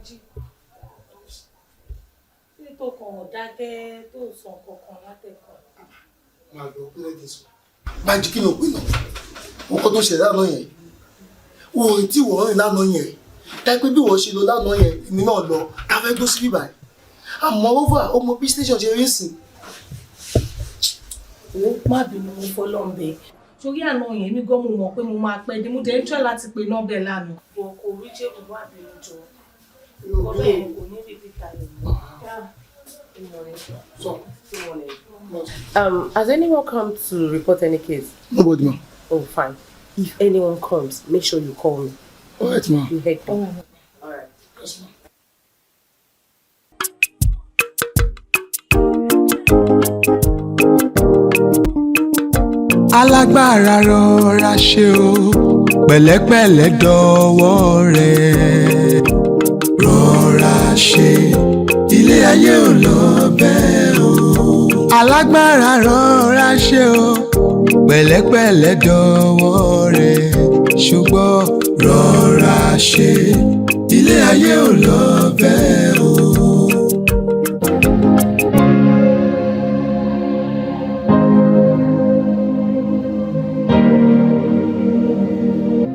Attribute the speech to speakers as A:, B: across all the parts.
A: Bánjí. Ṣé tó kàn dákẹ́ tó sọ kankan látẹ̀kọ́?
B: Máa lọ pé lẹ́dí sọ. Bánjí kí ló pè náà? Nǹkan tó ṣẹlẹ̀ lánàá yẹn. Orin tí wọ́n rìn lánàá yẹn. Dápẹ́ bí wọ́n ṣe lọ lánàá yẹn, èmi náà lọ. Ká fẹ́ gbó sí bíbá yìí. Àmọ́ over ọmọ bí station ṣe rí sìn.
A: Ó má bínú mo fọlọ́ǹbẹ. Torí àná yẹn mi gan mo mọ̀ pé mo máa pẹ́ dé. Mo dẹ̀ ń try láti pe nọ́ọ̀bẹ̀ lánàá. Bọ̀ kò rí jẹ́bù má bínú jọ. Ọbẹ̀ yẹn kò ní rí bíta yẹn.
C: Has anyone come to report any case?
B: Nobody, ma'am.
C: Oh, fine. If anyone comes, make sure you call me.
B: All right, ma'am.
C: You heard me.
A: All
C: right.
B: Yes, ma'am.
D: Alágbára rọra ṣe o, pẹ̀lẹ́pẹ̀lẹ́ dọwọ́ rẹ̀. Rọra ṣe, ilé ayé ò lọ bẹ́ẹ̀ o. Alágbára rọra ṣe o, pẹ̀lẹ́pẹ̀lẹ́ dọwọ́ rẹ̀. Ṣùgbọ́n rọra ṣe, ilé ayé ò lọ bẹ́ẹ̀ o.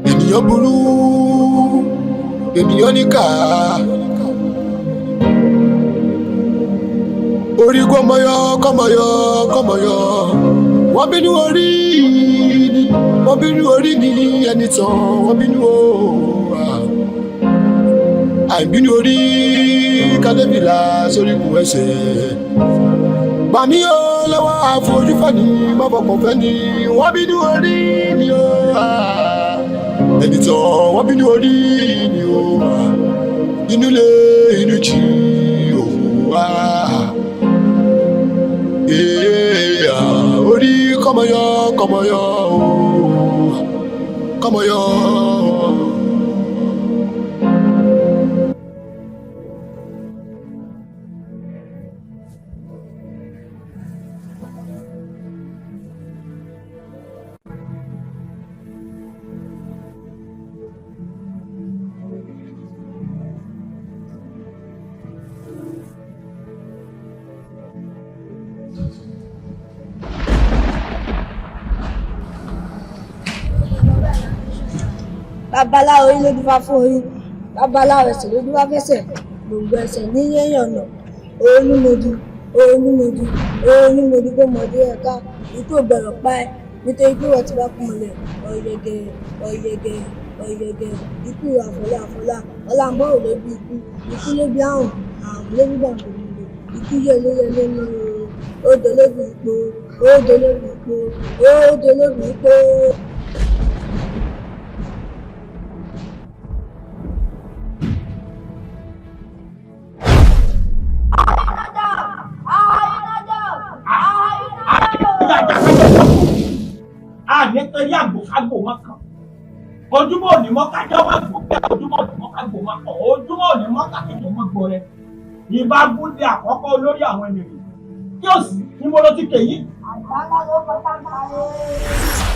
D: Ènìyàn burú, ènìyàn níkà. Orí kọ́mọyọ kọ́mọyọ kọ́mọyọ. Wọ́n bínú orí ni, wọ́n bínú orí ni ẹni tán, wọ́n bínú o. Àìbínú orí kádébìlà sórí kù ẹsẹ̀. Gbàmí o lọ́wọ́ àfojúfẹ́ni, mọ́fọ̀kàn fẹ́ni, wọ́n bínú orí ni o. Ẹni tán wọ́n bínú orí ni o. Inú lé inú jí o wá. Orí kọ́mọyọ kọ́mọyọ o. Kọ́mọyọ.
E: Babaláwo orí ló dúpá fún orí, babaláwo ẹsẹ̀ ló dúpá fẹsẹ̀, gbòǹgbò ẹsẹ̀ ní yéèyàn nà, onímọ̀dù kó mọ̀dé ẹ̀ka, ikú ògbẹ̀rọ̀ pa ẹ́, nítorí pé wọ́n ti bá kú mọ̀lẹ̀, ọ̀yẹ̀gẹ̀, ikú àfọlá, ọ̀làǹbọ̀ ò ló bí ikú ló bí àrùn ló bí gbàǹgbòǹgbò, ikú yẹ lónìí odò ló bí ipò.
F: Nítorí àgbòkágbò wọn kan ojúmọ́ òní mọ́ kájọ́ wà gbò bẹ́ẹ̀ ojúmọ́ òní mọ́ kágbò wọn kan ojúmọ́ òní mọ́ kájọ́ wọn gbò rẹ ìbá gúndé àkọ́kọ́ olórí àwọn ènìyàn tí ó sì ní mo lọ ti kèyí.
E: Àgbàlá ló kọ́ta ń kalẹ̀,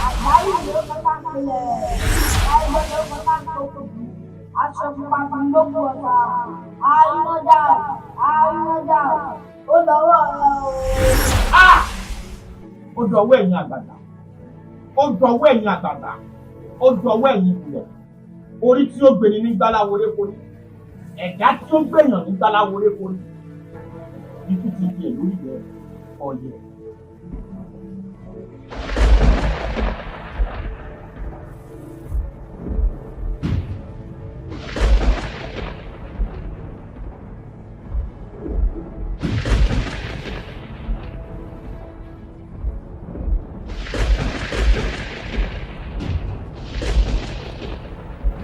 E: àgbáyé ló kọ́ta ń kalẹ̀, láìpẹ́ ló kọ́ta ń kalẹ̀, aṣọ pupa kan ló kú ọ̀tá, àìmọ́dà, ó lọ́wọ́ ọ̀rọ̀ o.
F: Ó dọ̀wọ́ ẹ̀yin àgbàgbà. Ó dọ̀wọ́ ẹ̀yin àgbàgbà, ó dọ̀wọ́ ẹ̀yin ìbùrẹ̀, orí tí ó gbéni ní gbáláwọlé kóní, ẹ̀dá tí ó gbèyàn ní gbáláwọlé kóní, ikú ti di èlú ìyẹn ọ̀yẹ̀.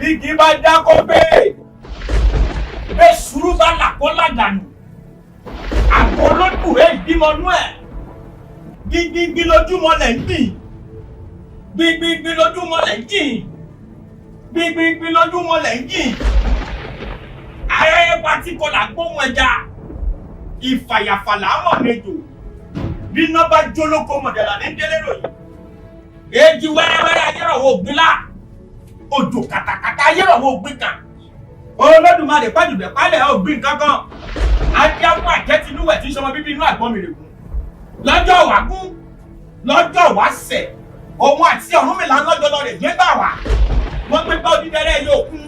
F: Igi bá dákọ́ bẹ́ẹ̀ sùúrù bá làkọ́ ládàánù àgọ́ olódùrẹ́ ìbímọnú ẹ̀ gbígbígbí lójúmọ́ lẹ̀ ń gbìn gbígbígbí lójúmọ́ lẹ̀ ń jìn gbígbígbí lójúmọ́ lẹ̀ ń jìn ayẹyẹ pati kọlà gbóhùn ẹja ìfàyàfàlà mọ̀ nẹjọ bí iná bá jólókó mọ̀dàlà ní délé ròyìn èjì wẹ́rẹ́wẹ́rẹ́ ayérọ̀wọ̀ ògbìnlá òjò kàtàkàtà ayérọ̀wọ̀ ògbìn kan Olódùmarè pàjùbẹ̀ pálẹ̀ ògbìn kankan adíáfún àjẹtínúwẹ̀ tí ń sọmọ bíbí inú àgbọn mi règùn lọ́jọ́ wàgún lọ́jọ́ wàsẹ̀ òun àti Ọ̀rúnmìlà lọ́jọ́ lọ rè gbé gbà wá wọ́n gbé gbá odídẹrẹ́ ẹyọ òkun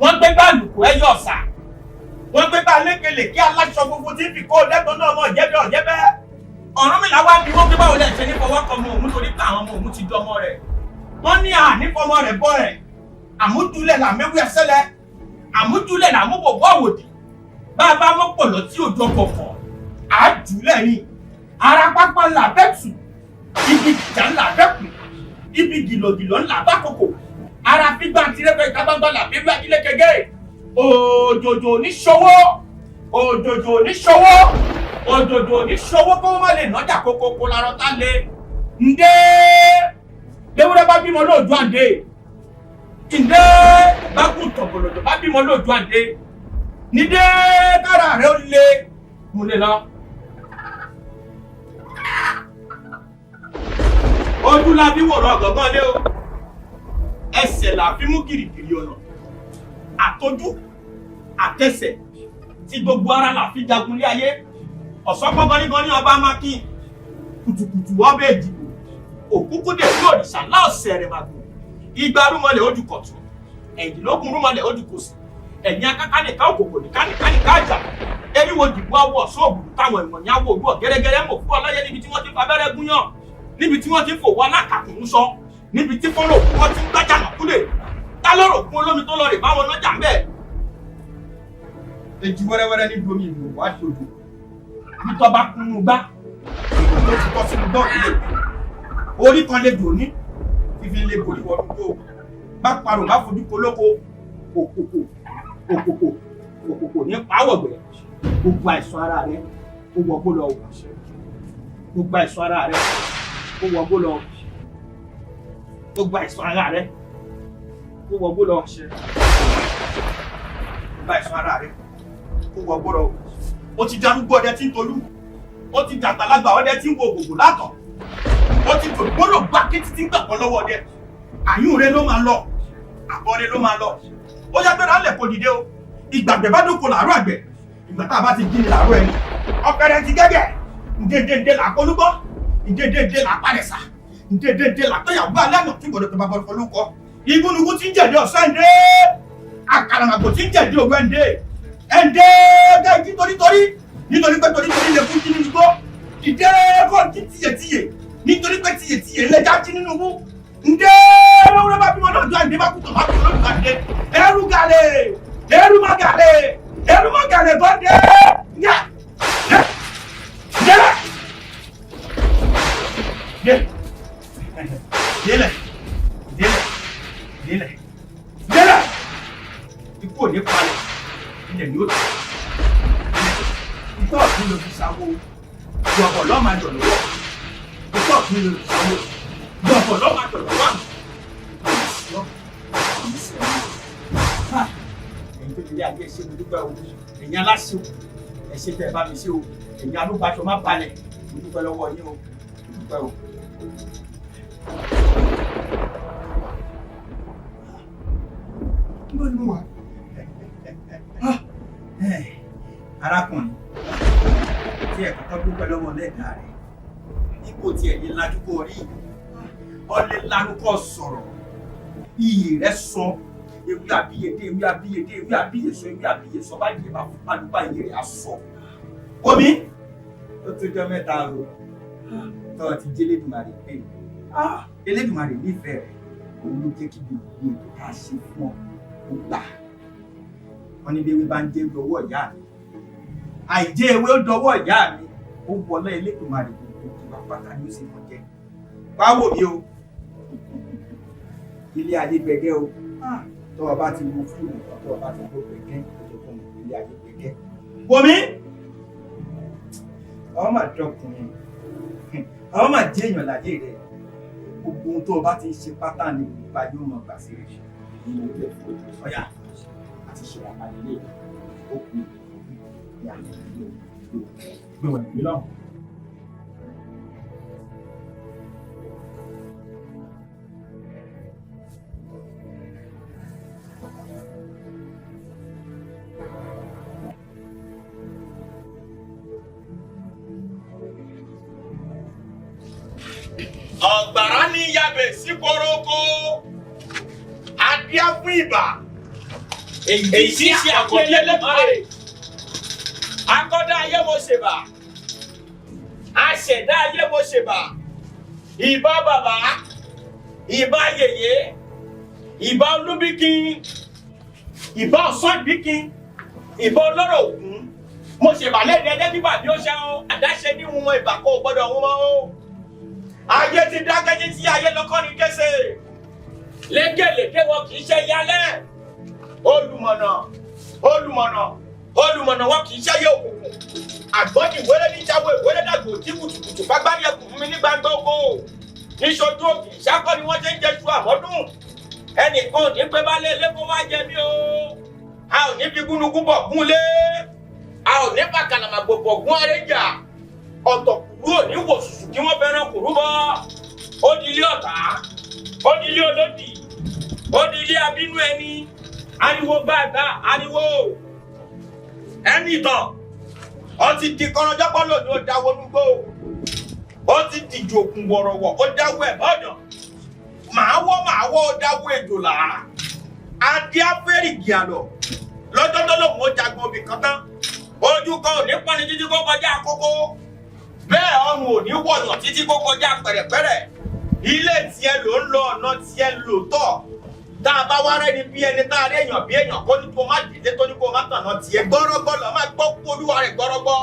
F: wọ́n gbé gbá àlùkò ẹyọ ọ̀sà wọ́n gbé gbá lékelè kí aláṣọ gbogbo tí ń fi kó lẹ́gbọ̀n náà mọ̀ jẹ́bẹ́ ọ̀jẹ́bẹ́ Ọ̀rúnmìlà wá bí wọ́n gbé báwo lẹ̀ ṣe ní fọwọ́ kan ọmọ òun torí pé àwọn ọmọ òun ti dọmọ rẹ̀ wọ́n ní ànífọmọ rẹ̀ bọ́ rẹ̀ àmújúlẹ̀ làmẹ́wí ẹsẹ́lẹ̀ àmújúlẹ̀ làmúbọ̀bọ̀ àwòdì bá a bá mọ́ pọ̀lọ́ tí òjò kọ̀ọ̀kan àjùlẹ̀ ni ara pápá ńlá bẹ́tù ibi ìjà ńlá bẹ́kù ibi gìlọ̀gìlọ̀ ńlá bá kòkò ara fígbà tirẹ́fẹ́ ìtagbangba làbẹ́wí ajílẹ̀kẹ́gẹ́ òjòjò oníṣòwò òjòjò oníṣòwò òjòjò oníṣòwò kó má lè nọ́jà kókó larọ́ tá lé ǹdé léwúrẹ́ bá bímọ lóòjú àǹdé ǹdé bá kú tọ̀gbọ̀lọ̀dọ̀ bá bímọ lóòjú àǹdé nídé kára rẹ̀ ó lé múlẹ̀ lọ. Ojú la fi wòrán ọ̀gọ̀ngàn lé o ẹsẹ̀ là fi mú gìrìgìrì ọ̀nà àtọ́jú àtẹsẹ̀ tí gbogbo ara là fi jagun lé ayé ọ̀sọ́gbọ́n gọ́nígan ní ọba mákì kùtùkùtù ọbẹ̀ ìdìbò òkúkú dẹ̀ sí òrìṣà láọ̀sẹ̀ rẹ̀ màgbò igba rúmọlẹ̀ ojú kọ̀tún ẹ̀yìnlógún rúmọlẹ̀ ojú kòsì ẹ̀yìn akáká nìka òkòkò nìka àjà eriwo dìbò awọ sóògùn táwọn ìwọ̀nyí awọ òwú ọ̀gẹ́rẹ́gẹ́rẹ́ mọ̀ fún ọlọ́yẹ níbi tí wọ́n ti fabẹ́rẹ́ gúnyàn níbi tí wọ́n ti fòwọ́ alákàkùn sọ níbi tí fọ́nrán òkú wọn ti ń gbájà nàkúlẹ̀ tá lọ́rọ̀ fún olómi tó lọ rè báwọn nájà ń bẹ̀. Èjì wẹ́rẹ́wẹ́rẹ́ ní domi ìlú wá sí odò nítọ́ bá kúnnú gbá ìlú tó ti tọ́ sínú bọ́ọ̀lù lè orí kan lè dùn ní fífi lè borí wọnú tó bá parò bá fojú kolóko òkòkò ní pàwọ̀gbẹ̀ gbogbo àìsàn ara rẹ̀ ó wọgbó lọ gbogbo àìsàn ara rẹ̀ ó wọgbó lọ gbogbo àìsàn ara rẹ̀ ó wọgbó lọ gbogbo àìsàn ara rẹ̀ ó wọgbó lọ ó ti darúgbó ọdẹ tí ń tolú ó ti dàgbàlagbà ọdẹ tí ń wo ògògò látọ̀ ó ti dògbólò gbá kétí tí ń gbàgbọ́ lọ́wọ́ ọdẹ àyún rẹ̀ ló máa lọ àbọ̀ rẹ̀ ló máa lọ ó yá gbéra lẹ̀ kó dìde o ìgbàgbẹ́ bá dóko làárọ̀ àgbẹ̀ ìgbà tá a bá ti jí ni làárọ̀ ẹni ọ̀pẹ̀rẹ̀ ti gẹ́gẹ́ ǹdèdèǹdè là kólúgbọ́ ǹdèdèǹdè là pàrẹ̀sà ǹdèdèǹdè là péyàwó alẹ́ àná tí gbọdọ̀ tó bá bọ́ fọlúkọ igúnnugún ti ń jẹ̀dí ọ̀sán ẹ̀ǹdẹ́ àkàràmàgbò ti ń jẹ̀dí òwe ẹ̀ǹdẹ́ gẹ́gẹ́ nítorí pé torí lè fún jí nínú gbó ìdè kọ́ jí tiyètiyè nítorí pé tiyètiyè lẹ́jà jí nínú wú ǹdẹ́ lọ́wọ́rẹ́ bá bímọ lọ́jọ́ àǹdẹ́ bá kú tọ̀ bá kú lọ́jọ́ àǹdẹ́ ẹrú gàlè ẹrú má gàlè bọ́dẹ̀ yá délẹ̀ ikú ò ní palẹ̀ ilẹ̀ ni ó tẹ̀ ìtọ́ ọ̀tún ló fi sáwó yọ̀bọ̀ lọ́ọ́ máa jọ̀ lọ́wọ́ ìtọ́ ọ̀tún ló fi sáwó yọ̀bọ̀ lọ́ọ́ máa jọ̀ lọ́wọ́ ẹ̀yin tó ti rí ayé ṣe mo dúpẹ́ o ẹ̀yin aláṣẹ ẹ̀ṣẹ̀ tẹ̀ bá mi ṣe o ẹ̀yin alúgbàṣọ má balẹ̀ mo dúpẹ́ lọ́wọ́ yín o mo dúpẹ́ o.
B: Níbo ni mo wà?
F: Arákùnrin tí ẹ̀ kọ́kọ́ dúpẹ́ lọ́wọ́ lẹ́ẹ̀dá rẹ̀ ipò tí ẹ̀ ní lajú kó rí ọ̀lẹ́ lanu kó sọ̀rọ̀ iyì rẹ̀ sọ ewé àbíyèdé ewé àbíyèsọ bá yẹ bá fún pàdúpà iyì rẹ̀ á sọ. Omi ó tó jọ mẹ́ta o tọ́ ti jẹ́ Elédùmarè pé Elédùmarè nífẹ̀ẹ́ rẹ̀ òun ló jẹ́ kí gbogbo ètò ká ṣe fún ọ ó gbà. Wọ́n ní bí ewé bá ń jẹ́ ọwọ́ ìyá mi àìjẹ́ ewé ó dọwọ́ ìyá mi ó wọlé Elédùmarè gbogbo ìgbà pátá ni ó sì mọ̀ jẹ́. Wá wò mí o ilé ayé gbẹgẹ́ o tọ́ ọ bá ti wo fíìmù tọ́ ọ bá ti wo gbẹgẹ́ tó fún ilé ayé gbẹgẹ́. Wò mí àwọn máa dọkùnrin àwọn máa jẹ́ èèyàn láyé rẹ̀ gbogbo ohun tó o bá ti ń ṣe pátá ni gbogbo ayé ó mọ̀ gbà sí rẹ̀ nínú ilé ìfowópamọ́ sọ́yà àti ṣe àpàlẹ́ ilé ó kù ìyá gbé wọn ìgbé náà. ọ̀gbàrá ní yabẹ̀ sí koroko adíá fún ìbà èyí tí ṣe àkọ́bí Ẹlẹ́dùmarè akọ́dá ayé mo ṣèbà aṣẹ̀dá ayé mo ṣèbà ìbà bàbá ìbà yèyé ìbà olúbíkin ìbà ọ̀sán ìbíkin ìbà olóró ògún mo ṣèbà lẹ́ẹ̀dẹ́ ẹ̀dẹ́gbígbà bí ó ṣe ń àdáṣe ní wọn ìbà kó o gbọ́dọ̀ wọn mọ́ o ayé ti dákẹ́jẹ́ tí ayé lọ́kọ́ ní kése lékelèké wọn kì í ṣe yálẹ̀ olùmọ̀nà wọn kì í ṣe yé òkùnkùn àgbọ̀dì wẹ́rẹ́ ní jáwé wẹ́rẹ́ dàgbò tí kùtùkùtù fagbárí ẹkùn fún mi ní gbangba oko níṣojú òkè ìṣàkọ́ ni wọ́n ṣe ń jẹṣu àmọ́dún ẹnìkan ò ní pé bá lé lé kó wá jẹ mí o a ò ní fi gúnugún bọ̀ gún lé a ò ní fàkàlàmàgbò bọ̀ gún àrẹ́jà ọ̀tọ̀ kùrú ò ní wò sùsù kí wọ́n fẹ́ràn kùrú bọ́ ó di ilé ọ̀tá ó di ilé olódì ó di ilé abínú ẹni ariwo gbàgbà ariwo ẹni ìtàn ó ti di kọ́nọ́jọ́pọ́ lòdì ó dáwọ́ nugbó ó ti di jòkun wọ̀rọ̀wọ̀ ó dáwọ́ ẹ̀ bọ́dọ̀ màá wọ́ ó dáwọ́ èjò là á adé afẹ́rìgì àlọ́ lọ́jọ́ tó lòun ó jagun obì kan tán ojú kan ò ní pọ́ni títí kó kọjá àkókò bẹ́ẹ̀ ọrùn ò ní wọ̀nà títí kó kọjá pẹ̀rẹ̀pẹ̀rẹ̀ ilé tiẹ̀ ló ń lọ ọ̀nà tiẹ̀ ló tọ̀ tá a bá wá rẹ́ni bí ẹni tá a rí èèyàn bí èèyàn kó ní kó má dìde tó ní kó má tànà tiẹ̀ gbọ́rọ́gbọ́ lọ má gbọ́ olúwa rẹ̀ gbọ́rọ́gbọ́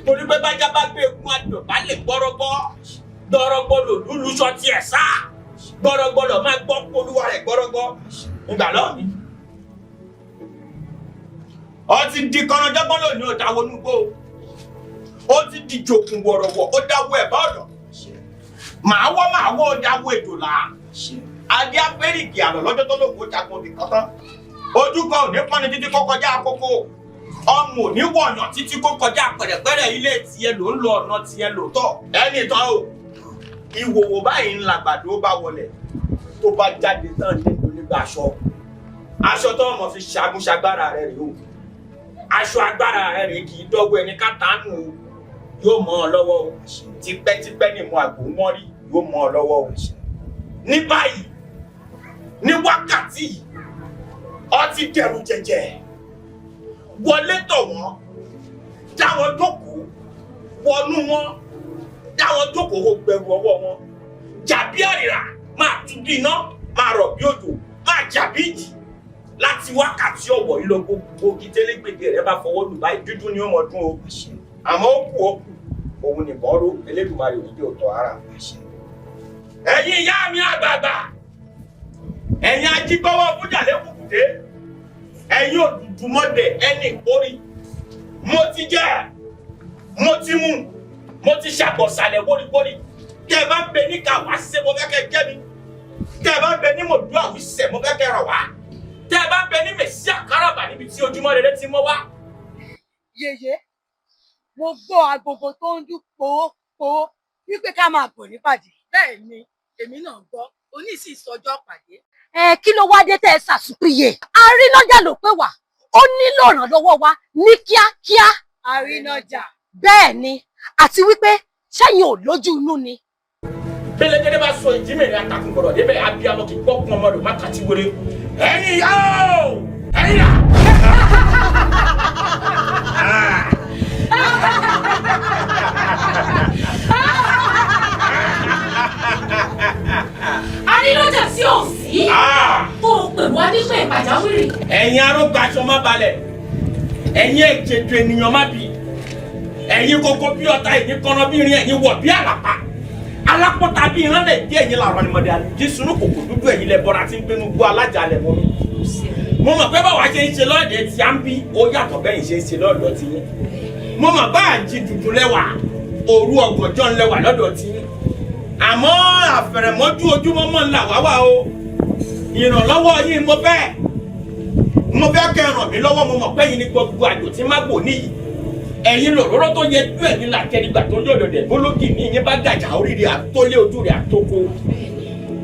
F: torí pé bájá bá gbé egun adùn bá lè gbọ́rọ́gbọ́ gbọ́rọ́gbọ́ lò lúlùsọ tiẹ̀ sá gbọ́rọ́gbọ́ lọ má gbọ́ olúwa rẹ̀ gbọ́rọ́gbọ́ nígbà náà ni. Ó ti di kọ́nọ́jọ́gbọ́n lónìí ó dáwọ́ núgbó ó ti di jòkun wọ̀rọ̀wọ̀ ó dáwọ́ ẹ̀ bọ́ọ̀dọ̀ màá wọ́ ó dáwọ́ ètò là á adé afẹ́rìgì àlọ́ lọ́jọ́ tó lóko jagun òbí kan tán ojú kan ò ní pọ́ni títí kó kọjá àkókò ọmọ ò ní wọ̀nyàn títí kó kọjá pẹ̀rẹ̀pẹ̀rẹ̀ ilé tiẹ̀ ló ń lọ ọ̀nà tiẹ̀ ló tọ̀ ẹni tán o ìwòwò báyìí ńlá gbàdó bá wọlẹ̀ tó bá jáde tán nínú nígbà aṣọ tó ọmọ fi ṣàgúnṣagbára rẹ̀ rèé o aṣọ agbára rẹ̀ rèé kì í dọ́gbọ́ ẹni kátánù yóò mọ́ ọ lọ́wọ́ o tipẹ́tipẹ́ ni mo àgbò wọ́n rí yóò mọ́ ọ lọ́wọ́ o ní báyìí ní wákàtí ọtí dẹrù jẹjẹ wọlé tọ̀ wọ́n dá wọn jókòó wọnú wọn dá wọn jókòó ó gbẹrù ọwọ́ wọn jàbí àrìrà máa tún bí iná máa rọ̀ bí òjò máa jàbí ìjì láti wákàtí ọ̀wọ̀ yìí lọ gbogbo gídélégbèdè rẹ bá fọwọ́ lù báyìí dúdú ni ó mọ̀ dún o àmọ́ ó kù òun nìkan ró Elédùmarè òjijì òtọ̀ ara. ẹ̀yin ìyá mi àgbààgbà ẹ̀yin ajígbọ́wọ́ fújàlẹ́ kùkùté ẹ̀yin òdùdù mọ́dẹ̀ ẹni ìkórè mo ti jẹ mo ti mú mo ti ṣàgbọ̀sàlẹ̀ wóríwórí tẹ́ ẹ bá ń bẹ ní káwá ṣe mo fẹ́ kẹ́ jẹ́ mi tẹ́ ẹ bá ń bẹ ní mòdú àwíṣẹ́ mo fẹ́ kẹ́ rọ̀ wá tẹ́ ẹ bá ń bẹ ní mèsì àkàràbà níbi tí ojúmọ́ rere ti mọ́ wá.
G: Yèyé mo gbọ́ agogo tó ń dún pòó wípé ká máa bọ̀ nípàdé.
H: Bẹ́ẹ̀ ni èmi náà gbọ́ oníṣì sọjọ́ pàdé.
G: Kí ló wá dé tẹ́ ẹ ṣàṣùpìyè? Arínájà ló pé wá ó nílò ìrànlọ́wọ́ wa ní kíákíá.
H: Arínájà.
G: Bẹ́ẹ̀ ni àti wípé sẹ́yìn ò lójú inú ni.
F: Bẹ́lẹ́gẹ́dẹ́ bá sọ ìjímèrè àtàkùn gbọ́dọ̀ débẹ̀ abiyamọ kì í gbọ́ kún ọmọdé má kàtí wéré. Ẹ̀yin yá o! Ẹ̀yin yá!
A: Arínájà sí òsì tó pè wá nípa ìpàjáwìrì.
F: Ẹ̀yin arógbó aṣọ má balẹ̀ ẹ̀yin èjèdè ènìyàn má bì ẹ̀yin kókó bí ọ̀tá ẹ̀yin kọ́nà bí irin ẹ̀yin wọ̀ bí àlàpà alápọ̀tà bí iran lè dé ẹ̀yin làwọn ọmọdé àlùjí sunú kòkò dúdú ẹ̀yin lẹ bọ́ra tí ń gbénu gbó alájà lẹ̀ mọ́ mi. Mo mọ̀ pé báwa ṣe ń ṣe lọ́ọ̀dẹ̀ tí a ń bí ó yàtọ̀ bẹ́yìn ṣe ń ṣe lọ́ọ̀dọ̀ tí yín. Mo mọ̀ bá àjí dúdú lẹ́wà òru ọ̀gànjọ́ ń lẹ́wà lọ́dọ̀ tí yín. Àmọ́ àfẹ̀rẹ̀mọ́jú ojúmọ́ mọ́ ńlá wá wá o. Ìrànlọ́wọ́ yín mo fẹ́ kẹ́ ràn mí lọ́wọ́ mo mọ̀ pé yín ní gbogbo àjò tí má gbò níyì. Ẹ̀yin lòróró tó yẹ tú ẹ̀yin làkẹ́nigbà tó yọ̀dọ̀dẹ̀ bólógì ní yín bá gàjà oríire àtólé ojú rẹ̀ àtókò.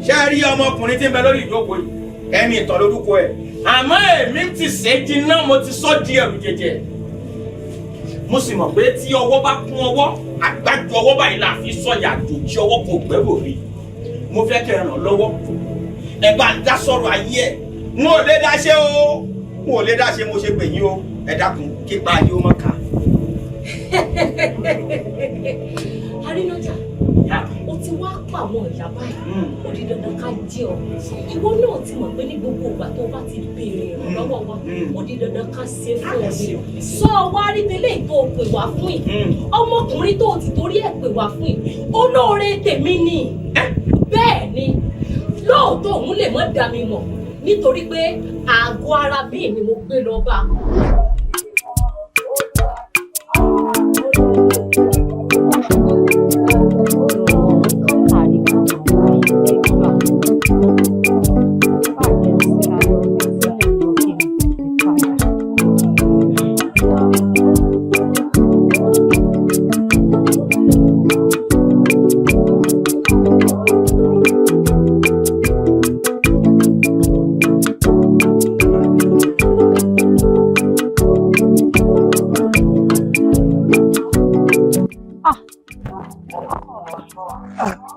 F: Ṣé ẹ rí ọmọkùnrin tí ń bẹ lórí ìjókòó yìí? Ẹni ìtàn lórúkọ ẹ̀. Àmọ́ èmi ti ṣe é jiná mo ti sọ́ di ẹ̀rù jẹjẹ. Mo sì mọ̀ pé tí ọwọ́ bá kún ọwọ́ àgbájú ọwọ́ báyìí la fi sọ̀yà àjòjì ọwọ́ kò gbẹ́rù rí. mo fẹ́ kẹ́ ràn lọ́wọ́ ẹ bá ń dá sọ̀rọ̀ ayé ẹ̀ n ò lè dá ṣe o n ò lè dá ṣe mo ṣe pè yín o ẹ dákun kí pa ayé ó mọ̀ ká.
I: Arínájà o ti wá pa àwọn ìyá báyìí ó di dandan ká jẹ ọ ìwọ náà ti mọ̀ pé ní gbogbo ìgbà tó bá ti béèrè ìrànlọ́wọ́ wa ó di dandan ká ṣe fún ọ ni sọ wá rí tẹ́lẹ̀ tó pè wá fún yìí ọmọkùnrin tó ti torí ẹ̀ pè wá fún yìí olóore tèmi ni bẹ́ẹ̀ ni lóòótọ́ òun lè mọ́ dá mi mọ̀ nítorí pé àgọ́ ara bíi ni mo gbé lọ bá.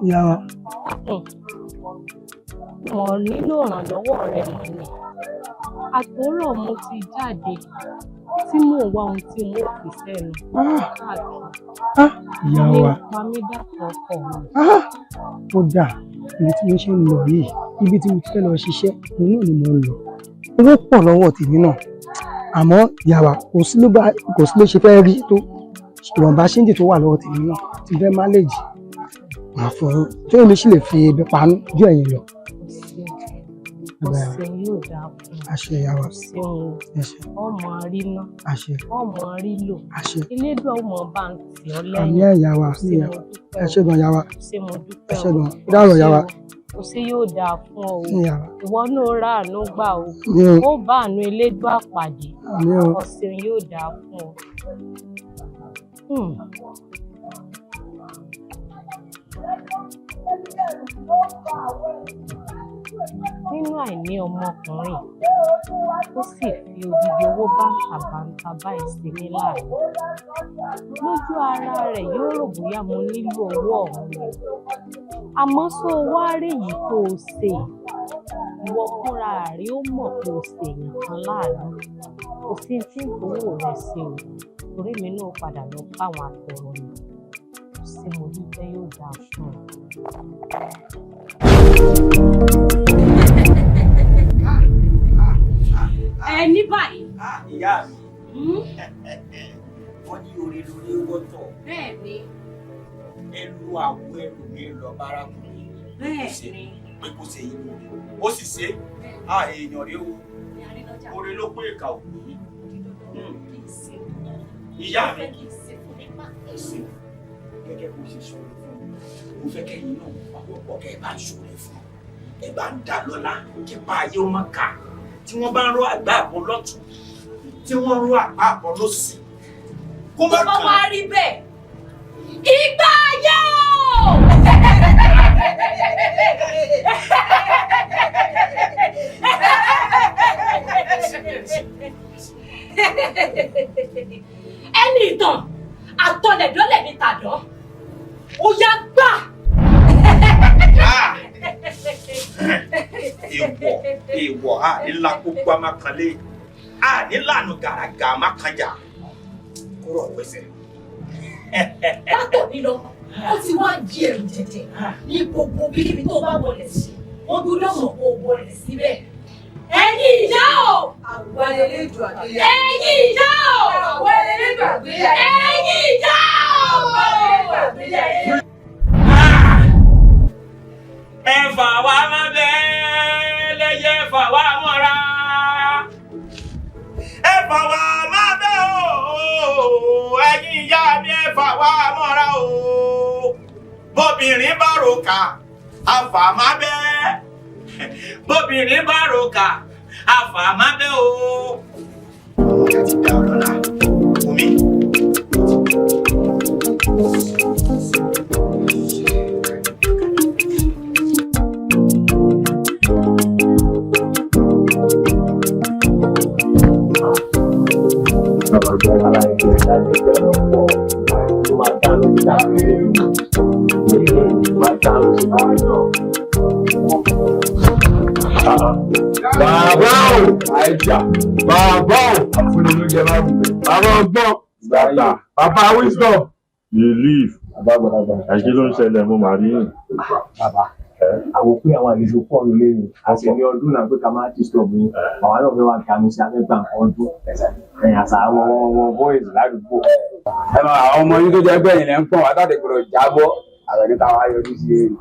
J: Ìyá
I: Mo nílò ìrànlọ́wọ́ rẹ mọ̀ ni. Àtòrọ̀ mo ti jáde tí mò ń wá ohun tí mo fi sẹ́nu káàkiri.
J: ìyá wa
I: Pa mí dàpọ̀ ọkọ mi.
J: ó dà ibi tí mo ṣe ń lọ yìí ibi tí mo ti fẹ́ lọ ṣiṣẹ́ òun náà ni mo ń lọ. Owó pọ̀ lọ́wọ́ tèmi náà àmọ́ ìyá wa kò sí ló ṣe fẹ́ rí tó ìwọ̀nba ṣéǹjì tó wà lọ́wọ́ tèmi náà ti fẹ́ máléèjì màá fún un tí èmi sì lè fi ebi panú ju ẹ̀yìn lọ.
I: Ọ̀sẹ̀ yóò dáa fún un.
J: Àṣẹ ìyá wa.
I: Ṣeun ọmọ rí ná.
J: Àṣẹ.
I: Ọmọ rí lò.
J: Àṣẹ.
I: Elédùn ọmọ bá ń tì ọ́ lẹ́yìn.
J: Àmì ìyá wa. Ẹ ṣé gan ìyá wa.
I: Ṣé mo dúpẹ́
J: Ẹ ṣé gan. Dáàrọ̀ ìyá wa.
I: Kò sí yóò dáa fún ọ o.
J: Ìyá wa.
I: Ìwọ náà rà àánú gbà o. Ó bá àánú Elédùn àpàdé. Ọ̀sẹ̀ yóò dáa fún ọ. Nínú àìní ọmọkùnrin ó sì fi odidi owó bàǹtàbàǹtà báyìí sí mi láàánú. Lójú ara rẹ̀ yóò rò bóyá mo nílò owó ọ̀hún ni. Àmọ́ sọ wá rí èyí tó o ṣe ìwọ fúnra rẹ̀ ó mọ̀ pé o ṣe nǹkan láàánú. Kò sí tí ìgbówó rẹ̀ ṣe o torí mi náà padà lọ báwọn àtọ̀rọ̀ mi. Kò sí mo dúpẹ́ yóò dáa fún ọ. Ní báyìí.
F: Ìyá mi wọ́n ní orí lórí wọ́tọ̀.
I: Bẹ́ẹ̀ ni.
F: Ẹlú àwọ̀ ẹlù mi lọ bárakùnrin.
I: Bẹ́ẹ̀ ni.
F: Pé kò ṣe yín lórí. Ó sì ṣe èèyàn rí o. Orí ló pé ìkà òkú yìí. Ìyá mi. Gẹ́gẹ́ bó ṣe ṣòro fún mi. Mo fẹ́ kẹ́yìn náà àwọ̀pọ̀ kẹ́ ẹ bá ń ṣòro fún mi. Ẹ bá ń dá lọ́lá kí pa ayé ó má kà. Tí wọ́n bá ń rọ àgbá àbọ̀ lọ́tún tí wọ́n rọ àgbá àbọ̀ lọ́sì kó má kàn.
I: Ó wá rí bẹ́ẹ̀ ìgbà yóò. Ẹni ìtàn àtọlẹ̀dọ́lẹ̀ ní tàdán ó yá gbà.
F: Èèwọ̀ nílá gbogbo amákanlé nílànà gàràgà amákanjà kúrò pèsè.
I: Látọ̀ nílọ ó ti wá di ẹ̀rù jẹ̀jẹ̀ ní gbogbo bíkíbi tó bá wọlé sí wọ́n gbọ́dọ̀ mọ̀ kó wọlé síbẹ̀. Ẹ̀yin ìyá o.
G: Àwọn elédùn àgbéyà.
I: Ẹ̀yin ìyá o.
G: Àwọn elédùn àgbéyà.
I: Ẹ̀yin ìyá o.
G: Àwọn elédùn àgbéyà.
F: Ẹ fà wá má bẹ́ẹ̀ lẹ́yẹ fà wá mọ́ra. Ẹ fà wá má bẹ́ẹ̀ o, ẹ̀yin ìyá mi ẹ fà wá mọ́ra o. Bóbìnrin bá ròkà, a fà má bẹ́ẹ̀. Bóbìnrin bá ròkà, a fà má bẹ́ẹ̀ o. Ọ̀gá ti dá ọ̀rọ̀ náà, omi.
D: Bàbá o, àìjà, bàbá o, àfúnilóúnjẹ máa ń gbé. Bàbá ọgbọ́n, bàbá wisdom.
K: You leave. Àṣé ló ń ṣẹlẹ̀ mo màá rí yìí.
L: Bàbá, àwọn pé àwọn àlejò pọ̀ ló lé ní àti ní ọdún náà pé ká máa disturb yín. Àwọn náà fẹ́ wá kí àmì sí afẹ́gbà nǹkan ọdún. Ẹ̀yìn àṣà àwọn boys ládùúgbò.
M: Ẹ máa àwọn ọmọ yín tó jẹ́ bẹ́ẹ̀ yẹn ń pọ̀n wá tàbí gbọdọ̀ jábọ́ àrẹ níta wá yọjú sí èrè.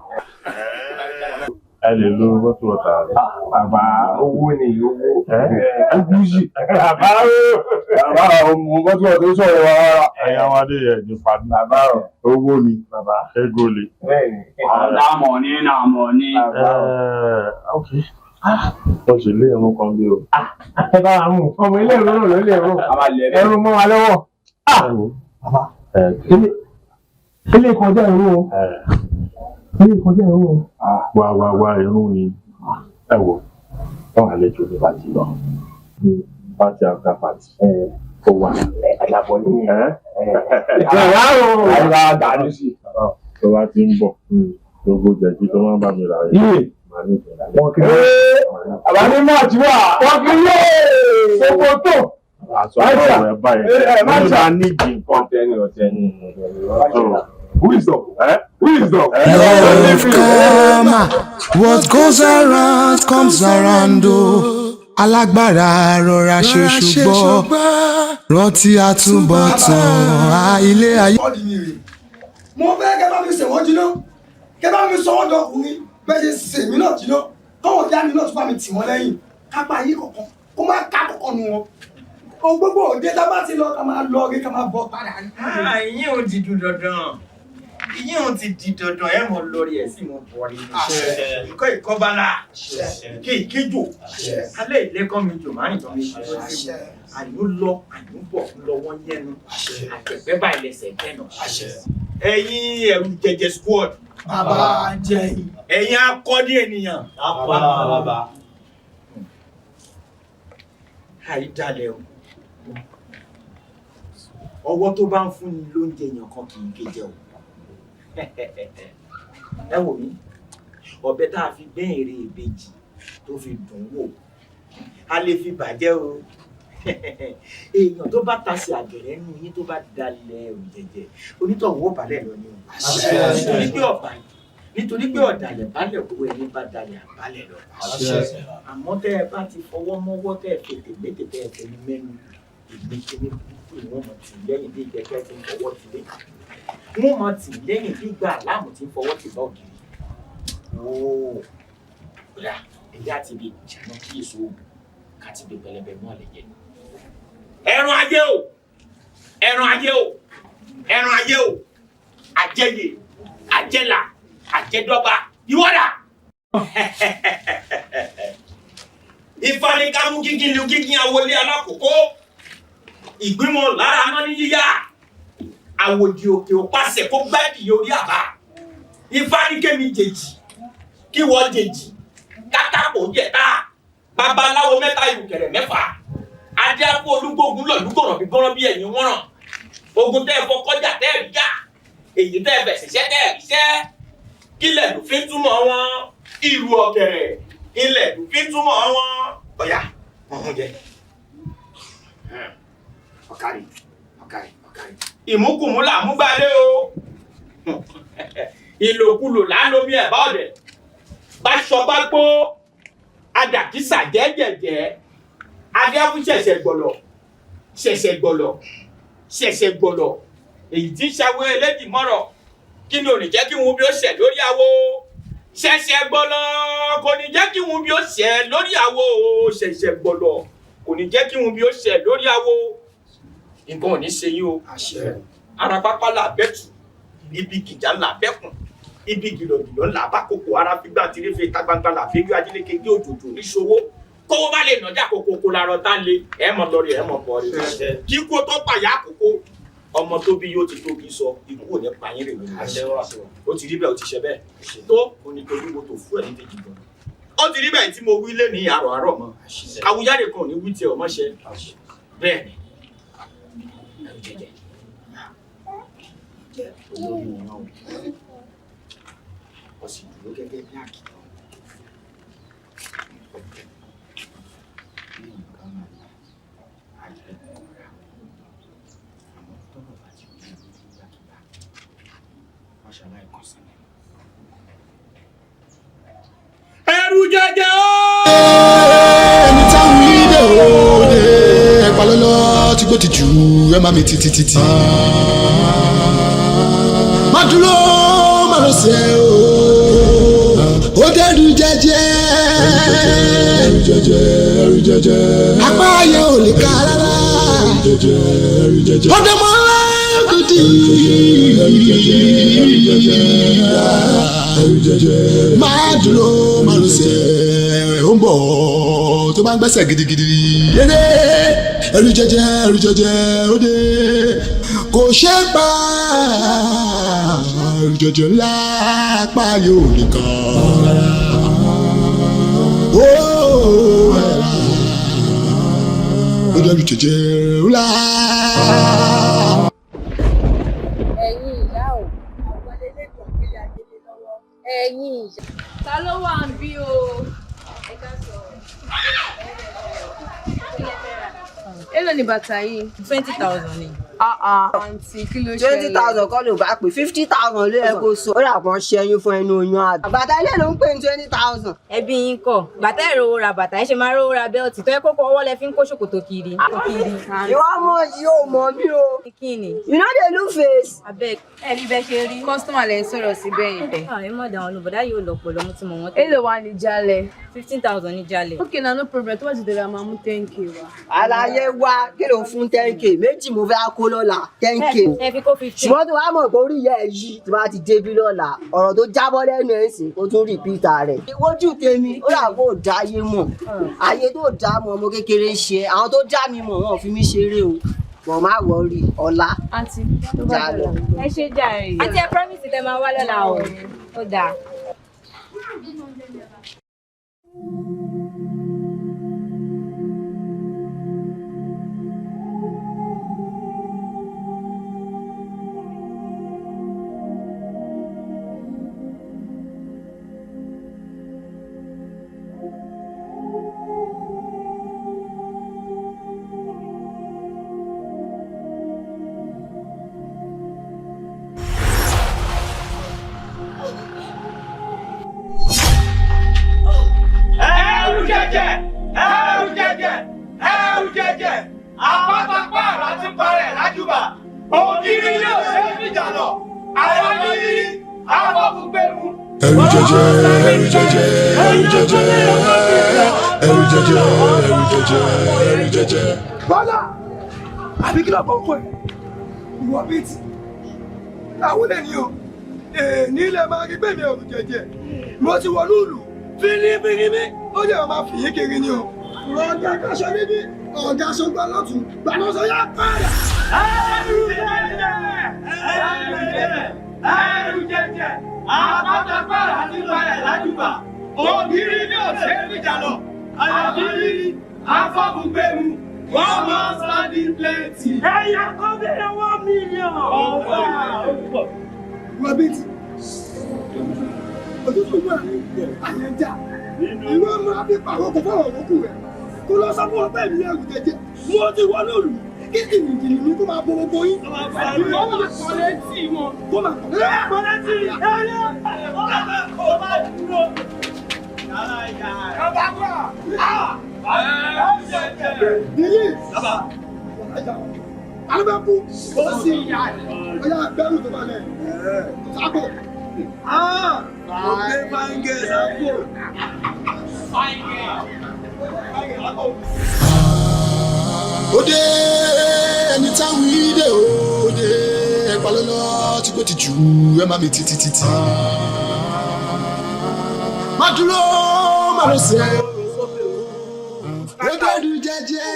K: Ẹ lè lo bọ́tù ọ̀tà rẹ̀.
L: Bàbá owó ni owó.
K: Ẹgbúsì.
L: Bàbá ọmọ bọ́tù ọ̀tà tó sọ̀rọ̀ wa.
K: Ẹ̀yin àwọn adé ẹ̀ ní padà.
L: Bàbá
K: owó ni. Bàbá ego le.
M: Ọ̀dà mọ̀ ní náà mọ̀ ní.
K: Ok. Wọ́n ṣe lé ẹ̀rún kan bí o.
L: Ẹ bá wa mú ọmọ ilé ìrún náà ló lè rún. Ẹrú mọ́ wa lọ́wọ́. Bàbá ilé ìkọjá ìrún o. Ilé ìkọjá ìrún o.
K: Wá irun ni ẹ wò wọ́n àlejò ní pàtì lọ. Pàtì after pàtì. Ó wà.
L: Àdàpọ̀ ní
K: àìrá dàánú sí. Tó bá ti ń bọ̀, gbogbo jẹ̀jí tó máa ń bá mi rà rẹ̀.
L: Wọ́n kì í àbá ní máa ti wà. Wọ́n kì í yé gbogbo tó.
K: Àṣọ àwọn ẹ̀ báyìí. Má ṣe àníjì nǹkan tẹ́ni ọ̀tẹ́ ni.
D: Wisdom. Wisdom.
N: Love karma. What goes around comes around o. Alágbára rọra ṣe ṣùgbọ́n rántí àtúbọ̀tán ilé ayé.
B: Mo fẹ́ kẹ́ bá mi ṣèwọ́n jiná, kẹ́ bá mi sọ wọ́n dọkùnrin bẹ́ẹ̀ ṣe ṣèmí náà jiná, káwọn ìyá mi náà tún bá mi tì wọ́n lẹ́yìn, kápá yí kọ̀ọ̀kan, kó má ká kọ̀ọ̀kan nu wọn. O gbogbo òde tá a bá ti lọ ká máa lọ rí ká máa bọ̀ padà ní.
F: Ìyẹn ò di dandan. Ìyẹn ò ti di dandan ẹ̀ mọ̀ lórí ẹ̀ sì mọ̀ bọ̀ rí. Ìkọ́ ìkọ́bálà, kí ìkéjò, alẹ́ ìlẹ́kọ́ mi jò máa ń tọ́ mi ṣe. Àyù lọ, àyù bọ̀ lọ wọ́n yẹnu. Àgbẹ̀gbẹ́ báyìí lẹ́sẹ̀ kẹ́nà. Ẹ̀yin ẹ̀rù jẹjẹ squad.
B: Bàbá jẹ yìí.
F: Ẹ̀yin akọ́dí ènìyàn.
M: Bàbá.
F: Àìdálẹ̀ o. Ọwọ́ tó bá ń fún ni lóúnjẹ èèyàn kan kì í kéjẹ o. Ẹ wò mí, ọ̀bẹ tá a fi gbẹ́yìn ìbejì tó fi dùn wò, a lè fi bàjẹ́ o. Èèyàn tó bá tasẹ̀ àgẹ̀rẹ̀ nínú yín tó bá dalẹ̀ òjẹ̀jẹ̀, onítọ̀hún ó balẹ̀ lọ ni o. Nítorí pé ọ̀dàlẹ̀ balẹ̀ owó ẹni bá dalẹ̀ àbálẹ̀ lọ. Àmọ́ tẹ́ ẹ bá ti fọwọ́ mọ́wọ́ tẹ́ ẹ fètè méjì tẹ́ ẹ fẹ́ mẹ́nu ìgbésẹ̀ wọ́n mọ̀ tì lẹ́yìn bí ìgbẹ́kẹ́ ti ń fọwọ́ tì lé. Wọ́n mọ̀ tì lẹ́yìn bí ìgbà aláàmù ti ń fọwọ́ tì bá ògiri. Ooo, bóyá ẹ̀yà ti bí ìjànà kí èso òògùn ká ti bí pẹlẹbẹ mọ́ lè jẹ. Ẹran ajé o! Ẹran ajé o! Ẹran ajé o! Àjẹyè, àjẹlà, àjẹdọ́gba, ìwọ́dà! Ìfanikámú kíkí lu kíkí àwọlé alákòókò. Ìgbìmọ̀ lára mọ́ ní yíyá. Àwòdì òkè ò pàṣẹ kó gbẹ́dì orí àbá. Ìfanikẹ́mi jèjì, kí wọ́n jèjì, kátàkó jẹ̀ta, babaláwo mẹ́ta ìrùkẹ̀rẹ̀ mẹ́fà. Adéáfó olúgbógun lọ lúgọ̀rọ̀ bí gọ́rọ́ bí ẹ̀yìn wọ́n ràn. Ogun tẹ́ ẹ fọ́ kọjá tẹ́ ẹ rí já. Èyí tẹ́ ẹ bẹ̀ ṣiṣẹ́ tẹ́ ẹ ríṣẹ́. Kílẹ̀ ló fi ń túmọ̀ wọn. Ìrù ọ̀kẹ̀rẹ̀. Ilẹ̀ ló fi ń túmọ̀ wọn. Ọ̀yà, wọ́n jẹ. Ọ̀kàrí. Ìmúkùmú là mú gbálé o. Ìlòkulò là ń lomi ẹ̀bá ọ̀dẹ̀. Báṣọ bá gbó. Adàkísà jẹ́jẹ̀jẹ́. Adéáfún ṣẹ̀ṣẹ̀ gbọ̀lọ̀. Èyí tí ń ṣàwé elédì mọ́rọ̀. Kí ni ò ní jẹ́ kí wọn bí ó ṣẹ̀ lórí awo? Ṣẹ̀ṣẹ̀ gbọ̀lọ̀ kò ní jẹ́ kí wọn bí ó ṣẹ̀ lórí awo. Ṣẹ̀ṣẹ̀ gbọ̀lọ̀ kò ní jẹ́ kí wọn bí ó ṣẹ̀ lórí awo. Nǹkan ò ní ṣe yín o. Ara pápá là bẹ́tù, ibi gìjà là bẹ́kùn, ibi gìlọ̀gìlọ̀ là bá kòkò ara fígbà tí ilé fi ta gbangba là fi gbé ajíléke gbé òjòjò níṣòwò. Kówó bá lè nàjà kòkòkò làrọ̀ tá lé, ẹ̀ mọ̀ lọ́rí ẹ̀ mọ̀ bọ̀ rí. Kí kó tó pàyà àkókò, ọmọ tó bí yóò ti tóbi sọ, ikú ò ní pa yín rè lónìí. Ó ti rí bẹ́ẹ̀, ó ti ṣe bẹ́ẹ̀. Tó onítorí wo tó fún ẹ̀ ní kejì gan. Ó ti rí bẹ́ẹ̀ tí mo wí lé ní àrọ̀ mọ́. Àwùjáde kan ò ní wí tiẹ̀ ọmọ ṣe. Bẹ́ẹ̀ ni. Olórí wọn o. Ó sì dúró gẹ́gẹ́ bí àkìtàn. ẹrù jẹjẹ o.
D: ẹni táwọn ilé òde ẹ̀pà lọ́lọ́ tí gbó ti jù ẹ má mi títí. má dúró má lọ sẹ́ o ó dẹ́rù jẹjẹ. ẹrù jẹjẹ. apá ayé ò lè ká rárá. ọdẹ mọ́ kùtì. má dúró má lọ sẹ́ ó ń bọ̀ tó bá ń gbẹ́sẹ̀ gidigidi. ẹrù jẹjẹ ó dé kò ṣe é pa ẹrù jẹjẹ ńlá apá yóò nìkan. ó ẹrù jẹjẹ ńlá.
O: ẹ̀yin ìyá ò àwọn elétò ìpínlẹ̀ àgbélé lọ́wọ́ ẹ̀yin ìyá. ta ló wà ń bí o. ẹ ká sọ èló ni bàtà yìí.
P: 20,000 ni.
O: àǹtí kí ló ṣẹlẹ̀.
P: 20,000 kọ́ ló bá pè 50,000 ló yẹ kó so. ó rà pọ́n ṣẹ́yún fún ẹnu oyún àdá. bàtà ilé ló ń pè ní 20,000.
I: ẹbí yín kọ́ bàtà ìrówó ra bàtà ẹ ṣe máa rówó ra bẹ́ẹ̀tì tó yẹ kókó ọwọ́ lẹ fi ń kó ṣòkòtò kiri.
P: ìwọ mọ yìí ò mọ mí o.
I: kí ni.
P: you no dey look face.
I: abeg ẹ rí bẹ ṣe rí.
O: kọ́sítọ́mà lẹ ń sọ̀rọ̀ sí bẹ́ẹ̀ yẹn.
I: ẹ má dà wọn lò bọ̀dá yóò lọ pọ̀ lọ́mú tí mo wọ́n tó.
O: èló wà ní jalè.
I: 15,000 ní jalè.
O: okay na no problem tó bá ti dẹ̀rẹ̀ máa mú 10k wá.
P: àlàyé wa kí ló fún 10k méjì mo fẹ́ kó lọ́la 10k.
I: ẹ fi kó 15.
P: ṣùgbọ́n tó wá mọ̀ pé orí ìyá ẹ̀ yí tí wọ́n ti débí lọ́la ọ̀rọ̀ tó jábọ́ lẹ́nu ẹ̀ sìn kó tún rìpítà rẹ̀. ìwójú tèmi ó rà kó dá ayé mọ̀ ayé tó dá mọ̀ ọmọ kékeré ṣe àwọn tó dá mi mọ̀ wọn ò fi mí ṣeré o mọ̀ má wọrí ọ̀la.
O: àǹtí tó bá dẹ̀ ẹ ṣe jàre.
I: àǹtí ẹ promise tẹ máa wá lọ́la o ó dáa.
F: ẹrù jẹjẹ àpátápá àrà ti parẹ́ lájúbà ògiri yóò ṣe é fìjà lọ àwọn yìí afọ́fúgbẹ́mu.
D: ẹrù jẹjẹ ẹrù jẹjẹ ẹrù jẹjẹ ẹrù jẹjẹ ẹrù jẹjẹ ẹrù jẹjẹ.
B: bọ́lá àbí kí ló bọ́ fún ẹ ìwọ bíi ti àwọn ènìyàn ní ilẹ̀ máa rí bẹ́ẹ̀ mi ẹrù jẹjẹ mo ti wọnú ìlú fínífíní ó jẹ́ máa fìyé kiri ni o. ọ̀gá kaṣọ níbí ọ̀gá sọgbà lọ́tún gbanáṣọ yá padà.
F: ẹrù jẹjẹ ẹrù jẹjẹ ẹrù jẹjẹ àpátápá àrà ti parẹ́ lájúbà ògiri yóò ṣe é fìjà lọ àwọn yìí afọ́fúgbẹ́mu. 1 man standing plenty. Ẹ̀yà kan bẹ̀rẹ̀ 1 million.
B: Rọ̀bìtì, òtútù wà àyẹ̀já. Ìwé ọmọ abípàwọ̀ kò fọwọ́ òkú rẹ̀. Kò lọ sọ fún ọpẹ́ mi ẹrù jẹjẹ. Mo ti wọ lóru. Kí kìnnìkìnnì mi kó máa bọ gbogbo yín. Kó máa kọ́ létí wọn. Kó máa kọ́ létí. Ẹyẹ. Kó máa dúró. Ọba gbọ́. Nìyí. Alúbẹ̀kú. Ó sì yá. Ó yá bẹ́rù tó bá lẹ̀. Sábò. Òkè máa ń gé sábò.
D: Òde ẹni táwọn ìdè òde ẹ̀pà lọ́lọ́ tí kò ti jù ẹ má mi títí. Má dúró má lọ sí ẹ. Ó dẹ́rù jẹjẹ.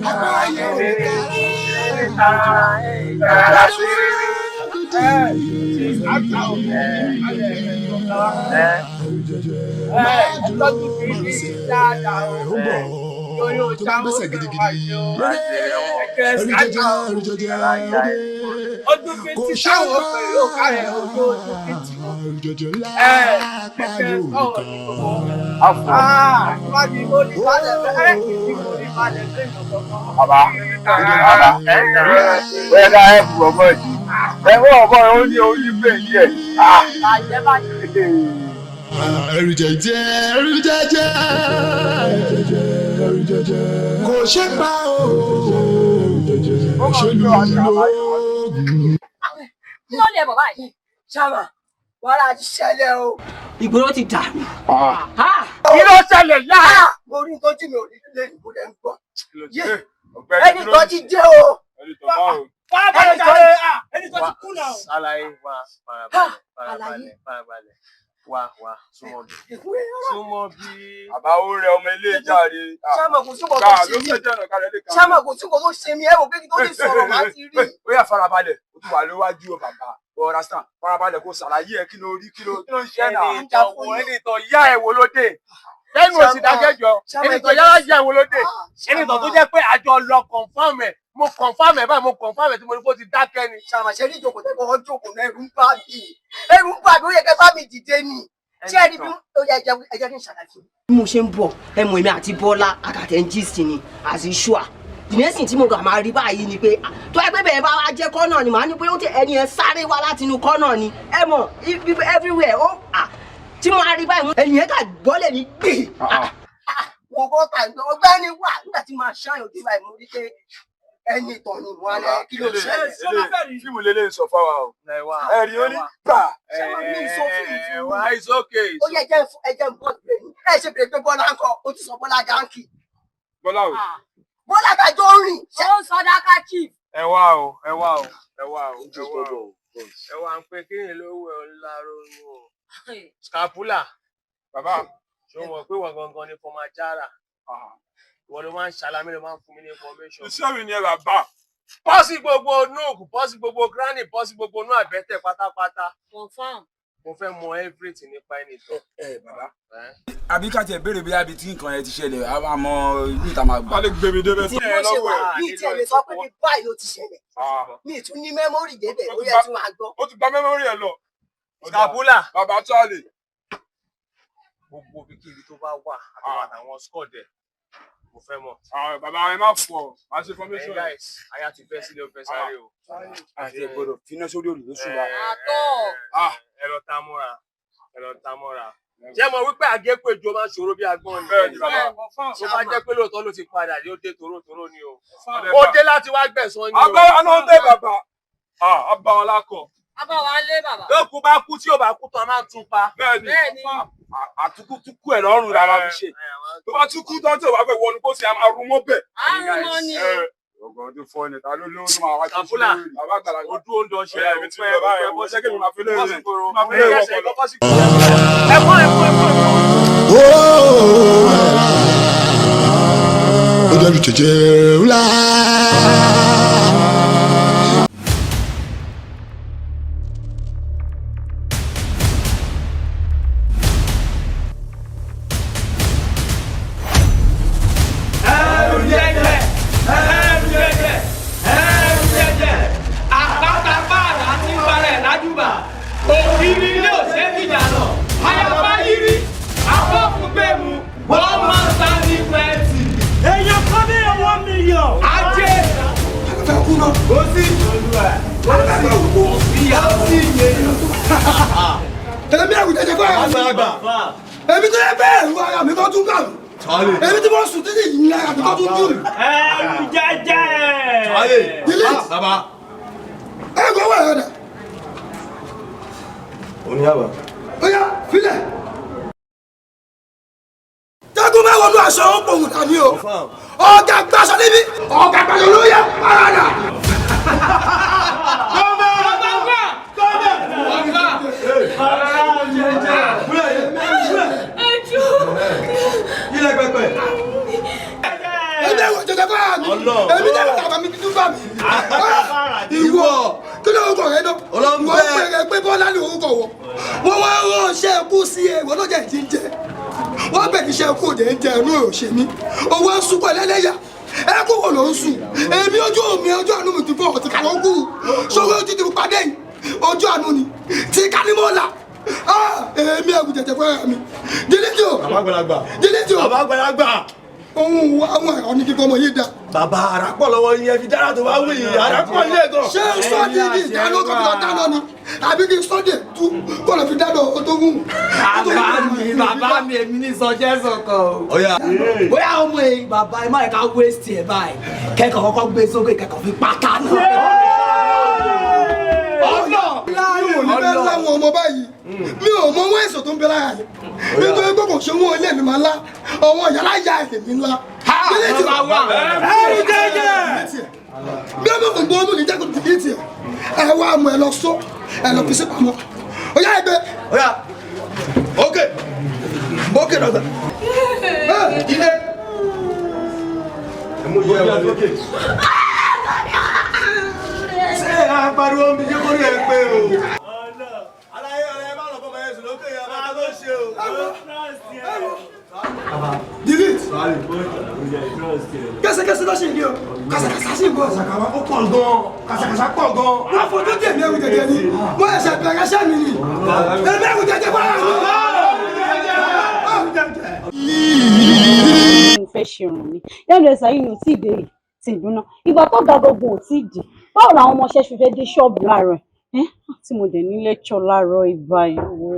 D: Apá ayé ò lè
N: jẹjẹ ńlá pàlọ́ kan.
M: Bàbá bóyá ká ẹ̀ bù ọmọ yìí ẹ̀wọ́ ọmọ yìí ó ní orí bẹ́ẹ̀ yẹ.
N: Ẹrù jẹjẹ ẹrù jẹjẹ ẹrù jẹjẹ kò ṣe pa o ṣe lù lóògùn.
G: Kí ló lè bọ̀ báyìí? Ṣáma, wàhálà ti ṣẹlẹ̀ o.
P: Ìgboro ti dà mí.
M: Kí ló ṣẹlẹ̀ yá?
G: Mo rí nǹkan tí mi ò rí nílé ìbò rẹ̀ ń gbọ́. Ẹnì kan ti dé o.
F: Ẹni tó ti kú náà.
L: Ṣàlàyé wa farabalẹ̀. Wá súnmọ́ bí. Súnmọ́ bí.
M: Bàbá ó rẹ ọmọ ilé ìjáde.
G: Ṣáma kò sí nǹkan tó ṣe mí. Ṣáma kò sí nǹkan tó ṣe mí. Ẹ wò pé kí tó lè sọ̀rọ̀ máa ti rí.
M: Ó yá farabalẹ̀, ó tún wà níwájú o bàbá. Ọ̀rá sàn, farabalẹ̀ kó ṣàlàyé ẹ̀ kí ló rí kí ló ń ṣe náà.
L: Ẹni ìtọ̀ yá ẹ̀ wo ló dé? Lẹ́nu òsì dákẹ́jọ. Ẹni ìtọ̀ yára yá ẹ̀ wo ló dé? Ẹni ìtọ̀ tó jẹ́ pé àjọ lọ confirm ẹ̀. Mo confirm ẹ̀ báyìí, mo confirm ẹ̀ tí mo ní kó ti dákẹ́ ni.
G: Ṣáma ṣe ní ìjókòó tẹ́kọ̀ọ́ wọn jókòó náà ẹ̀rù ń bà mí. Ẹ̀rù ń bà mí, ó yẹ kẹ́ bá mi dìde ni. Ṣé ẹni bí ó yẹ ẹjẹ́ kí n ṣàlàyé?
P: Bí mo ṣe ń bọ̀ ẹ mọ̀ èmi àti Bọ́lá àtàtẹ̀ ń gist ni àti ṣùà. Ìmẹ́sìn tí mo gbà máa rí báyìí ni pé tó ẹgbẹ́ bẹ̀rẹ̀ bá wá jẹ́ kọ́nà ni màá ní pé ó ti ẹni ẹ sáré wá láti inú kọ́nà ni ẹ mọ̀ everywhere ó tí mo rí báyìí ẹni ẹ kà gbọ́lẹ̀ ní gbè.
G: Wọ́n kọ́ ta ọgbẹ́ni wà nígbà tí màá ṣáyàn dé báyìí mo rí pé ẹni ìtàn ni wọ́n á kí ló ṣẹlẹ̀.
M: Fíìmù lélẹ̀ ń sọ fáwa o. Ẹ̀rí ó ní gbà.
L: Wá it's okay.
G: Ó yẹ ẹjẹ́ ń bọ́ bẹ̀rẹ̀ ẹ ṣe bèrè pé Bọ́lá ń kọ́ ó ti sọ Bọ́lá jáǹkì.
M: Bọ́lá o.
G: Bọ́lá kájọ rìn.
O: Ó ń sọdá ká chief.
L: Ẹ wá o. Ẹ wá ń pé kí ni lówó ẹ̀ ńlá ronú o. Scapula.
M: Bàbá.
L: Ṣé o mọ̀ pé wọ́n gangan ni fọmọ ajára? Ìwọ ló máa ń ṣàlámì ló máa ń fún mi ní information.
M: Iṣẹ́ mi ni ẹ bàbá.
L: Pọ́sì gbogbo nóògù, pọ́sì gbogbo granny, pọ́sì gbogbo inú àbẹ́tẹ̀ pátápátá.
O: Confirm.
L: Mo fẹ́ mọ everything nípa ẹni tó.
M: Bàbá.
Q: Àbí ká tiẹ̀ béèrè bí ibi tí nǹkan yẹn ti ṣẹlẹ̀, a máa mọ ibi ìta máa gbà.
M: Wọ́n lè gbé mi débẹ̀
G: tí mo ṣe wà ní ìtì ẹ̀lẹ́ sọ pé ní báyìí ló ti ṣẹlẹ̀. Mi ì tún ní mẹ́mórì débẹ̀ ó yẹ tí wọ́n á gbọ́.
M: Ó ti gba mẹ́mórì ẹ̀ lọ.
L: Scapula.
M: Bàbá Charlie.
L: Gbogbo ibikíbi tó bá wà àtàwọn squad ẹ̀ mo fẹ́ mọ̀.
M: Bàbá ẹ má fọ má ṣe formation.
L: Guys, aya ti fẹ́ sílé o fẹ́ sáré o.
Q: Àti ìgbọ́dọ̀ finá sórí òrùlé ṣùgbọ́n.
L: Ẹ lọ ta mọ́ra. Jẹ́ mọ̀ wípé àgékòjò máa ń ṣòro bí agbọ́n ni. Bẹ́ẹ̀ni bàbá. Tó bá jẹ́ pé lóòótọ́ ló ti padà yóò dé tòrótòró ni o. Ó dé láti wá gbẹ̀san ni o.
M: Agbára náà dé bàbá. Abá wọn lákọ̀.
O: Abá wa lé bàbá.
L: Tó kú bá kú tí ò bá kú tán máa ń tún pa.
M: Bẹ́ẹ̀ni. Àtúkú ẹ̀ lọ́rùn la máa fi ṣe. Tó bá tún kú tán tí ò bá fẹ́ wọnú kó sì máa rú mọ́ bẹ̀.
O: Àrùn mọ́ ni o.
M: Ọgbọ̀n tó fọ́ ni ta ló lóhùn tó máa wá tó
L: Scapula.
M: Bàbá àgbàlá
L: Ojú ó ń dán ṣe
M: ẹ̀mí tí mo bá ẹ̀ bọ́ sẹ́kẹ̀ mi máa fi lóore.
N: Ó dẹrù jẹjẹ ńlá.
B: Èmi àgùntàn jẹ fún àgbà. Èmi tó yẹ bẹ́ẹ̀ ìwọ ara mi kan tún gbà mí. Èmi tí mo sùn títí ìyìn ara mi kan tún dùn mí.
F: Ẹrù jẹjẹ.
B: Ilé. Ẹ gbọ́ wẹ̀ ọ̀dà.
M: Oníyàwó.
B: Ó yá filẹ̀. Tẹ́gùn mẹ́wọ̀n ló aṣọ ó pòun tàbí o. Ọ̀gá gbàṣọ níbí. Ọ̀gá gbàṣọ ló yẹ parada.
F: Ilé pẹpẹ.
B: Èmi ẹ̀wọ̀n jẹjẹ fún àmì. Èmi tẹ́lẹ̀ tàbí mi tún bá mi. Ìwọ kí ló ń kọ̀ rẹ náà? Wọ́n pèrè pé Bọ́lá ní orúkọ wọ. Wọ́n wá rán ṣẹ́ ẹkú sí ẹ, wọ́n lọ́jà ìdí ń jẹ. Wọ́n bẹ̀rẹ̀ iṣẹ́ ẹkú òde ń jẹ ẹnu òṣè mi. Owó ń sunkún ẹlẹ́lẹ́yà. Ẹkú wo ló ń sùn? Èmi ojú àánú mi ti fọ́ ọ̀tí kàwọ́ kú. Sọ́wọ́ ojú ti fi padé yìí. Ojú àánú ni. Ti ká ní mọ́lá. èmi àgùn jẹjẹ fún ara mi dílítì o.
L: bàbá àgbàlagbà.
B: dílítì o.
L: bàbá àgbàlagbà.
B: ohun àwọn ẹ̀rọ ní kíkọ́ ọmọ yìí dá.
L: bàbá àràpọ̀ lọ́wọ́ yín ẹ fi dára tó bá wí yìí àràpọ̀ ilé gan.
B: ṣé sọ́ọ̀dì ní ìdáná tó fi lọ dáná ni àbí kí sọ́ọ̀dì tú kó lọ fi dáná o tó wù.
R: bàbá mi èmi ní sọjẹ́ sọ̀kan o. bóyá ọmọ ẹ bàbá ẹ má yẹ ká wéṣì ẹ báyìí kẹ́kọ̀ọ́ kọ́kọ́ gbé sókè kẹ́kọ̀ọ́ fi pátá náà.
B: mi ò ní bẹ́ẹ̀ láwọn ọmọ báyìí mi ò mọ owó èso tó ń bẹ lára yìí nítorí pé kò ṣe owó ilé mi máa ńlá ọwọ́ yàrá ìyá èdè mi ńlá. ẹrù jẹjẹ bí ọmọ kò gbọ́ ọmọ kì í jẹ́ kó dìde tiẹ̀ ẹ wá mọ ẹ lọ sọ ẹ lọ fi sí pamọ́ ó yá ẹgbẹ́.
L: ókè dọ̀gbà. ilé. ṣé a pariwo mi jẹ́ kórè ẹ pé o. aláyé ọ̀rẹ́ má lọ fọmọ ẹ̀sùn lókè yẹn bá tó ṣe o.
B: delete. kẹsẹkẹsẹ lọ ṣe ìdí o kàṣàkàṣà sí ìbò.
L: kàṣàkàṣà ó pọ̀ gan-an kàṣàkàṣà pọ̀ gan-an.
B: wọ́n fọdú tèmi ẹ̀rù jẹjẹ ni mo ẹ̀ṣẹ̀ bẹ̀rẹ̀ ṣẹ́ mi ni ẹ̀rù ẹ̀rù jẹjẹ fún ara mi.
S: mo fẹ́ ṣe ràn mí lẹ́nu ẹ̀sà yìí ò tí ì béèrè tí ì dúná ìgbà tó ga gbogbo ò tí ì dì báwo làwọn ọmọọṣẹ́ ṣe fẹ́ dé ṣọ́ọ̀bù láàárọ̀ ẹ̀ tí mo dẹ̀ ní lẹ́kṣọ̀ láàárọ̀ ìgbà ìwò.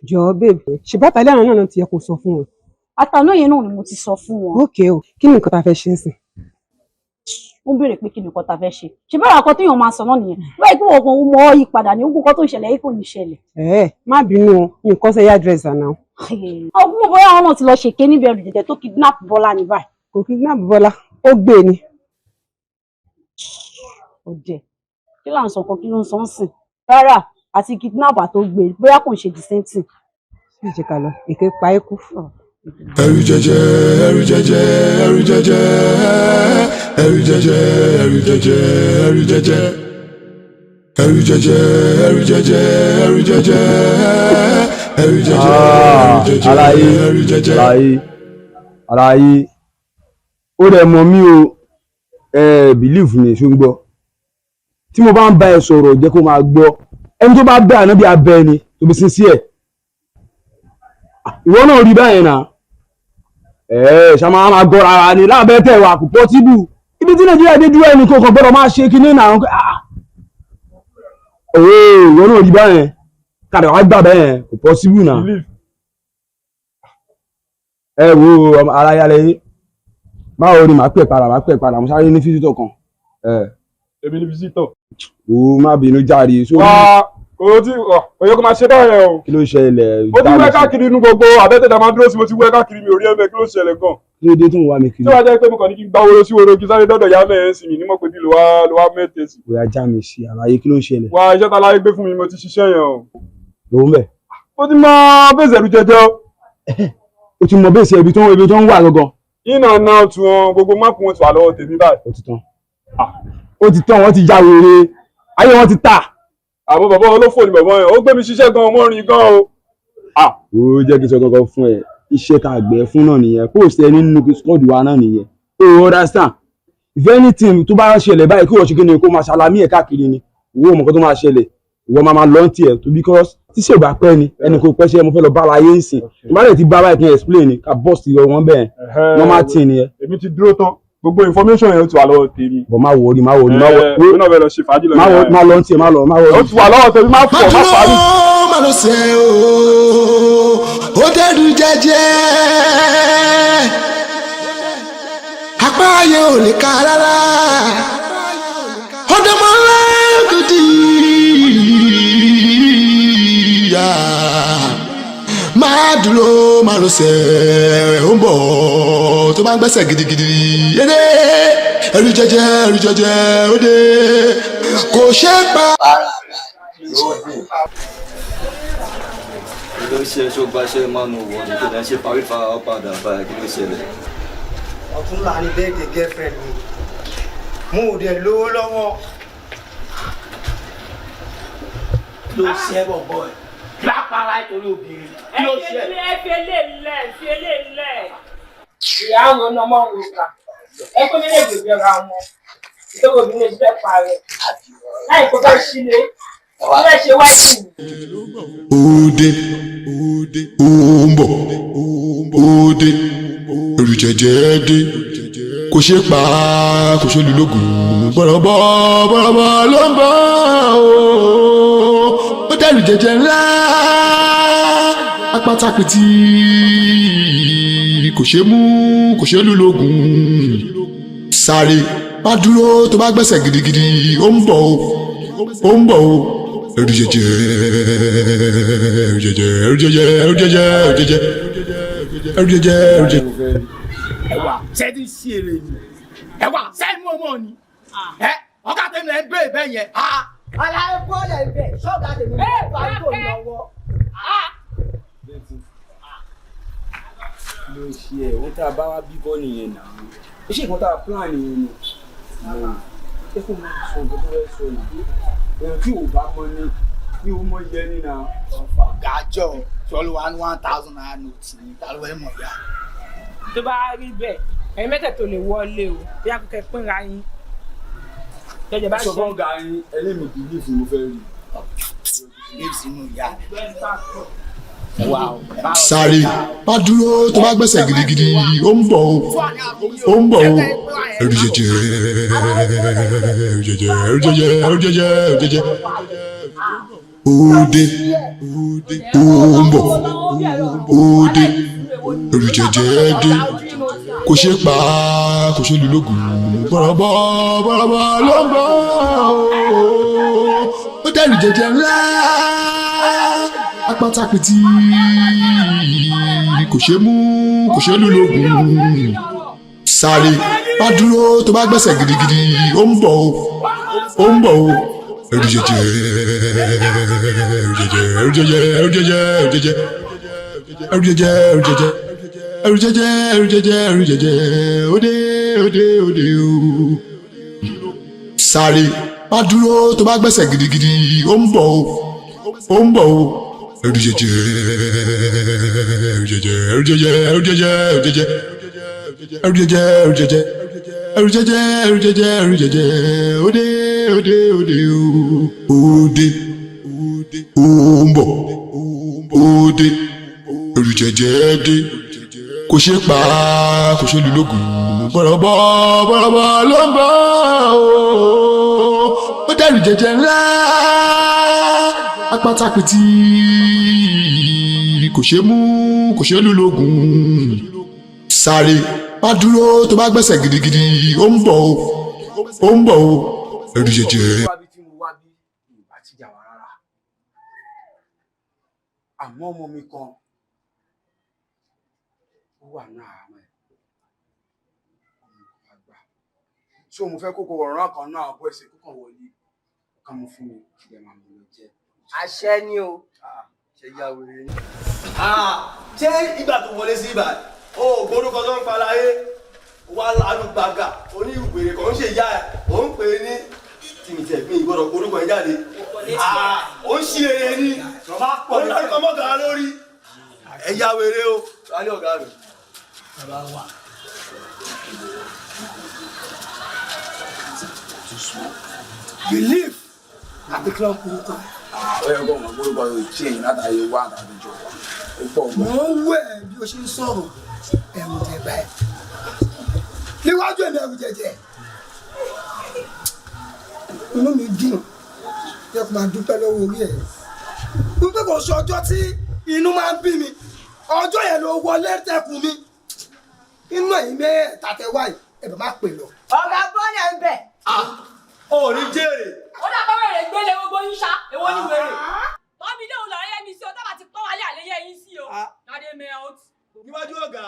C: jọ̀ọ́ bèbè ṣe bàtà ilé àwọn náà ti yẹ kó sọ fún wọn.
S: àtàná yẹn náà ni mo ti sọ fún wọn.
C: ókè o kí ni nǹkan tá a fẹ́ ṣe ń sìn.
S: ó béèrè pé kí ni nǹkan tá a fẹ́ ṣe ṣe bẹ́ẹ̀ àkọ́ téèyàn máa sọ náà nìyẹn báyìí kí wọ́n kàn mọ ọ́ yí padà ní ogun kan tó ń ṣẹlẹ̀ yìí kò ní ṣẹlẹ̀.
C: má bínú o nǹkan ṣe yá dírẹ́sà náà.
S: ọgbọ́n bóyá àwọn náà ti lọ ṣèké níbi ẹrù jẹjẹ tó kidnap Bọ́lá ní báyìí.
C: kò kidnap Bọ́lá ó gbé ni.
S: ó jẹ kí là ń sọ kan kí ló ń sọ ń sìn rárá àti kidnapper tó gbé bóyá kò ń ṣe the same thing.
C: ṣé ìṣe ká lọ èké pa é kú.
N: ẹrù jẹjẹ ẹrù jẹjẹ ẹrù jẹjẹ ẹrù jẹjẹ ẹrù jẹjẹ ẹrù jẹjẹ ẹrù jẹjẹ ẹrù jẹjẹ ẹrù jẹjẹ ẹrù jẹjẹ ẹrù jẹjẹ.
Q: àlàyé ó dẹ̀ mọ̀ mí o bìlíìfù ni ṣó ń gbọ́ tí mo bá ń bá ẹ sọ̀rọ̀ jẹ́ kó máa gbọ́ ẹni tó bá bẹ́ àná bí abẹ́ ni tó bí sin sí ẹ̀ ìwọ náà rí báyẹn náà ṣàmà máa gọ́ra ara ni láàbẹ̀ tẹ̀ wà kò pọ́tíbù ibi tí Nàìjíríà dé dúró ẹnì kan kò gbọ́dọ̀ máa ṣe kinní náà ìwọ náà rí báyẹn kàdà wá gbà bẹ́ẹ̀ kò pọ́tíbù náà ẹ wo ara yálẹ̀ yín báwo ni màá pè padà mo sáré ní físítọ̀ kan.
M: èmi ní físítọ̀.
Q: o má bínú járe.
M: wá kò tí òye kò máa ṣe báyẹn o.
Q: kí ló ṣẹlẹ̀.
M: mo ti wẹ́ káàkiri inú gbogbo àbẹ́tẹ̀dá máa dúró sí mo ti wẹ́ káàkiri mi ò rí ẹ̀mẹ́ kí ló ṣẹlẹ̀ gan.
Q: kí ló dé tó ń wá mi kiri.
M: tí wàá jẹ́ pé mo kàn ní kí n gbá woro sí woro kí sáré dọ́dọ̀ yá mẹ́rin sí mi nímọ̀ pé bí ló wá mẹ́tẹ̀ sí.
Q: bóyá já mi sí àlàyé kí ló ń ṣẹlẹ̀.
M: wá iṣẹ́ tá láyé gbé fún mi mo ti ṣiṣẹ́ yẹn o.
Q: lòun bẹ̀.
M: mo ti mọ bẹ́sẹ̀ ẹ̀rù jẹjẹ o.
Q: o ti mọ bẹ́sẹ̀ ibi tó ń wà gangan.
M: iná náà tún wọn gbogbo máàpù wọn ti wà lọ́wọ́ tèmi báyìí.
Q: ó ti tán wọ́n ti já wèrè ayé wọn ti tà.
M: àmọ́ bàbá olófò ni bàbá yẹn ó gbé mi ṣiṣẹ́ gan ọmọ rìn gan o.
Q: ó jẹ́ kí n sọ kankan fún ẹ iṣẹ́ tá a gbẹ fún náà nìyẹn post ẹ nínú squad wa náà nìyẹn o understand if anything tó bá ṣẹlẹ̀ báyìí kí wọ́n ṣe kí ni kó máa ṣàlàmì ẹ̀ káàkiri ni owó ọmọ kan tó máa ṣẹlẹ̀ ìwọ máa lọ ti ẹ̀ tó because tíṣe ò bá pẹ́ ni ẹnì kò pẹ́ ṣe mo fẹ́ lọ bá láyé ń sìn tó bá dẹ̀ ti bá báyìí kí n explain ni ká bọ́ọ̀sì ìwọ wọn bẹ́ẹ̀ wọ́n máa tì nìyẹn.
M: èmi ti dúró tán gbogbo information yẹn ó ti wà lọ́wọ́ tèmi.
Q: bọ̀ má wọrí má wọrí
M: ó náà fẹ́ lọ ṣe fàájì lọ.
Q: má lọ tiẹ̀ má wọrí.
M: ó ti wà lọ́wọ́ tèmi má fọ̀ má parí.
N: má lọ sẹ́ ó dẹ́rù jẹ́jẹ́ apá ayé ò lè ka rárá ọ̀dọ́mọ ńlá gidi máa dúró má lọ sẹ́ ó ń bọ̀ tó bá ń gbẹ́sẹ̀ gidigidi yédè ẹrù jẹjẹ ó dé kò ṣe é pa.
T: kí ló ṣe tó gbaṣẹ́ mánu wọ̀ ní kí ló ṣe parí fara padà báyìí kí ló ṣẹlẹ̀.
U: ọ̀túnla ni bẹ́ẹ̀dẹ̀ girlfriend mi mo ò dẹ̀ lówó lọ́wọ́. kí ló ṣe é bọ̀bọ̀ ẹ̀ lápára nítorí obìnrin kí ló ṣe é.
H: ẹ fi eléyìí lẹ̀. ìyá àwọn ọmọ òun kà ẹ pé méjèèjì bẹ̀rẹ̀ àwọn ìtọ́wọ́ obìnrin lè fẹ́ parẹ́ láì kó bá sílé wọ́n fẹ́ ṣe wáìtì.
N: òde ó ń bọ̀ òde ẹrù jẹjẹ dé kò ṣe pa kò ṣe lùlógún bọ̀rọ̀bọ̀ ló ń bọ̀ ó dẹrù jẹjẹ ńlá apátápìtì kò ṣe mú kò ṣe lùlógún sáré má dúró tó bá gbẹ́sẹ̀ gidigidi ó ń bọ̀ ó ń bọ̀ ẹrù jẹjẹ ẹrù jẹjẹ ẹrù jẹjẹ ẹrù jẹjẹ ẹrù jẹjẹ ẹrù jẹjẹ ẹrù jẹjẹ.
R: ẹwà sẹ́ẹ̀dì sí èrè ni ẹwà sẹ́ẹ̀dì mú ọmọ ni ọ̀gá tẹ̀lé ẹ̀ bẹ́ẹ̀ bẹ́ẹ̀ yẹn.
P: aláyé bọ́ọ̀lù ẹ̀ bẹ́ẹ̀ ṣọ́ọ̀gá tèmi bẹ́ẹ̀ bá ń tò lọ́wọ́.
Q: ló ṣe ẹ̀ wọ́n tá a bá wá bí bọ́ nìyẹn náà ó ṣe nǹkan tá a plan nìyẹn ni ṣé kò máa sọ nǹkan tó fẹ́ sọ yìí èèyàn tí ò bá mọ ní ó mọ yẹ ní náà.
R: gàjọ tọ́lú 1,000 naira note ní ìdálọ́wọ́ ẹ̀ mọ̀ yá.
H: tó bá rí bẹ́ẹ̀ ẹ̀yin mẹ́tẹ̀ẹ̀tò lè wọlé o bí akókò pínra yín jẹjẹ bá ṣe.
Q: sọ fún ọgá yín ẹlẹ́mìí bìlífù ló fẹ́ rí.
R: bíbí sínú ìyá
N: sáré má dúró tó bá gbẹ́sẹ̀ gidigidi ó ń bọ̀ ó ń bọ̀ ẹrù jẹjẹ ẹrù jẹjẹ ẹrù jẹjẹ ẹrù jẹjẹ ẹrù jẹjẹ òde ó ń bọ̀ òde ẹrù jẹjẹ dé kò ṣe pa kò ṣe lùlógún bọ̀rọ̀bọ̀ ló ń bọ̀ ó dẹrù jẹjẹ ńlá apátápìtì kò ṣe mú kò ṣe lùlógún sáré má dúró tó bá gbẹ́sẹ̀ gidigidi ó ń bọ̀ ó ń bọ̀ ẹrù jẹjẹ ẹrù jẹjẹ ẹrù jẹjẹ ẹrù jẹjẹ ẹrù jẹjẹ ẹrù jẹjẹ ẹrù jẹjẹ ẹrù jẹjẹ ẹrù jẹjẹ ẹrù jẹjẹ òde sáré má dúró tó bá gbẹ́sẹ̀ gidigidi ó ń bọ̀ ó ń bọ̀ ẹrù jẹjẹ ẹrù jẹjẹ ẹrù jẹjẹ ẹrù jẹjẹ ẹrù jẹjẹ ẹrù jẹjẹ ẹrù jẹjẹ ẹrù jẹjẹ ẹrù jẹjẹ ẹrù jẹjẹ òde ó ń bọ̀ òde ẹrù jẹjẹ dé kò ṣe pa kò ṣe lùlógún bọ̀rọ̀bọ̀ ló ń bọ̀ ó dẹrù jẹjẹ ńlá apátápìtì kò ṣe mú kò ṣe lùlógún sáré má dúró tó bá gbẹ́sẹ̀ gidigidi ó ń bọ̀ ẹrù jẹjẹ.
Q: àmọ́ ọmọ mi kan ó wà náà àmọ́ ẹ̀ àgbà tí o mo fẹ́ kókó ọ̀ràn kan náà bọ́ ẹsẹ̀ kókàn wọlé ká mo fún mi kí ẹ máa mú mi jẹ.
P: àṣẹ ni o.
Q: ṣe yá wèrè ni.
U: ṣé ìgbà tó wọlé sí ibà ó gbórúkọ tó ń falayé wà lánàá gbàgà oníwèrè kan ń ṣe ìyá ẹ ò ń pè é ní tìmìtì ẹ̀gbìn ìgbọ́dọ̀ gbórúkọ ẹ jáde ó ń ṣí eré ní ó ń dárúkọ mọ́gà lórí ẹ yá wèrè o wálé ọ̀gá rẹ̀.
R: believe àti kí ló ń kúrúkọ.
Q: ó yẹ kó mọ̀ gbórúkọ yóò tí èyí látàrí wá àtàlejò wa ó pọ̀ gbọ́.
R: mò ń wẹ̀ bí o ṣe ń sọ̀rọ̀ ẹ̀rù jẹ̀ báyìí níwájú ẹ̀mí ẹ̀rù jẹ̀jẹ̀ inú mi dùn yẹ kó máa dúpẹ́ lọ́wọ́ orí ẹ̀ wípé kò ṣe ọjọ́ tí inú máa ń bí mi ọjọ́ yẹn ló wọlé tẹkùn mi inú ẹ̀yìn mẹ́ta tẹ wáyé ẹ̀bẹ̀ má pè lọ.
P: ọ̀gá bọ́ọ̀lù ẹ̀ ń bẹ̀.
U: ó ní jèrè.
O: ó dàgbà wẹ̀rẹ̀ gbélé gbogbo yín ṣá èwo ni wèrè. tọ́bi déhùn lọ́ọ́ yẹ́ mi sí o tábà ti pọ́n wálé àléyé yín sí o. nàdé melt.
U: níwájú ọ̀gá.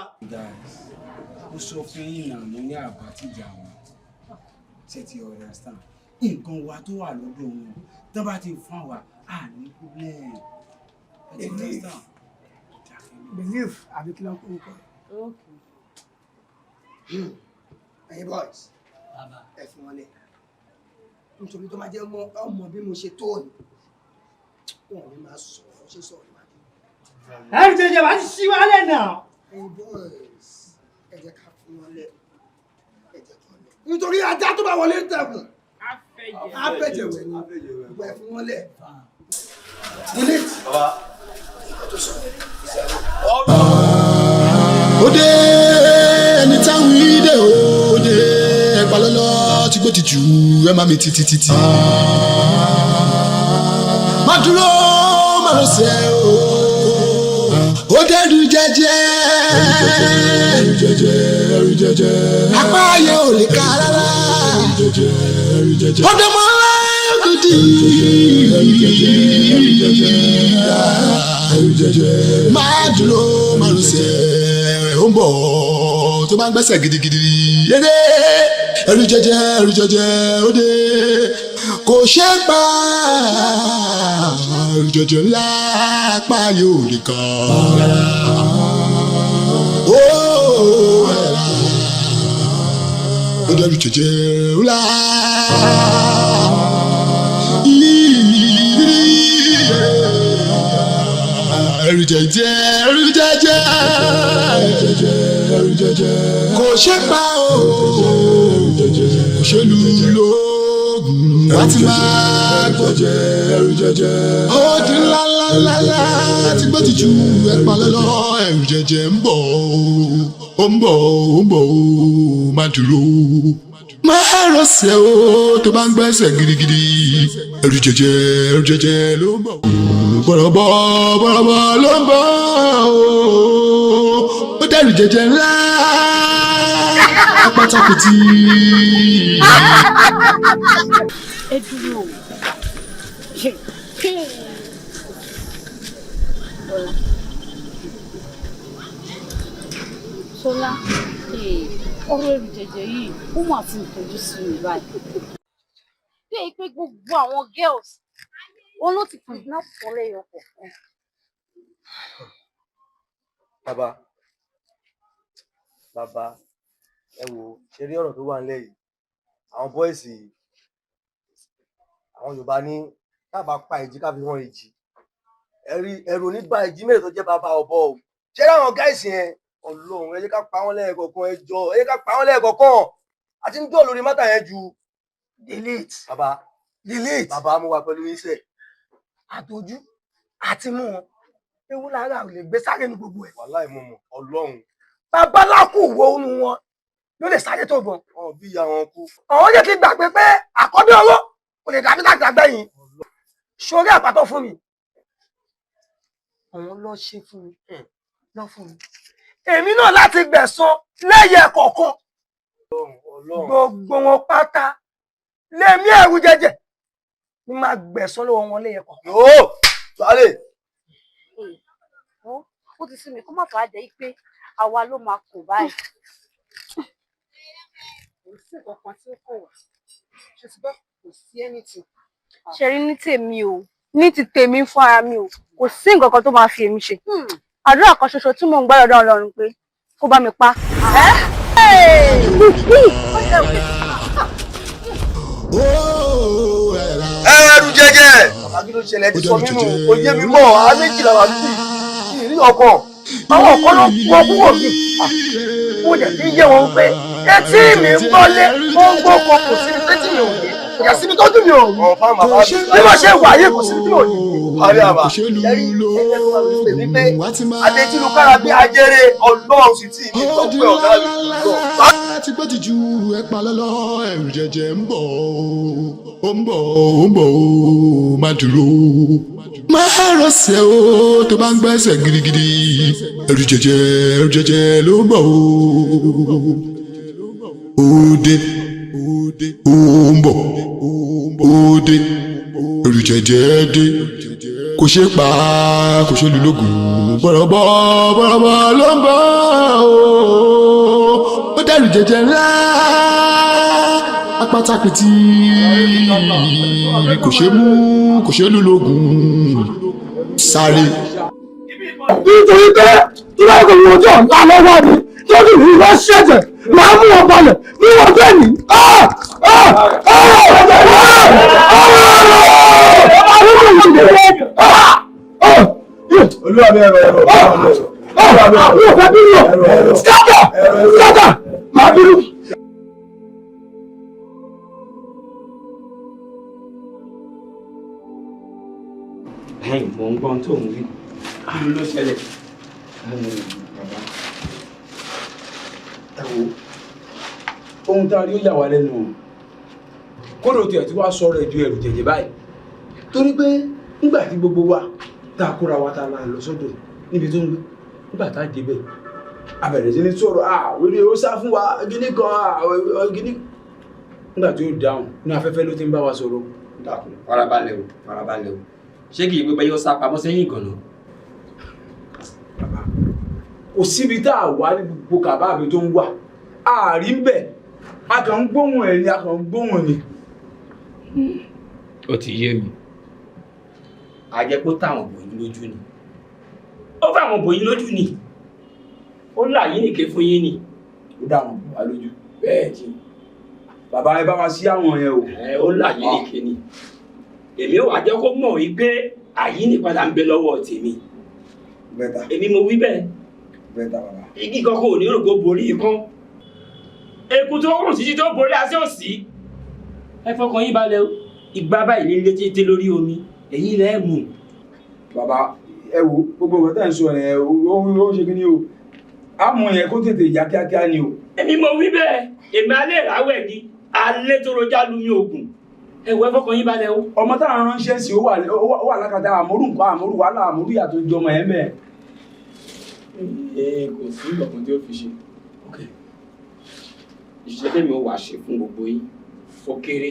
Q: mo sọ fún yín náà mo ní àbá tíjà wọn ṣe ti understand nǹkan wa tó wà lọ́dọ̀ wọn tó bá ti fún wa à ní problem ẹ ti understand.
R: believe àbí kí ló ń kó ẹ̀yin boys ẹ fi wọn lẹ nítorí tó máa jẹ́ ọmọ bí mo ṣe tó ni wọn ò ní máa sọ̀rọ̀ ṣe sọ̀rọ̀ máa dé. ẹ̀rù jẹjẹ wá ti ṣí wálẹ̀ náà. ẹ̀yin boys ẹ jẹ́ ká fi wọn lẹ ẹ jẹ́ kí wọn lẹ nítorí ajá tó bá wọlé ń tẹ̀kùn Apẹ̀jẹ̀wẹ̀ ni ìwẹ̀ fún wọn lẹ̀. Delete.
N: Òde ẹni táwọn ìdè òde ẹgbà lọ́lọ́ tí gbó ti jù ẹ má mi títí. Má dúró má lọ sẹ́ o. Ó dẹ́rù jẹ́jẹ́. Ẹrù jẹ́jẹ́. Apá ayé ò lè ká rárá. Ó dẹ́ mọ́ gidi. Ẹrù jẹ́jẹ́. Má dúró má lọ sẹ́ ó ń bọ̀ tó bá ń gbẹ́sẹ̀ gidigidi yédè ẹrù jẹ́jẹ́ ó dé kò ṣe é pa ẹrù jẹ́jẹ́ ńlá pa yóò rí kan ó dé ẹrù jẹ́jẹ́ ńlá. Ẹrù jẹ́jẹ́ kò ṣe pa o kò ṣe lù lóògùn láti máa gbọ́jẹ́ ẹrù jẹ́jẹ́ ó di ńláńláńlá tí gbọ́ ti ju ẹ̀pà lọ́lọ́ ẹrù jẹ́jẹ́ ń bọ̀ ó má dúró máa rọ̀ṣẹ̀ o tó bá ń gbẹ́sẹ̀ gidigidi ẹrù jẹ́jẹ́ ló ń bọ̀ bọ̀rọ̀bọ̀ ló ń bọ̀ ó dẹ̀rù jẹ́jẹ́ ńlá apátákùtì.
S: Ẹ dúró Ṣọlá ọ̀rọ̀ ẹrù jẹ́jẹ́ yìí ó mà ti ń tọ́jú sí mi báyìí. Bẹ́ẹ̀ pé gbogbo àwọn girls wọn ló ti kidnap fọlẹ́ yọ kọ̀ọ̀kan.
U: Bàbá ẹ wò ṣe rí ọ̀rọ̀ tó wà nílẹ̀ yìí àwọn bọ́ìsì àwọn Yorùbá ní tábà pa ìjì ká fi hàn ìjì ẹrù onígbà ìjì mẹ́rin tó jẹ́ bàbá ọ̀bọ o ṣé láwọn gáìsì yẹn Ọlọ́run ẹ jẹ́ ká pa wọ́n lẹ́ẹ̀kọ̀ọ̀kan ẹ jọ ẹ jẹ́ ká pa wọ́n lẹ́ẹ̀kọ̀ọ̀kan àti ń dọ̀ lórí mátà yẹn ju.
R: Delete.
U: Bàbá
R: Delete.
U: Bàbá mo wà pẹ̀lú iṣẹ́.
R: Àtọ́jú àti mú wọn ewu lára ò lè gbé sáré ní gbogbo ẹ̀.
U: Wàláì mo mọ̀ Ọlọ́run.
R: Babaláku wo nu wọn ló lè sáré tó bọ̀.
U: Bí ìyá wọn kú.
R: Àwọn yẹ kí gbàgbé pé àkọ́bí owó kò lè dàbí láti àgbẹ̀yìn. Sórí àpàtọ́ fún mi. Àwọn lọ ṣe fún mi. Lọ fún mi. Èmi náà láti gbẹ̀san lẹ́yẹ kọ̀ọ̀kan. Gbogbo wọn pátá lẹ́mí ẹ̀rù jẹ́jẹ́ ni máa gbẹ̀san lọ́wọ́ wọn lẹ́yẹ kọ̀ọ̀kan.
U: Yóò sáré.
S: Ó ti sí mi kó má tó àjẹ́ pé àwa ló máa kò báyìí.
C: Kò sí nǹkan kan tí ó kò wá. Ṣé ti bá kò sí anything.
S: Ṣe rí ní tèmi o, ní ti tèmi fún ara mi o, kò sí nǹkan kan tó máa fi èmi ṣe. Àdúrà kan ṣoṣo tí mò ń gbàdọ̀ dán Ọlọ́run pé kó bá mi pa.
U: Ẹrù jẹ́jẹ́. Bàbá kí ló ṣẹlẹ̀ ti sọ nínú oyé mímọ́ àméjìlá wà níbí ìrí ọkàn.
R: Àwọn ọ̀kan ló wọ́n kúrò bí. Mo dẹ̀ fi yé wọn pé etí mi ń gbọ́lé ó ń gbóko kò sí ní pétí mi ò ní. Kò yà síbi tó dùn mí ò ní. Bí mo ṣe wà yé kò sí ní òní.
U: Àrí àbá. Ẹ̀rí ẹgbẹ́ tó wà lórí pé wípé Adétínúkára bí ajere Ọlọ́run sì tí ní tọ́pẹ́ ọ̀gá mi lọ.
N: Láti gbọ́ ti ju ẹ̀pà lọ́lọ́ ẹ̀rù jẹ́jẹ́ ń bọ̀ ó má dúró. Má rọ̀ṣẹ̀ o tó bá ń gbẹ́sẹ̀ gidigidi ẹ̀rù jẹ́jẹ́ ló ń bọ̀ ó dé ó ń bọ̀ ó dé ẹ̀rù jẹ́jẹ́ dé kò ṣe pa kò ṣe lù lógun bọ̀rọ̀bọ̀ ló ń bọ̀ ó dẹ̀rù jẹ́jẹ́ ńlá apátákìtì kò ṣe mú kò ṣe lù lógun sáré.
R: Nítorí pé tí wọ́n kò wọ́n jọ ńlá lọ́wọ́ mi tó kì í wọ́n ṣẹ̀jẹ̀ máa mú wọn balẹ̀ bí wọ́n bẹ́ẹ̀ ní.
U: Olúwa mi ẹ̀rọ ẹ̀rọ.
R: Àwọn ọ̀gá bí wọ́n skátà máa bínú.
Q: mò ń gbọ́n tó ń wí kí ló ṣẹlẹ̀. Bàbá ẹ wo ohun tá a rí ó yà wá lẹ́nu o kódò tí ẹ ti wá sọ̀rọ̀ ẹ̀jú ẹrù jẹ̀jẹ̀ báyìí torí pé nígbà tí gbogbo wa tá a kóra wa tá a máa lọ sọ́dọ̀ níbi tó ń gbé nígbà tá a débẹ̀ a bẹ̀rẹ̀ sí ní sọ̀rọ̀ wíwí ó sá fún wa gíní kan gíní nígbà tí ó dáhùn ní afẹ́fẹ́ ló ti ń bá wa sọ̀rọ̀.
E: dákun farabalẹ̀ o ṣé kì í gbé bẹ́ẹ̀ yóò sá pamọ́ sẹ́yìn ìgànnà.
Q: bàbá kò síbi tá a wà ní gbogbo kàbá mi tó ń wà ààrí ń bẹ̀ a kàn ń gbóhùn ẹ̀ ni a kàn ń gbóhùn ni.
E: ó ti yé mi àjẹpọ̀ táwọn bòyí lójú ni ó fáwọn bòyí lójú ni ó là yín nìké fún yín ni.
Q: ó dá wọn bò wá lójú. bẹ́ẹ̀ ni bàbá ẹ bá wa sí àwọn yẹn o.
E: ó là yín nìké ni èmi ò wá jẹ́ kó mọ̀ wípé àyínípadà ń bẹ lọ́wọ́ tèmi.
Q: bẹ́ẹ̀ta
E: èmi mo wí bẹ́ẹ̀.
Q: bẹ́ẹ̀ta bàbá.
E: igi kankan ò ní rò kó borí ikán eku tó rùn títí tó borí asẹ́ òsì. ẹ fọkàn yín balẹ̀ o ìgbà báyìí ní ilé títí lórí omi èyí lẹ́ mú.
Q: bàbá ẹ wo gbogbo nǹkan tẹ́ ń sọ yẹn ó ṣe kí ni o á mú yẹn kó tètè yá kíákíá ni o.
E: èmi mo wí bẹ́ẹ̀ èmi alẹ́ ìráwẹ̀ ni alẹ́ tó rojá lumi oògùn ẹ̀wọ̀ ẹ fọkàn yín balẹ̀ o.
Q: ọmọ táwọn ránṣẹ́ sí ó wà lákàtà àmọ́rù nǹkan àmọ́rù wàhálà àmọ́rù yàtọ̀ jọmọ ẹ̀ mẹ́.
E: kò sí ìgbọ̀kan tí ó fi ṣe iṣẹ́ tẹ́mi ó wà ṣe fún gbogbo yín ó kéré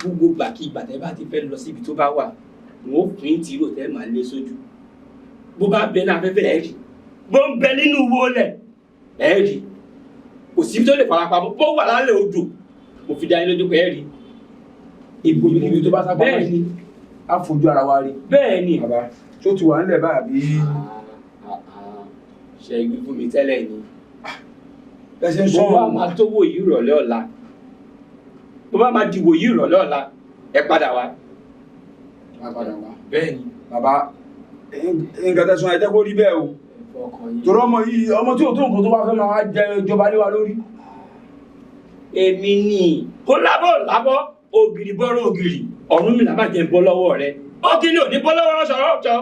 E: gbogbo gbàkígbà tẹ́ bá ti fẹ́ lọ síbi tó bá wà wọn ó pín tìrò tẹ́ máa lé sójú bó bá bẹ náà afẹ́fẹ́ ẹ̀ rí bó ń bẹ nínú wo lẹ̀ ẹ̀ rí kò síbi tó lè farapamọ́ bó wà lálẹ́ odò mo fi dá yín lójú pé ẹ̀ rí
Q: ìbò níbi tó bá sá pamọ́ sí á fojú ara wa rí.
E: bẹ́ẹ̀ ni
Q: bàbá tó ti wà nílẹ̀ báyìí.
E: ṣe ìwé fún mi tẹ́lẹ̀ ni
Q: ẹsẹ̀ ń sọ
E: bó bá máa tó wò yí ìrọ̀lẹ́ ọ̀la bó bá máa dìbò yí ìrọ̀lẹ́ ọ̀la ẹ padà wá. bẹ́ẹ̀ ni
Q: bàbá nǹkan tẹ̀sán ẹ̀ tẹ́kọ̀ rí bẹ́ẹ̀ o torí ọmọ yìí ọmọ tí ò tó nǹkan tó bá fẹ́ máa jẹ ìjọba lé wa lórí.
E: èmi ni kó lábọ̀ ògiri bọ́rọ̀ ògiri ọ̀run mi làbá jẹ́ bọ́ lọ́wọ́ rẹ̀ ó kí ni ò ní bọ́ lọ́wọ́ rọ́ṣọ̀rọ̀ ọ̀ṣọ́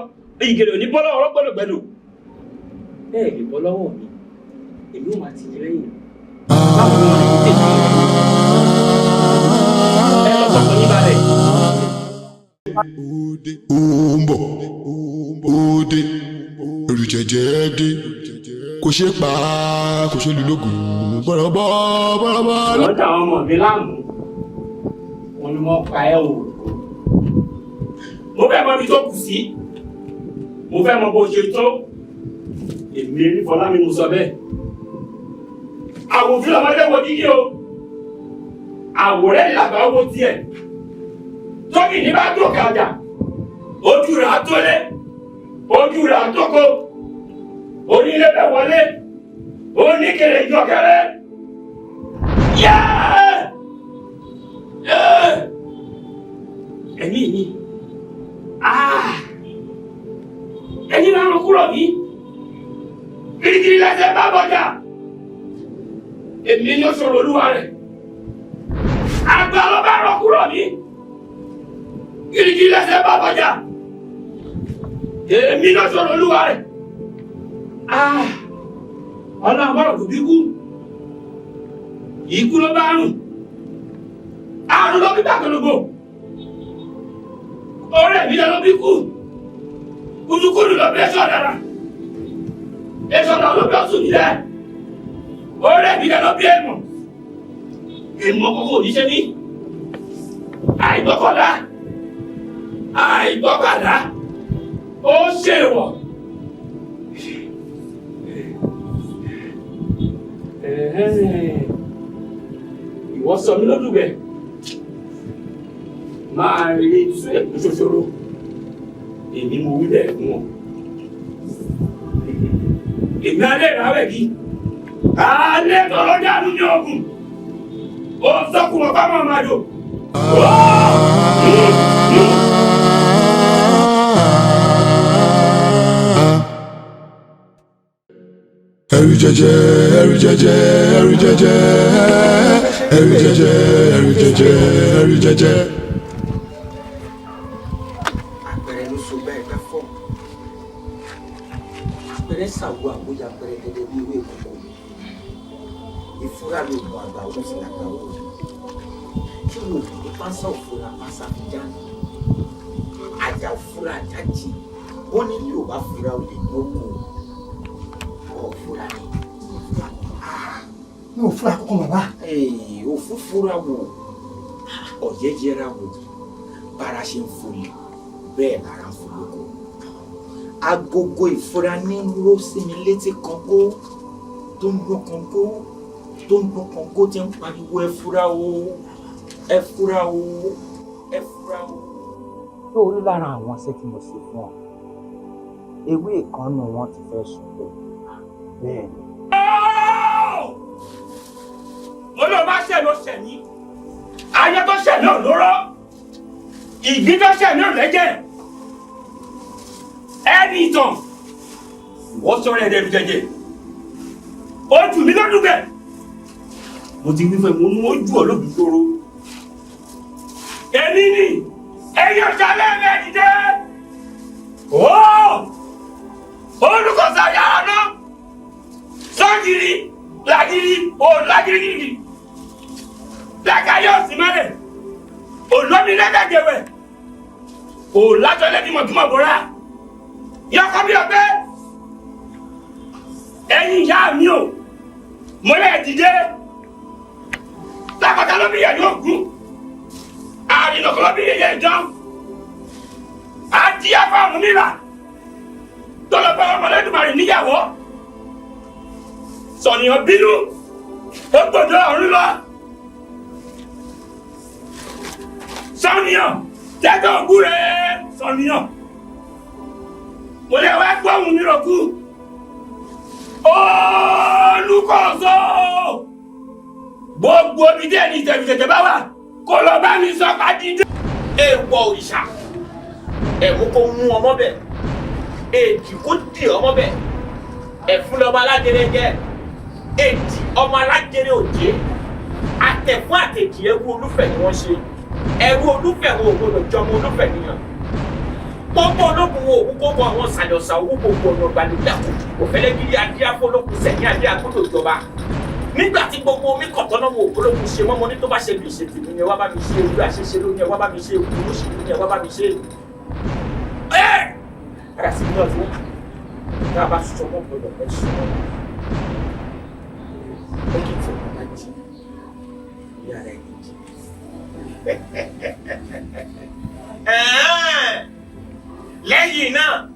E: ìgèrè ò ní bọ́ lọ́wọ́ rọ́gbọ́dọ̀gbẹ́dọ̀ bẹ́ẹ̀ ni bọ́ lọ́wọ́ mi èmi ò máa ti di lẹ́yìn báwo ni wọ́n lè tètè ẹ lọ sọ̀tọ̀ yín balẹ̀.
N: ó ń bọ̀ òde ẹrù jẹjẹ dé kò ṣe pa kò ṣe lùlógún bọ̀rọ̀bọ̀.
E: wọ́n dà àwọn ọmọ mi láàmú wọn ni wọ́n pa ẹ́ o. mo fẹ́ mọ ibi tó kù sí mo fẹ́ mọ bó ṣe tó èmi ní Fọlámi mo sọ bẹ́ẹ̀. àwòfin ọmọdé wo dígí o àwòrẹ́ ìlàgbà owó tiẹ̀ tóbi ní bá tó kàjà ojú rẹ̀ àtọ́lé ojú rẹ̀ àtọ́kọ onílé bẹ̀ wọlé oníkèrè ìjọkẹrẹ ẹ̀mí mi ẹni máa ń kúrò ní kirikiri lẹ́sẹ̀ bá bọ̀jà èmi ni ó ṣòro olúwa rẹ̀ àgbà ló bá rọ kúrò ní kirikiri lẹ́sẹ̀ bá bọ̀jà èmi ni ó ṣòro olúwa rẹ̀ ọlọ́run bọ̀rọ̀ kò bí kú ikú ló bá rùn àrùn ló bí bàkọlùbò orí ẹ̀mí ló bí kú kúdùkúdù ló bí ẹ̀ṣọ́ dára ẹ̀ṣọ́ dára ló bí ọ̀sùn nílẹ̀ orí ẹ̀mí ló bí ẹ̀mọ̀ ìmọ̀ kókó oníṣẹ́ ní àìgbọ́kọ̀dá àìgbọ́kàdá ó ṣèwọ̀. Ìwọ sọ mí lọ́dún bẹ́ẹ̀ máa rí ẹ̀kún ṣoṣoro èmi mo wí bẹ́ẹ̀ fún ọ. Èmi alẹ́ ìráwẹ̀ kí alẹ́ tọrọ dánú ní ọgùn ó sọ́kùn ọ̀pá máa máa dò.
N: Ẹrù jẹjẹ, ẹrù jẹjẹ, ẹrù jẹjẹ, ẹrù jẹjẹ, ẹrù jẹjẹ, ẹrù jẹjẹ.
E: Àpẹẹrẹ
A: ṣàwọ àbójà pẹrẹgẹdẹ bí ewé ìkókó ìfúra ló mọ àgbà ọdún sí àgbà owó kí ló dé pásá òfúra pásá fìjà àjà òfúra àjà jì ó ní bí ò bá fura ò lè lóko òfúra ni.
R: mi ò fura kókó bàbá.
A: òfúfúra wò ọ̀jẹ̀jẹ̀ra wò bára ṣe ń folè bẹ́ẹ̀ lára ń folóko agogo ìfura ní ró sí mi létí kọ̀ǹgó tó ń gbọ́ kọ̀ǹgó tó ń gbọ́ kọ̀ǹgó tí ń pariwo ẹ fura o ẹ fura o ẹ fura o.
V: tó o rí lára àwọn ṣé tí mo ṣe fún ọ ewé ìkànnù wọn ti fẹ́ sùn bẹ́ẹ̀ ni.
F: olóòbá ṣẹ̀ ló ṣẹ̀ ní ayé tó ṣẹ̀ náà ló rọ́ ìgbín tó ṣẹ̀ náà lẹ́jẹ̀ ẹni ìtàn wọ́n sọ̀rọ̀ ẹ̀dẹ̀ jẹjẹ ó jù mí lọ́dún bẹ́ẹ̀ mo ti wí fún ẹ mo ní wọ́n jù ọ́ lóbi ṣòro èmi ni ẹ̀yin ọ̀sán lẹ́ẹ̀mẹ́ dìde olùkọ́sá yàrá náà sọ́gìrì làgìrì làgìrì làgàyọ̀ sí mẹ́rẹ̀ olómi lẹ́gàjẹ̀wẹ̀ òlájọ́ lẹ́dìmọ̀tìmọ̀ bọ́ra yọkọ bí ọgbẹ́ ẹ̀yin ìyá mi ò mọ́lẹ̀ dìde lápáta ló bí yẹ yóò gún àrìnàkọ́ ló bí yẹ yẹ dán àti afáàmù nílà tọ́lọ́pàá ọmọlẹ́dùmarè níyàwó sọ̀nìyàn bínú ó gbọ́dọ̀ ọ̀run lọ sọ̀nìyàn tẹ́tọ̀ ògùn rẹ̀ sọ̀nìyàn mo lè wá gbọ́ ohun mi rọ̀kú olùkọ́sọ́ gbogbo omi díẹ̀ ní ìtẹ̀mìtẹ̀tẹ̀ bá wà kó lọ bá mi sọ pàdídé.
A: èèwọ̀ òrìṣà ẹ̀mú kó mú ọmọ bẹ̀ èjì kó dì ọmọ bẹ̀ ẹ̀fún lọ́mọ alágẹrẹ jẹ́ èjì ọmọ alágẹrẹ òjé àtẹ̀fún àtẹ̀jì ẹrú olúfẹ̀ ni wọ́n ṣe ẹrú olúfẹ̀ wo ògbódò jọmọ olúfẹ̀ nìyàn gbogbo ológun wo òkú gbogbo àwọn sàlọ̀sà owó gbogbo ọ̀nà ìgbàlódàkù òfẹ́lẹ́ gírí adé afọlọ́kùn sẹ̀yìn adé agbódò ìjọba nígbà tí gbogbo omi kọ̀tọ́ náà wo ògbólógún ṣe mọ́mọ́ ní tó bá ṣe bí ìṣètì mi ni ẹ wá bá mi ṣe ìlú àṣeṣe ló ní ẹ wá bá mi ṣe ìlú òṣèlú ní ẹ wá bá mi ṣe. ara sí ní ọdún tá a bá sọ mọ́ gbọdọ̀ ẹ sọ mọ́ ẹ kì í fọ ọmọ máa jí ìyá rẹ̀ kì í jí. lẹ́yìn náà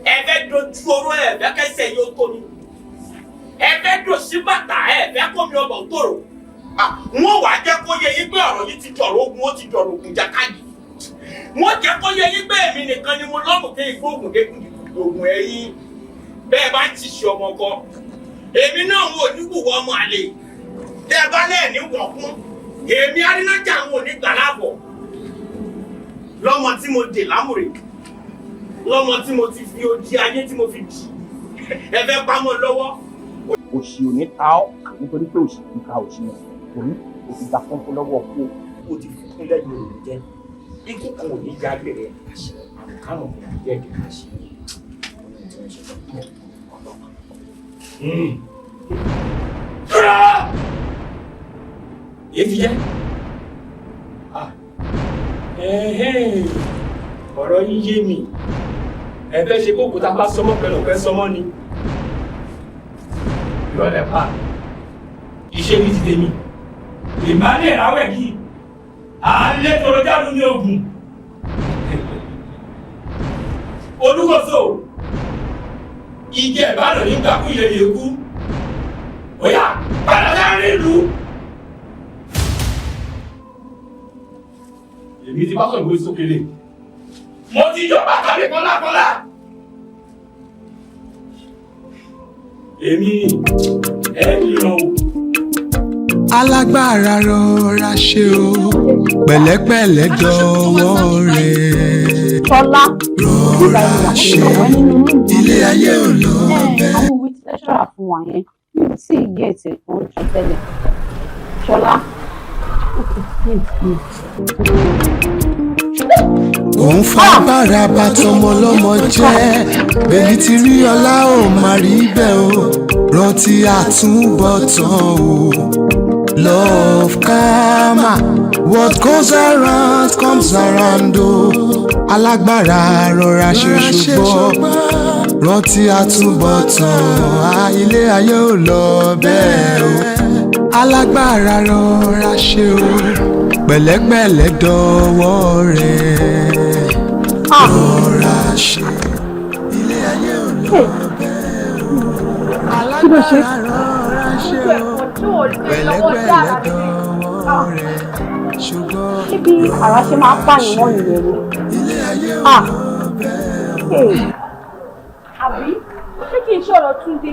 A: ẹ fẹ́ dojú oró ẹ fẹ́ kẹsẹ̀ yóò tó mi ẹ fẹ́ dò sí bàtà ẹ fẹ́ kó mi ọbọ̀ tòrò wọ́n wàá jẹ́ kó yẹ yín pé ọ̀rọ̀ yìí ti dọ̀rọ̀ ogun ó ti dọ̀rọ̀ ogun jàkadì wọ́n jẹ́ kó yẹ yín pé èmi nìkan ni mo lọ́rùn pé igbó ogun dékun ogun ẹ̀yìn bẹ́ẹ̀ bá ti ṣe ọmọ kọ èmi náà wò ní wùwọ́ ọmọ àlè tẹ́ ẹ bá lẹ́ẹ̀ní wọ̀kún èmi arínájà ń wò ní gbàlábọ̀ lọ́mọ tí mo dè lámùrè lọ́mọ tí mo ti fi odi ayé tí mo fi jì ẹ fẹ́ pamọ́ lọ́wọ́.
V: òṣì ò ní ta ọ́ nítorí pé òṣì kì í ka òṣì náà torí òṣì gba fọ́nfọ́ lọ́wọ́ kú
A: ó ti fún lẹ́yìn òòrùn jẹ́ ikú kan ò ní já gbèrè àṣẹ àrùn kò ní jẹ́ ìdílé àṣẹ.
F: èyí jẹ́ ọ̀rọ̀ yín yé mi ẹ fẹ́ ṣe kókò tá a bá sọmọ́ pẹ̀lú ọ̀pẹ sọmọ́ ni ìrọ̀lẹ́ pa iṣẹ́ mi ti tèmi ìbálẹ̀ ìráwẹ̀ kí alẹ́ tọrọ jáde ní ogun olúkọ̀ọ́sọ ìjẹ́ ìbálẹ̀ nígbà kú ilẹ̀ yẹn kú òyà pàdánù nílùú. èmi ti bá sọ̀rọ̀ ìwé sókèlè mo ti yọ bàtà mi kọ́lákọ́lá èmi ẹ̀mí ràn o.
N: alágbára rọra ṣe o pẹ̀lẹ́pẹ̀lẹ́ dọwọ́ rẹ̀ rọra ṣe ilé ayé ò lọ bẹ́ẹ̀.
S: àwọn òwe tí lẹ́ṣọ̀rà fún wa yẹn mi ò tí ì gẹ̀ẹ́tì kan jù tẹ́lẹ̀ ṣọlá.
N: òun fagbára bá tọmọ lọ́mọ jẹ́ bẹ́ẹ̀ni ti rí ọlá ò má rí bẹ́ẹ̀ o rántí àtúbọ̀tán o love karma what goes around comes around o alágbára rọra ṣe ṣùgbọ́n rántí àtúbọ̀tán ilé ayé ò lọ bẹ́ẹ̀ o alágbára rọra ṣe o pẹ̀lẹ́pẹ̀lẹ́ dọwọ́ rẹ̀ rọra ṣe ilé ayé ò lọ bẹ́ẹ̀ o alágbára rọra ṣe o pẹ̀lẹ́pẹ̀lẹ́ dọwọ́ rẹ̀ ṣùgbọ́n
S: ṣíbi àrà ṣe máa pààyàn wọ́n nìyẹn ni.
N: ilé ayé ò lọ bẹ́ẹ̀ o.
S: àbí ṣé kí n ṣọ̀rọ̀ Túndé.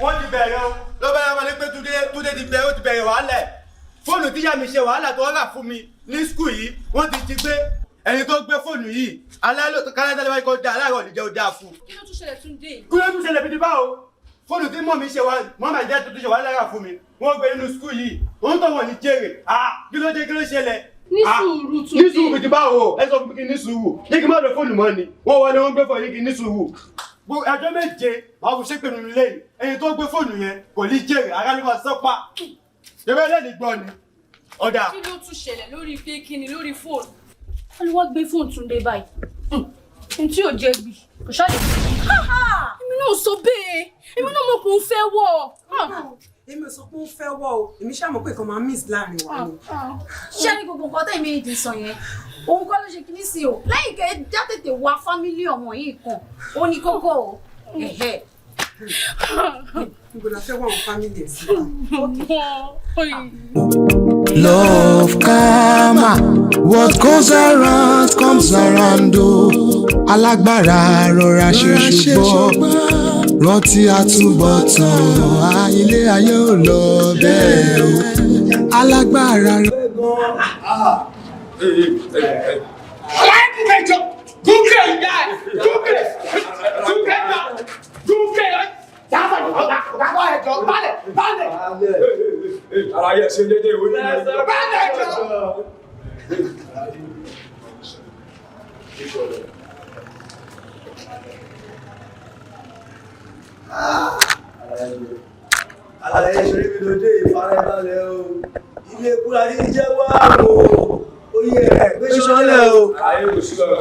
U: wọ́n ti bẹ̀rẹ̀ o ló bá yàrá pé Túndé ti bẹ̀rẹ̀ ó ti bẹ̀rẹ̀ wàhálà fóònù tíyà mi ṣe wàhálà tó rà fún mi ní skul yìí wọ́n ti gbé ẹni tó gbé fóònù yìí aláìlò kálátàlẹ́ wáyé kó dá aláìrọ̀ níjẹ́ ó dáa fún.
O: kí ló tún ṣẹlẹ̀ Túndé?
U: kí ló tún ṣẹlẹ̀ bíi báwo fóònù tí mọ̀ mi ṣe mọ́mà jẹ́ tuntun ṣe wàhálà rà fún mi wọ́n gbé nínú skul yìí òun tó wọ̀ ní jèrè kí ló dé kí ló ṣẹlẹ̀.
O: ní sùúrù Túndé
U: ní sùúrù ti báwo ẹ sọ fún mi kí ní sùúrù ní kí n má lo fóònù mọ́ ni wọ́n wọlé wọ́n gbé fóònù yìí kí ní sùúrù ẹjọ́ méje máa fi ṣépè nínú ilé yìí ẹni tó gbé fóònù yẹn kò ní jèrè ara ló máa sọ́pà ewé lẹ́nu gbọ́ ni ọ̀dà.
O: kí ló tún ṣẹlẹ̀ lórí pé kí ni lórí fóònù wọ́n ní wọ́n gbé fóònù Túndé báyìí n tí ò jẹ́ gbì kò ṣáàlì. èmi náà sọ bẹ́ẹ̀ èmi náà mọ̀ pé ó fẹ́ wọ̀.
C: èmi ò sọ pé ó fẹ́ wọ̀ o èmi ṣáà mọ̀ pé kàn máa miss láàrin wa ni.
O: ṣé ní gbogbo nǹkan tẹ̀mí èdè sọ yẹn òun kọ́ ló ṣe kíní sí o lẹ́yìn kẹ́ já tètè wá fámílì ọmọ yìí kan ó ní kókó o.
C: níbo la fẹ́ wà wọn fámílì ẹ̀ sí.
N: Love karma, what goes around comes around o. Alágbára rọra ṣe ṣùgbọ́n rántí àtúbọ̀tán ilé ayé ò lọ bẹ́ẹ̀ o. Alágbára
L: ara yẹ ṣe dédé ìwé ní
U: àlàyé ìṣòrí mi lóde ìfarabalẹ̀ o ilé kúra ní jẹ́ wá o oyè ẹ̀ gbé sọ́lẹ̀ o.
L: ayé kò sí ọ̀rọ̀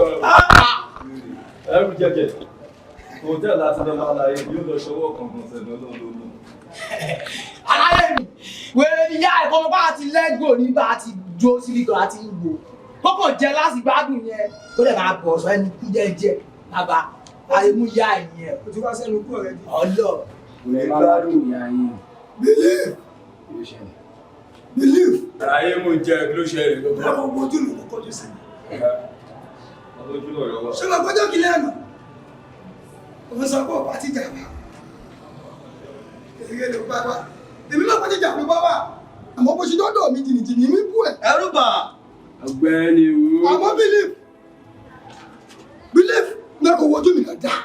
L: ẹrù jẹjẹ hòtẹ́ẹ̀lì láti lọ máa láyé yóò lọ ṣọwọ́ kankan sẹ́nu ọlọ́run.
R: aláyé mi wèrè ni yá ẹ̀kọ́ mọ́pá àti lẹ́gbò nígbà àti jó síbi kan àti ìgbò kókò jẹ láti gbádùn yẹn tó lè máa bọ̀ sọ ẹni kú jẹ́jẹ́ bàbá ayé mú yá ẹ̀yìn ẹ̀ o ti wá sẹ́nu kú ọ̀rẹ́ di ọlọ́
U: òní gbádùn ìyá yín. believe
L: ayé mo jẹ kí ló ṣe rè lọ́gbọ́n.
R: ẹ̀rọ ojú mi kò kọjú sí
L: ọjọ́
R: ṣé mo gbọ́dọ̀ kí lẹ́nu òun sọ pé ọ̀pá ti jà wá èrè ló bá wá èmi náà pàtí jà ló bá wá àmọ́ bó ṣe dọ́dọ̀ mi jìnnìjìnnì mi bú ẹ̀ ẹrú bà
L: ọ̀gbẹ́ni wo.
R: àmọ́ believe náà kò wojú mi dáadáa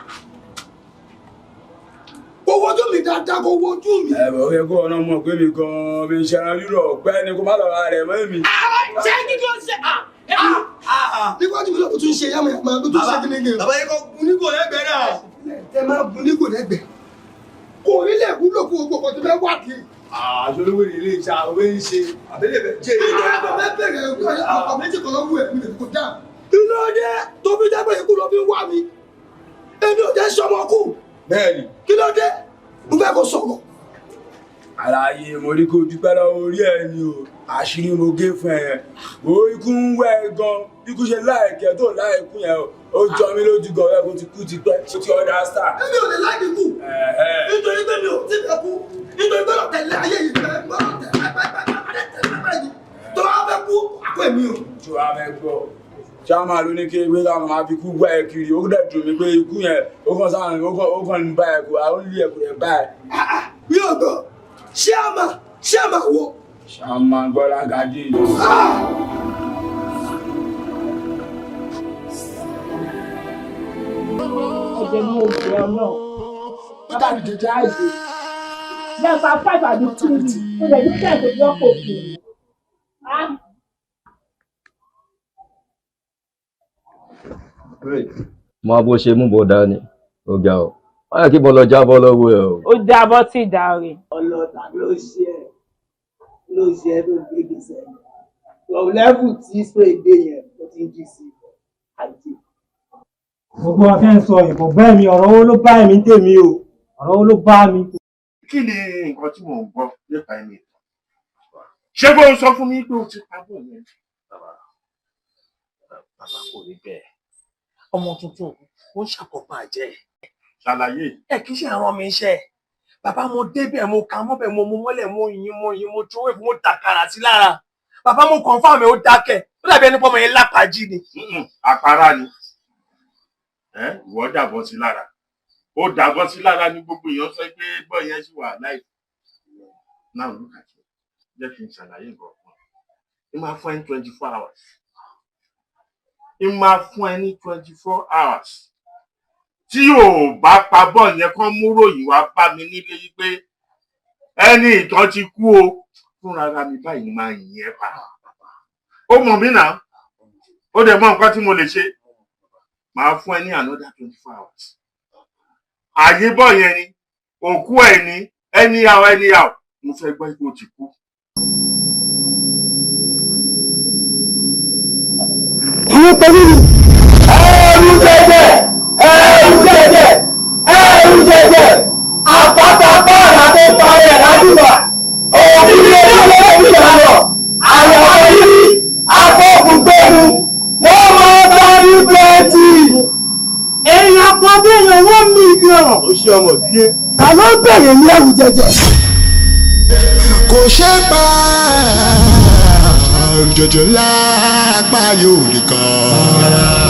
R: kò wojú mi dáadáa kò wojú mi.
Q: ẹ̀rọ yẹ kó ọ̀nà mọ̀ pé mi gan-an mi ṣe ara rírọ̀ ọ̀gbẹ́ni kó má lọ ra rẹ̀ mọ́ mi.
R: ṣé kí ló ṣe níwájú mi náà kò tún ṣe yàmùyàmù tó tún ṣe kí ni kí.
U: bàbá yẹ kó nígò lẹ́gbẹ̀ẹ́ náà.
R: ẹ máa bu nígò lẹ́gbẹ̀ẹ́ kò rí lẹ̀ wúlò fún gbogbo ọkọ̀ tó fẹ́ wà kí.
U: àjọlówó ilé iṣẹ́ àwọn ń ṣe àbẹ́lẹ̀ bẹ̀ jẹ́ ilé ìjọba.
R: àwọn bẹ́ẹ̀ bẹ̀rẹ̀ ọkọ̀ méjì kan lọ́wọ́ ẹ̀ mi lè kó dá. iná dé tó fi jẹ́ pé ikú ló fi ń wá mi èmi ò jẹ́ sọmọ kù.
U: bẹ́ẹ̀ni.
R: kí ló dé n fẹ́ kó sọ̀rọ̀.
Q: àlàyé mo ní kó dúpẹ́ lọ́wọ́ orí ẹ̀ ni o àṣírí mo gé fún ẹ o ikú ń wẹ̀ gan ikú ṣe láìkẹ́ tó láìkú yẹn ó jọ mí lójú gan ẹ̀ kó ti kú ti pẹ́ ó ti ọ̀dà star.
R: èmi ò lè láìkí kú nítorí pé mi ò tí fẹ́ kú nítorí pé tẹ̀lé ayé yìí fẹ́ gbọ́dọ̀ tẹ̀lé pẹ́pẹ́pẹ́pẹ́ tó bá fẹ́ kú àpò èmi o.
Q: tó bá fẹ́ gbọ́ ṣáàmà ló ní kí ewé káwọn máa fi kú gbá ẹ kiri ó dẹ̀ dùn mí pé ikú yẹn ó kàn sáà ó kàn ń bá ẹ kó àwọn ilé ẹ̀kọ́ yẹn bá ẹ.
R: mi ò gbọ́ ṣáàmà wo.
Q: ṣáàmà gbọ́dọ̀ gàdí.
C: láti jáde lẹ́ẹ̀ka 5 àbí 3 ó lè ní kẹ́ẹ̀ tó yọ̀pọ̀ òkè.
T: Mo bó ṣe mú bọ̀ dání ọ̀gá o wọ́n yẹ kí bọ́ lọ jábọ́ lọ́wọ́ ẹ̀ o.
H: ó jábọ́ tí ìdáre.
R: ọlọ́ta ló ṣe ẹ́ tó gbé gbèsè lọ lẹ́fù tí spray gbé yẹn ó ti ń jí sí àjẹ.
J: gbogbo ọ̀fẹ́ ń sọ ìbò bẹ́ẹ̀ mi ọ̀rọ̀ owó ló bá ẹ̀mí tèmi o ọ̀rọ̀ owó ló bá mi.
K: kí ni nǹkan tí mò ń gbọ́ nípa ẹni ìtàn ṣé bó ń sọ fún mi pé o ti pa bọ̀ yẹn.
A: bàbá kò rí bẹ́ẹ̀ ọmọ tuntun ó ń ṣàkóbá àjẹ́.
K: ṣàlàyé.
A: ẹ kì í ṣe àwọn ọmọ iṣẹ́ bàbá mo débẹ̀ mo kà mọ́bẹ̀ mo mú mọ́lẹ̀ mo yin mo tó wẹ̀ mo tàkàrà sí lára bàbá mo confirm ó dákẹ́ ó dàbí ẹni pọ́mọ yẹn lápájí ni.
K: àpárá ni ìwọ dàbọ̀ sí lára ó dàbọ̀ sí lára ní gbogbo èèyàn sọ pé bọ́ọ̀ yẹn ṣì wà láì náà look at you jẹ́ kí n ṣàlàyé nǹkan kan ẹ máa fún ẹ ní 24 hours ẹ máa fún ẹ ní 24 hours tí ò bá pa bọ́ọ̀ yẹn kán mú ròyìn wá bá mi nílé yìí pé ẹni ìtàn ti kú o fúnra ra mi báyìí máa yìn ẹ́ pa ó mọ̀ mí náà ó dẹ̀ mọ̀ nǹkan tí mo lè ṣe máa fún ẹ ní another 24 hours àyè bọ́ọ̀ yẹn ni òkú ẹ̀ ní anyhow mo fẹ́ gbọ́ ipò ti kú.
D: Àwọn pẹ̀lú mi. Ẹ̀rù jẹjẹ, àpáta báàlà tó parí ẹ̀ ládùúgbà. Òbí ilé ìwé ìjà lọ, àwọn ayé afọ́kùngbẹ́nu, wọ́n máa bá ní pẹ́ẹ́tì. Èèyàn kan bí èèyàn 1 million.
K: Ó ṣe ọmọ díẹ̀.
D: Ta ló bẹ̀rẹ̀ ní ẹ̀rù jẹjẹ?
N: Kò ṣe pa ẹ̀rù jẹjẹ lápá yóò lè kàn.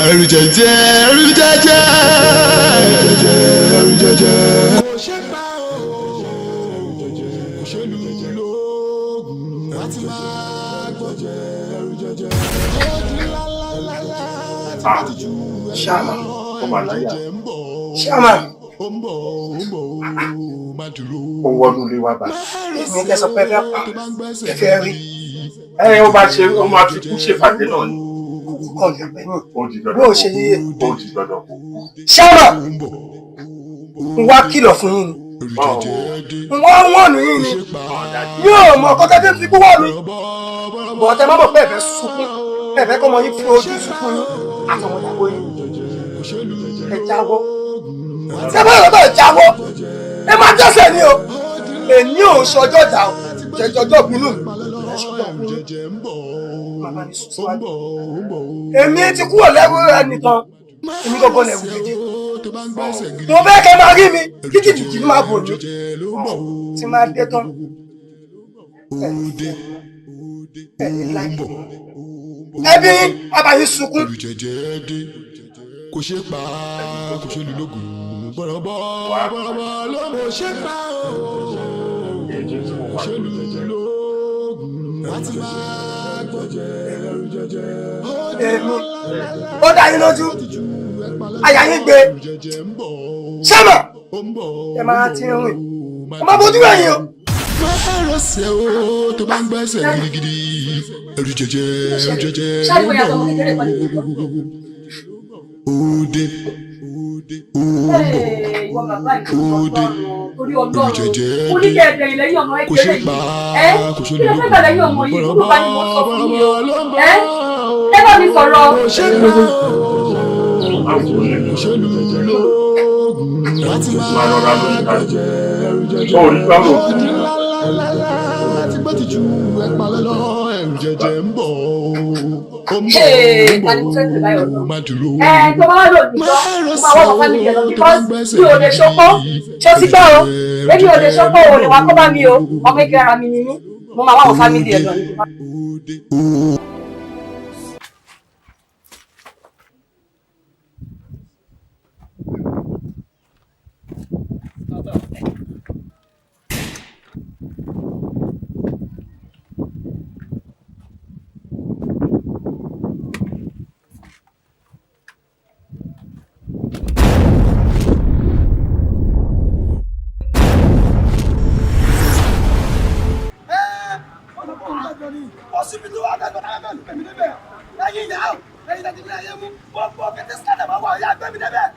N: Ẹ̀rù jẹjẹ, ẹ̀rù jẹjẹ, ẹ̀rù jẹjẹ. Kò ṣe pa òṣèlú lóògùn láti máa gbọ́jẹ ẹ̀rù jẹjẹ.
R: Ṣáàmà.
K: Ó mà láyà.
R: Ṣáàmà.
K: Ó wọnú ilé wa bá.
R: Èmi kẹ́ sọ pé fẹ́ pa ẹ fẹ́ rí.
K: Ó bá ṣe ó máa fi kú ṣèpàdé náà ni. Ó di dandan.
R: Bó o ṣe yíyẹ.
K: Ó di dandan.
R: Ṣáàmà. N wá kìlọ̀ fún yín ni. N wá wọ̀nù yín ni. Yóò mọ ọkọ tẹ́tẹ́ fi kú wọ̀ mi. Bọ̀ọ̀tẹ́ má bọ̀ pé ẹ̀fẹ́ sunkún. Ẹ̀fẹ́ kọ́ mọ yín fi ojú sunkún yín. Àtọ̀wọ̀n ìyàwó yín. Ẹ jáwọ́. Ṣé bá yọ̀ bá jáwọ́? Ẹ máa dẹ́sẹ̀ ni o. Èmi ò ṣọjọ́ ìjà o. Jẹjọjọ́ bínú mi. Èmi ti kúrò lẹ́rú ẹnìkan. Èmi gbọ́gbọ́n lẹ́rú gidi. Mo fẹ́ kẹ́ máa rí mi. Kíkì jìjì ní máa bò ní. Tí máa dé tán. Ẹbí abayín sunkún.
N: Kò ṣe pa kò ṣe lù lógun bọ̀rọ̀bọ̀ ló kò ṣe pa kò ṣe lù lógun láti máa gbọ́jẹ ẹ̀rù jẹjẹ.
R: Èmi ó dá yín lójú àyà yín gbé sẹ́mà ẹ máa ti rìn ẹ máa bójú ẹ̀yìn o.
N: Máa rọ̀ṣẹ̀ o tó bá ń gbẹ́sẹ̀ gidigidi ẹ̀rù jẹjẹ ẹ̀rù jẹjẹ òde
O: orí ọlọ́run oníkẹ́ ẹ̀dẹ̀ ilẹ̀ yìí ọmọ ẹgbẹ̀rẹ̀ yìí kí ló fẹ́ gbà lẹ́yìn ọmọ yìí kúrò bá ní mo sọ fún mi o ẹ bá mi sọ̀rọ̀. Tó bá wà lónìí lọ, mo máa wọ́n wọ́n fámìlì ẹ̀ lọ because mi ò lè ṣọpọ́ ṣó ti gbọ́ o, èmi ò lè ṣọpọ́ o lè wá kọ́ bá mi o, ọmọ ẹgbẹ́ ara mi ni mí, mo máa wá wọ́n fámìlì ẹ̀ lọ ní.
R: ẹ̀yin tẹ́tí fi ayé mú gbogbo kété scanner máa wà ọ̀yà gbẹ́mí débẹ̀.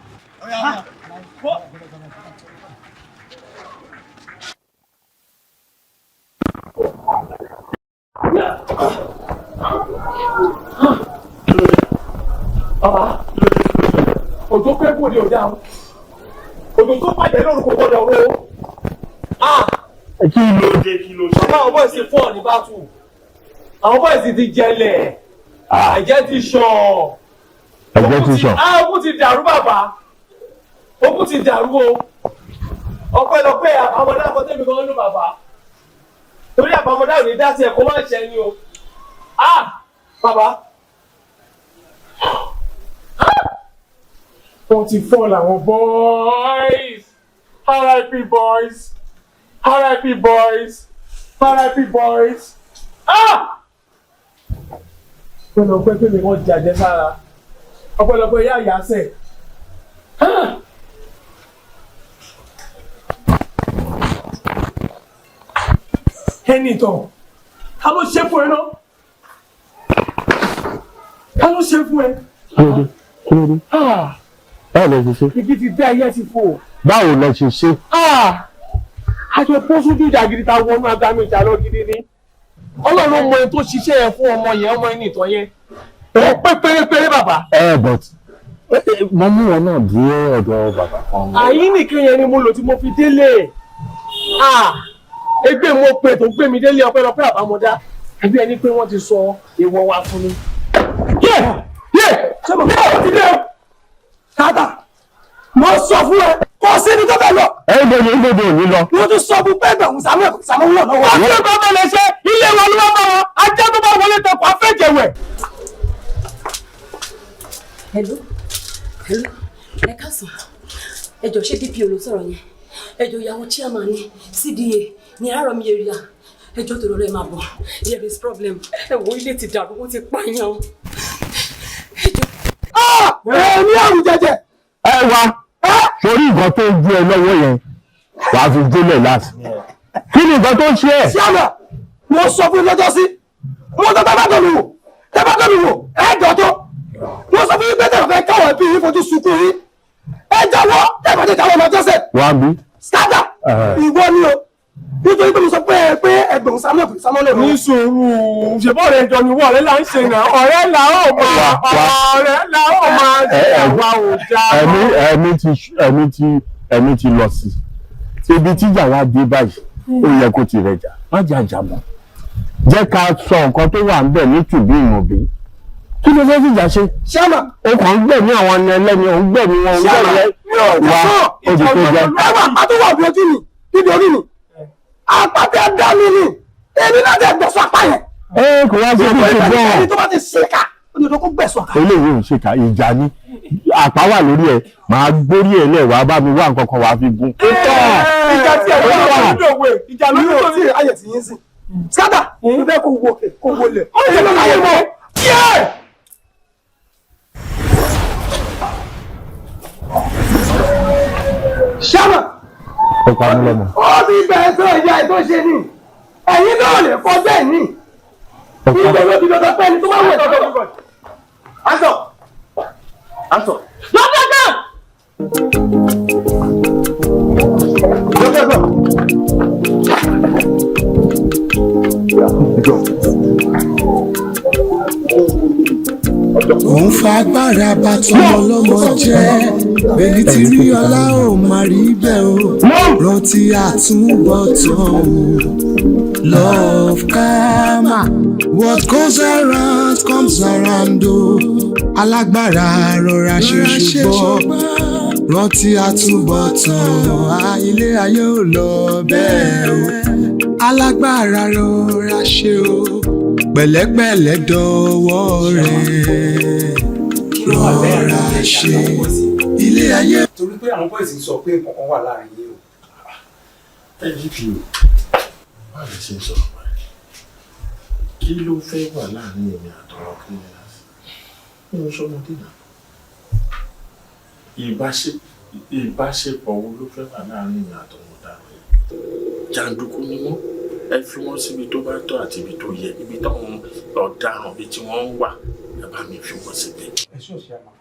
L: Òjò pé kò ní ọjà o. Òjò tó bàjẹ́ lórúkọ gbọdọ̀ ro.
K: Kí ló dé kí ló ṣe?
L: Bàbá àwọn bọ́ọ̀sì fún ọ̀ ní bátù. Àwọn bọ́ọ̀sì ti jẹlẹ̀. Ẹ̀jẹ̀ ti ṣàn.
K: Ẹ̀jẹ̀ ti ṣàn.
L: Ogun ti dàrú bàbá. Ogun ti dàrú o. Ọpẹ́lọpẹ́ àbámọ́dá akọ́tẹ́mi kan ló bàbá. Torí àbámọ́dá ò ní dá sí ẹ̀kọ́ máa ń ṣẹ́ ni o. Bàbá. Wọ́n ti fọ́ làwọn boys. RIP boys. RIP boys. RIP boys. Ọpẹ́lọpẹ́ pé mi wọ́n jàjẹ́ sára. Ọpẹ́lọpẹ́ yá ìyásẹ̀. Ẹni tán, ká ló ṣe fún ẹ náà? Ká ló ṣe fún ẹ?
K: Kí ló dé? Báwo lẹ ṣe ṣe?
L: Igi ti dá ẹyẹ ti fò.
K: Báwo lẹ ṣe ṣe?
L: Àjọ pósójú ìjà gidi ta wọnú agbámi ìjà lọ gidi ni. Ọlọ́run mọ ẹni tó ṣiṣẹ́ yẹn fún ọmọ yẹn, ọmọ ẹni ìtàn yẹn. Ó pé pérépéré bàbá.
K: But mo mú wọn náà dé ọ̀dọ̀ bàbá kan.
L: Àyín nìkan yẹn ni mo lò tí mo fi délé. Ẹgbẹ́ mo pè tó gbé mi délé ọpẹ́lọpẹ́ àbámọ́dá. Àbí ẹni pé wọ́n ti sọ èèwọ̀ wa fún mi. Ṣé mo bí àwọn ti dé o? Tata, mo sọ fún ẹ, kò sí ní tó bẹ̀ lọ.
K: Ẹgbẹ́ òní lọ.
L: Mo tún sọ fún pẹ́ẹ́gbẹ̀ òun sàmúlò náà wà. Àti ẹgbẹ́ ọmọ lè ṣe ilé wa ló wá bá wọn, ajá tó bá wọlé tẹkọ̀ afẹ́jẹ̀wẹ̀.
G: Hello, ẹ káàsán. Ẹ jọ̀ọ́ ṣé DPO ló sọ̀rọ̀ yẹn? Ẹ jọ̀ọ́ ìyàwó chairman ní CDA ní Àrọ̀mí area. Ẹ jọ̀ọ́ tó lọ́rọ̀ ẹ máa bọ̀. There is problem. Ẹ wo ilé ti dàrú, wọ́n ti pààyàn.
R: Ní àrùn jẹjẹ.
K: Ẹ wá sórí nǹkan tó ń ju ẹ lọ́wọ́ yẹn wàá fi délẹ̀ láti. Kí ni nǹkan tó ń ṣe ẹ̀?
R: Ṣáàlà, mo sọ fún lọ́jọ́ sí. Mo sọ tẹ́ bá dọ̀lù wò. Tẹ́ bá dọ̀lù wò. Ẹ jọ tó. Mo sọ fún yín pé tẹ̀lé fẹ́ káwọn ẹbí yín fojú sunkún yín. Ẹ jọ̀wọ́ tẹ́ bá ti káwọn ọmọ jọ́sẹ̀.
K: Wà á bí.
R: Skada, ìwọ ni o. Nítorí pé mo sọ pé ẹgbẹ̀rún Samuel
L: ní sùúrù ṣèbọ̀ rẹ̀ jọ ni wọ́n rẹ̀ là ń ṣe náà ọ̀rẹ́ là ó máa ṣàwà òjà.
K: ẹ̀mí ti lọ sí ibi tíjà wa dé báyìí ó yẹ kó ti rẹjà má jàjà mọ́ jẹ́ ká sọ nǹkan tó wà níbẹ̀ ní tùbí ìmọ̀bí kí ló fẹ́ fìjà ṣe.
R: Ṣáàmà
K: ó kàn ń gbẹ̀mí àwọn ẹni ẹlẹ́ni ó ń gbẹ̀mí wọn ń gbẹ̀mí wa ó ti tó jẹ.
R: ẹwà àtúwọ̀ bí ojú mi níbi orí mi àpàtẹ dá mi ni èmi náà dẹ̀ gbẹ̀sọ̀ apá yẹn.
K: Kò wá sí ibi tí gbọ́n.
R: ẹni tó bá ti ṣèkà onídàá kó gbẹ̀sọ̀ apá.
K: eléyìí ò ń ṣèkà ìjà ni àpá wà lórí ẹ màá gbórí ẹ lẹ wàá bá mi wá nǹkan kan wàá fi gun.
L: ìjà tí ẹ wọ́n wà nínú òwe ìjà lórí òwe.
R: tí ayẹ̀ tí yín sìn. Skada mo fẹ́ kó wo lẹ̀.
L: ó yẹ kó láyé mọ́.
R: Ṣáàmà.
K: Ó pa mí lọ́mọ.
R: Ó ti bẹ̀rẹ̀ sọ ìyá ẹ̀ tó ṣe ni. Ẹ̀yin náà lè kọ́ bẹ́ẹ̀ ni. Nítorí òbí lọ́dọ̀ pẹ́ ni tó máa wẹ̀ tọ́tọ́. Ansọ. Lọ́dọ̀gàn.
D: òun fagbára bá tọmọ lọ́mọ jẹ́ bẹ́ẹ̀ni tí rí ọlá ò máa rí bẹ́ẹ̀ o rántí àtúbọ̀tán love karma what goes around comes around o alágbára rọra ṣe ṣùgbọ́n rántí àtúbọ̀tán ilé ayé ò lọ bẹ́ẹ̀ o alágbára rọra ṣe o pẹ̀lẹ́pẹ̀lẹ́ dọwọ́ rẹ̀ rọra ṣe ilé ayé.
L: torí pé àwọn bọ́ìsì sọ pé kankan wà láàrin yìí o.
K: NGPO báwo lè ṣe sọ̀rọ̀ báyìí kí ló fẹ́ wà láàrin èmi àtọ̀rọ̀ criminals ní oṣù ọmọdé náà ìbáṣepọ̀ wo ló fẹ́ wà láàrin èmi àtọ̀rọ̀ ọ̀daràn yìí jàǹdùkú ni wọ́n ẹ fi wọ́n síbi tó bá tọ́ àti ibi tó yẹ ibi táwọn ọ̀daràn bíi tí wọ́n ń wà ẹ bá mi fi wọ́n síbẹ̀.
B: ẹ ṣọ́ ṣe àmà.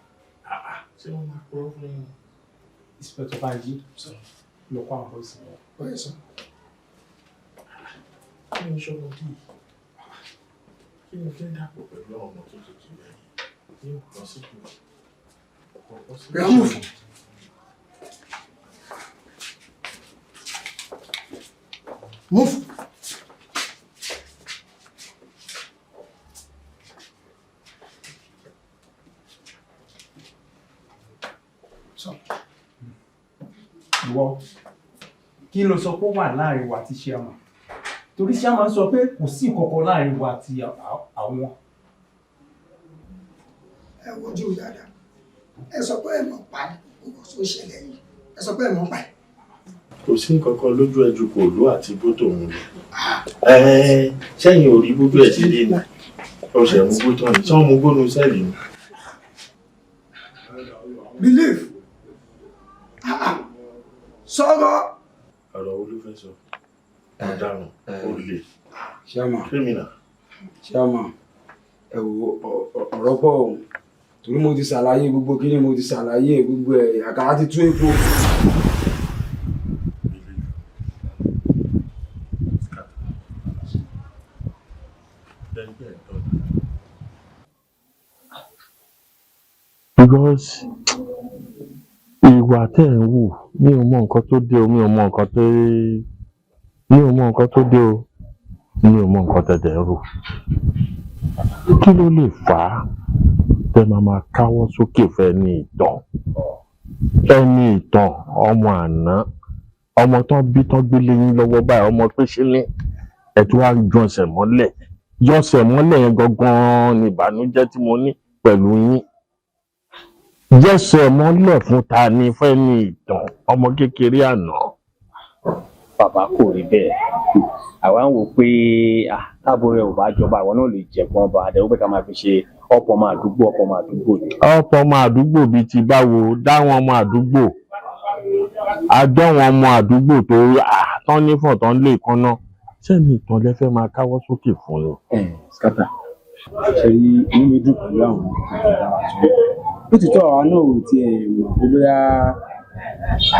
K: Ṣé wọ́n máa kúrò fún yín?
B: Inspector Banji lọ kó àwọn bọ́ọ̀sì lọ.
K: Bọ́ọ̀sì sọ. Kí ni ṣọ́wọ́ dì í? Kí ni fẹ́ dàpọ̀ pẹ̀lú ọmọ kékeré rẹ̀ ní ọ̀pọ̀ sípò?
R: Remove. Move.
B: Ìwọ kí ló sọ pé ó wà láàrin wa àti Chairman? Torí Chairman sọ pé kò sí ìkọ̀kọ̀ láàrin wa àti àwọn.
R: Ẹ wojú dáadáa. Ẹ sọ pé ẹ mọ̀ pa nǹkan tó ṣẹlẹ̀ yìí. Ẹ sọ pé ẹ mọ̀ pa ẹ̀.
K: Kò sí nǹkan kan lójú ẹjú kò ló àti bótó òun lọ. Sẹ́yìn ò rí gbogbo ẹ̀ sí lé ní. Ọ̀sẹ̀ mú bótó ní. Sọ́n mú gbónú sẹ́ẹ̀lì ni.
R: Believe. Sọ̀rọ̀.
K: Ọ̀rọ̀ wo ló fẹ́ sọ? Ọ̀daràn, olè,
Q: Chairman,
K: criminal.
Q: Chairman, ẹ wo ọ̀rọ̀ pọ̀ òun torí mo ti ṣàlàyé gbogbo kíni mo ti ṣàlàyé gbogbo ẹ̀ àkàrà ti tú epo.
K: Because ìwà tẹ́ ẹ̀ ń wù mi ò mọ nǹkan tó dé o mi ò mọ nǹkan tó dé o mi ò mọ nǹkan tẹ̀tẹ̀ ń rò. Kí ló lè fà á tẹ́ máa káwọ́ sókè fẹ́ ní ìtàn? Ẹni ìtàn ọmọ àná ọmọ tán bí tán gbélé yín lọ́wọ́ báyìí ọmọ pé ṣe ní ẹ̀tún wá jọ̀sẹ̀ mọ́lẹ̀ yẹn gangan ni ìbànújẹ́ tí mo ní pẹ̀lú yín. Jẹ́sẹ̀ mọ́lẹ̀ fún ta ni fẹ́ ní ìtàn ọmọ kékeré àná.
I: Bàbá kò rí bẹ́ẹ̀. Àwa ń wò pé táàbù rẹ̀ ò bá jọba àwọn náà lè jẹ̀gbọ́n bá àdéhùn pé ká máa fi ṣe ọ̀pọ̀ ọmọ àdúgbò.
K: Ọ̀pọ̀ ọmọ àdúgbò bíi ti báwo dáwọn ọmọ àdúgbò. Àjọwọn ọmọ àdúgbò tó tán nífọ̀n tán lè kánná. Sẹ́ni ìtàn lẹ fẹ́ máa káwọ́ sókè fún yín.
Q: Skata ṣe rí inú mi dùn pẹ̀lú àwọn ìgbà àti lótìtọ́ àwa náà ò tiẹ̀ mọ̀ pé bóyá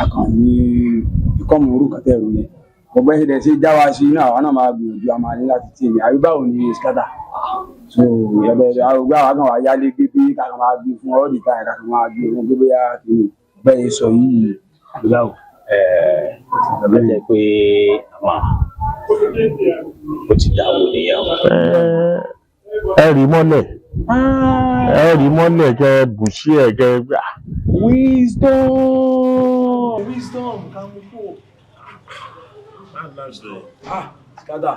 Q: àkànní ìkọ́mọ orúkọ tẹ̀rù yẹn ọgbẹ́ ṣe dẹ̀ ṣe já wa sí náà àwa náà máa gbìyànjú a máa ní láti tì mí àbí báwo ni Skata so ẹ̀bẹ̀ àrògbé àwa náà wà yálé gbé pé kàkà máa gbé fún ọ́ọ́dì táyà kàkà máa gbé fún pé bóyá kìíní bẹ́ẹ̀ sọ yìí àbí báwo.
I: Ẹ jẹ́ pé àmà ó ti dáwọ́ nìyẹn.
K: Ẹ rí mọ́lẹ̀ kẹ bùṣí ẹ kẹ gbà.
B: Wisdom kan mú kó.
Q: Skata.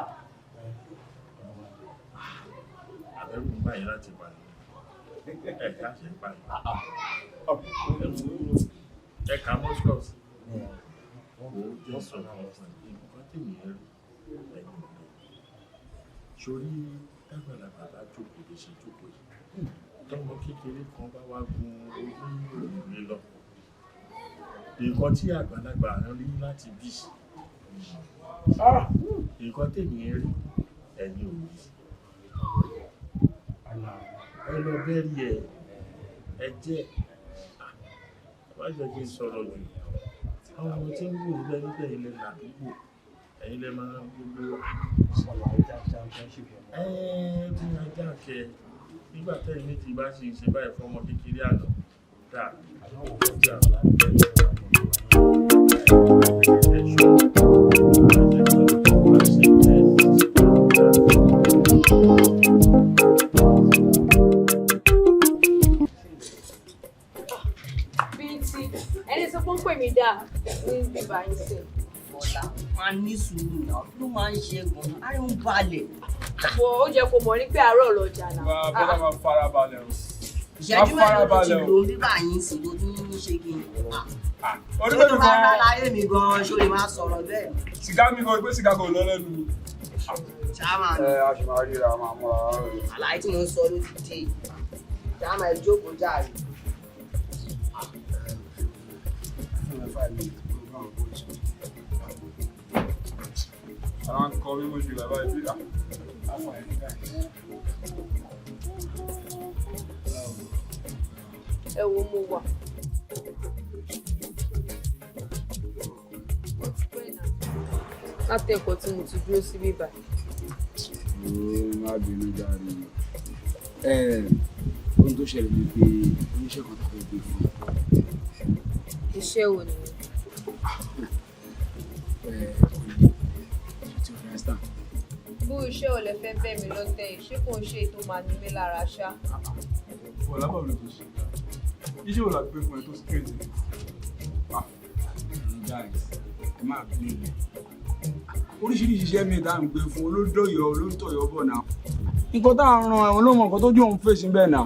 K: Àbẹ̀rù ń báyìí láti báyìí. Ẹ̀ka ṣe ń báyìí. Ẹ̀ka Moscow. Jẹ́ sọ̀rọ̀ àwọn nǹkan tí mi rí ẹ̀yìn mi. Sórí tágbàlagbà bá jókòó lè ṣe jókòó yìí. Tọ́mọ kékeré kan bá wá gun orí òrùlé lọ. Nǹkan tí àgbàlagbà rí láti bí. Nǹkan tèmi rí ẹ̀yìn òní. Ẹ lọ bẹ́rí ẹ jẹ́ má jẹ́ kí n sọ̀rọ̀ jù. Àwọn ọmọ tí ń wò lẹ́gbẹ̀ẹ́ ilẹ̀ làdúgbò ẹ̀yin lẹ máa gbogbo bí ajá kẹ nígbà tẹ́yìn méjì bá ṣe ṣe báyìí fún ọmọ kékeré àná dáa
O: ẹni sọ fún pè mí dáa ní bíbá yín sí.
P: Bọ́lá máa ní sùúrù náà ló máa ń ṣe gan-an á ń balẹ̀.
O: Wọ́n ó jẹ́ kó mọ̀ ní pé àárọ̀ lọ́jà náà.
M: Bọ́lá máa fara balẹ̀ o.
P: Ìṣẹ́jú mẹ́rin ló ti lò ó bíbá yín sí ló ní ní ṣe kí n. Tó tó bá rá láyé mi gan-an ṣó lè máa sọ̀rọ̀ bẹ́ẹ̀.
M: Sìgá mi gan pé sìgá kò lọ lẹ́nu.
P: Ṣáàmà ni.
Q: A ṣì máa ríra máa múra.
P: Àlàyé tí mo ń sọ ló ti dé. Ṣáàmà ẹ jókòó jàre.
M: Àwọn kan bí mo ṣe bàbá ìbí
O: ẹ wo mo wà. láti ẹ̀kọ́ tí mo ti dúró sí bíbá.
Q: má bínú jáde ohun tó ṣẹlẹ̀ ni pé oníṣẹ́ kan tó fẹ́ gbé fún
O: iṣẹ́ wo ni. bó iṣẹ́ ò lè fẹ́ bẹ̀ mí lọ́tẹ̀ yìí ṣé kò ń ṣe ètò màá ní mi lára ṣá.
M: Bọ̀lá báwo ló ti ṣe? Iṣẹ́ wo la gbé fún ẹ tó straight ni?
Q: Guys, ẹ máa bí ilẹ̀. Oríṣiríṣi iṣẹ́ mi tá à ń gbé fún olódòyọ̀ olóńtọ̀yọ̀ bọ̀ náà. Nǹkan tá à ń ran ẹ̀wọ̀n ló mọ nǹkan tó jù òun fèsì bẹ́ẹ̀ náà.